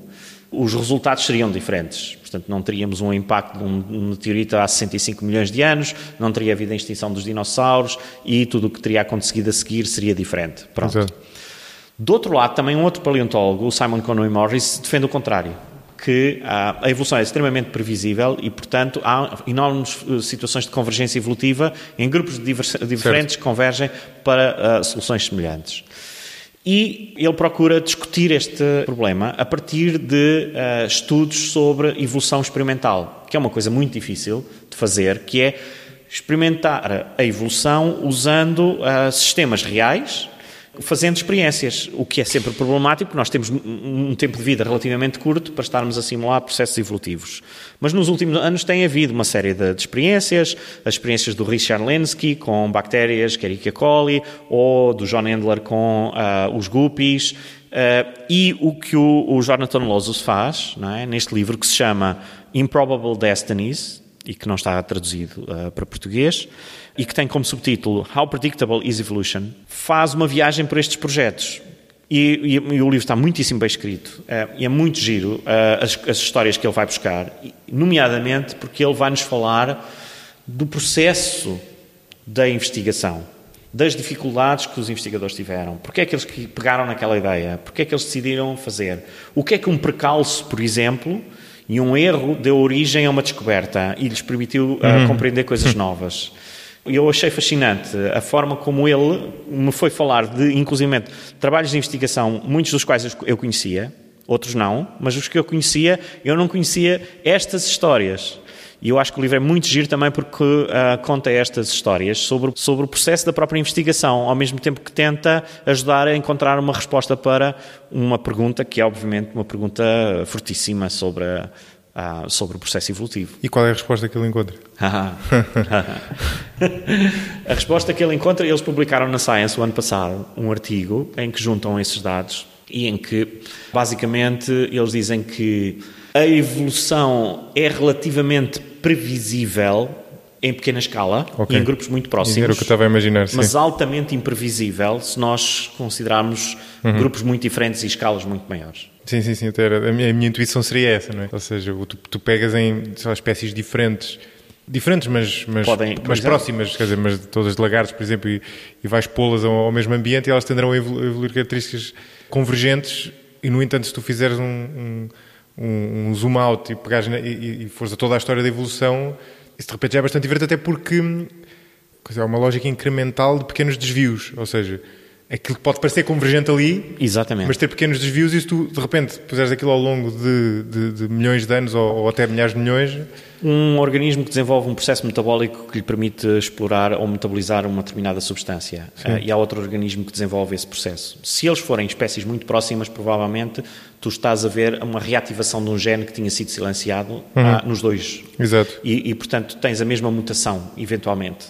os resultados seriam diferentes. Portanto, não teríamos um impacto de um meteorito há 65 milhões de anos, não teria havido a extinção dos dinossauros e tudo o que teria acontecido a seguir seria diferente. Pronto. Exato. Do outro lado, também um outro paleontólogo, o Simon Conway Morris, defende o contrário, que a evolução é extremamente previsível e, portanto, há enormes situações de convergência evolutiva em grupos diferentes que convergem para soluções semelhantes. E ele procura discutir este problema a partir de estudos sobre evolução experimental, que é uma coisa muito difícil de fazer, que é experimentar a evolução usando sistemas reais, fazendo experiências, o que é sempre problemático, porque nós temos um tempo de vida relativamente curto para estarmos a simular processos evolutivos. Mas nos últimos anos tem havido uma série de experiências, as experiências do Richard Lenski com bactérias, Escherichia coli, ou do John Endler com os guppies, e o que o Jonathan Losos faz, não é, neste livro que se chama Improbable Destinies, e que não está traduzido para português, e que tem como subtítulo How Predictable is Evolution, faz uma viagem por estes projetos. E o livro está muitíssimo bem escrito, e é muito giro as histórias que ele vai buscar, nomeadamente porque ele vai-nos falar do processo da investigação, das dificuldades que os investigadores tiveram, porque é que eles pegaram naquela ideia, porque é que eles decidiram fazer, o que é que um precalço, por exemplo, e um erro deu origem a uma descoberta e lhes permitiu compreender coisas novas. Eu achei fascinante a forma como ele me foi falar de, inclusive, trabalhos de investigação, muitos dos quais eu conhecia, outros não, mas os que eu conhecia, eu não conhecia estas histórias. E eu acho que o livro é muito giro também porque conta estas histórias sobre o processo da própria investigação, ao mesmo tempo que tenta ajudar a encontrar uma resposta para uma pergunta que é, obviamente, uma pergunta fortíssima sobre o processo evolutivo. E qual é a resposta que ele encontra? A resposta que ele encontra, eles publicaram na Science o ano passado um artigo em que juntam esses dados e em que, basicamente, eles dizem que a evolução é relativamente previsível em pequena escala e em grupos muito próximos, era o que eu estava a imaginar, mas altamente imprevisível se nós considerarmos grupos muito diferentes e escalas muito maiores. Sim. A minha intuição seria essa, não é? Ou seja, tu pegas em espécies diferentes, mas próximas, quer dizer, mas todas de lagartos, por exemplo, e vais pô-las ao mesmo ambiente e elas tenderão a evoluir características convergentes e, no entanto, se tu fizeres um zoom out e pegares e fores a toda a história da evolução, isso de repente já é bastante diferente, até porque é uma lógica incremental de pequenos desvios, ou seja, aquilo que pode parecer convergente ali, exatamente, mas ter pequenos desvios, e se tu de repente puseres aquilo ao longo de milhões de anos ou até milhares de milhões... Um organismo que desenvolve um processo metabólico que lhe permite explorar ou metabolizar uma determinada substância, e há outro organismo que desenvolve esse processo. Se eles forem espécies muito próximas, provavelmente tu estás a ver uma reativação de um gene que tinha sido silenciado nos dois. Exato. E, portanto, tens a mesma mutação, eventualmente.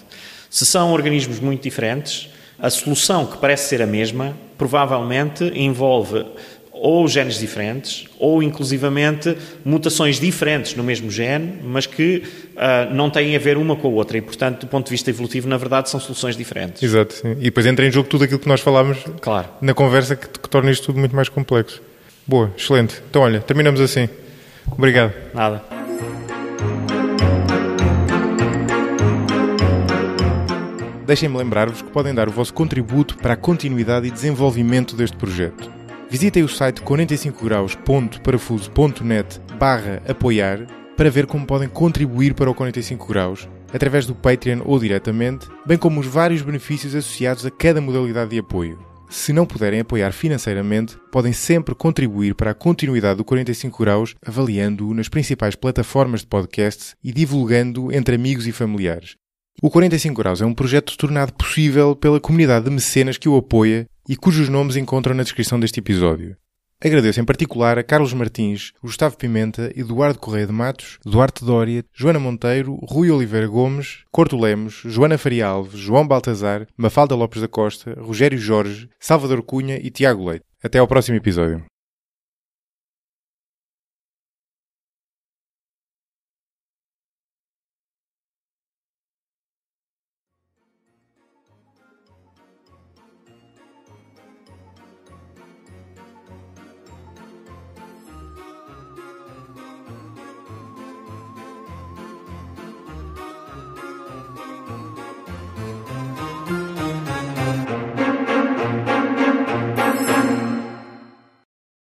Se são organismos muito diferentes, a solução que parece ser a mesma, provavelmente envolve ou genes diferentes, ou inclusivamente mutações diferentes no mesmo gene, mas que não têm a ver uma com a outra e, portanto, do ponto de vista evolutivo, na verdade, são soluções diferentes. Exato, sim. E depois entra em jogo tudo aquilo que nós falámos na conversa que torna isto tudo muito mais complexo. Boa, excelente. Então, olha, terminamos assim. Obrigado. Nada. deixem-me lembrar-vos que podem dar o vosso contributo para a continuidade e desenvolvimento deste projeto. Visitem o site 45graus.parafuso.net/apoiar para ver como podem contribuir para o 45 graus, através do Patreon ou diretamente, bem como os vários benefícios associados a cada modalidade de apoio. Se não puderem apoiar financeiramente, podem sempre contribuir para a continuidade do 45 graus, avaliando-o nas principais plataformas de podcast e divulgando-o entre amigos e familiares. O 45 graus é um projeto tornado possível pela comunidade de mecenas que o apoia e cujos nomes encontram na descrição deste episódio. Agradeço em particular a Carlos Martins, Gustavo Pimenta, Eduardo Correia de Matos, Duarte Dória, Joana Monteiro, Rui Oliveira Gomes, Corto Lemos, Joana Faria Alves, João Baltazar, Mafalda Lopes da Costa, Rogério Jorge, Salvador Cunha e Tiago Leite. Até ao próximo episódio.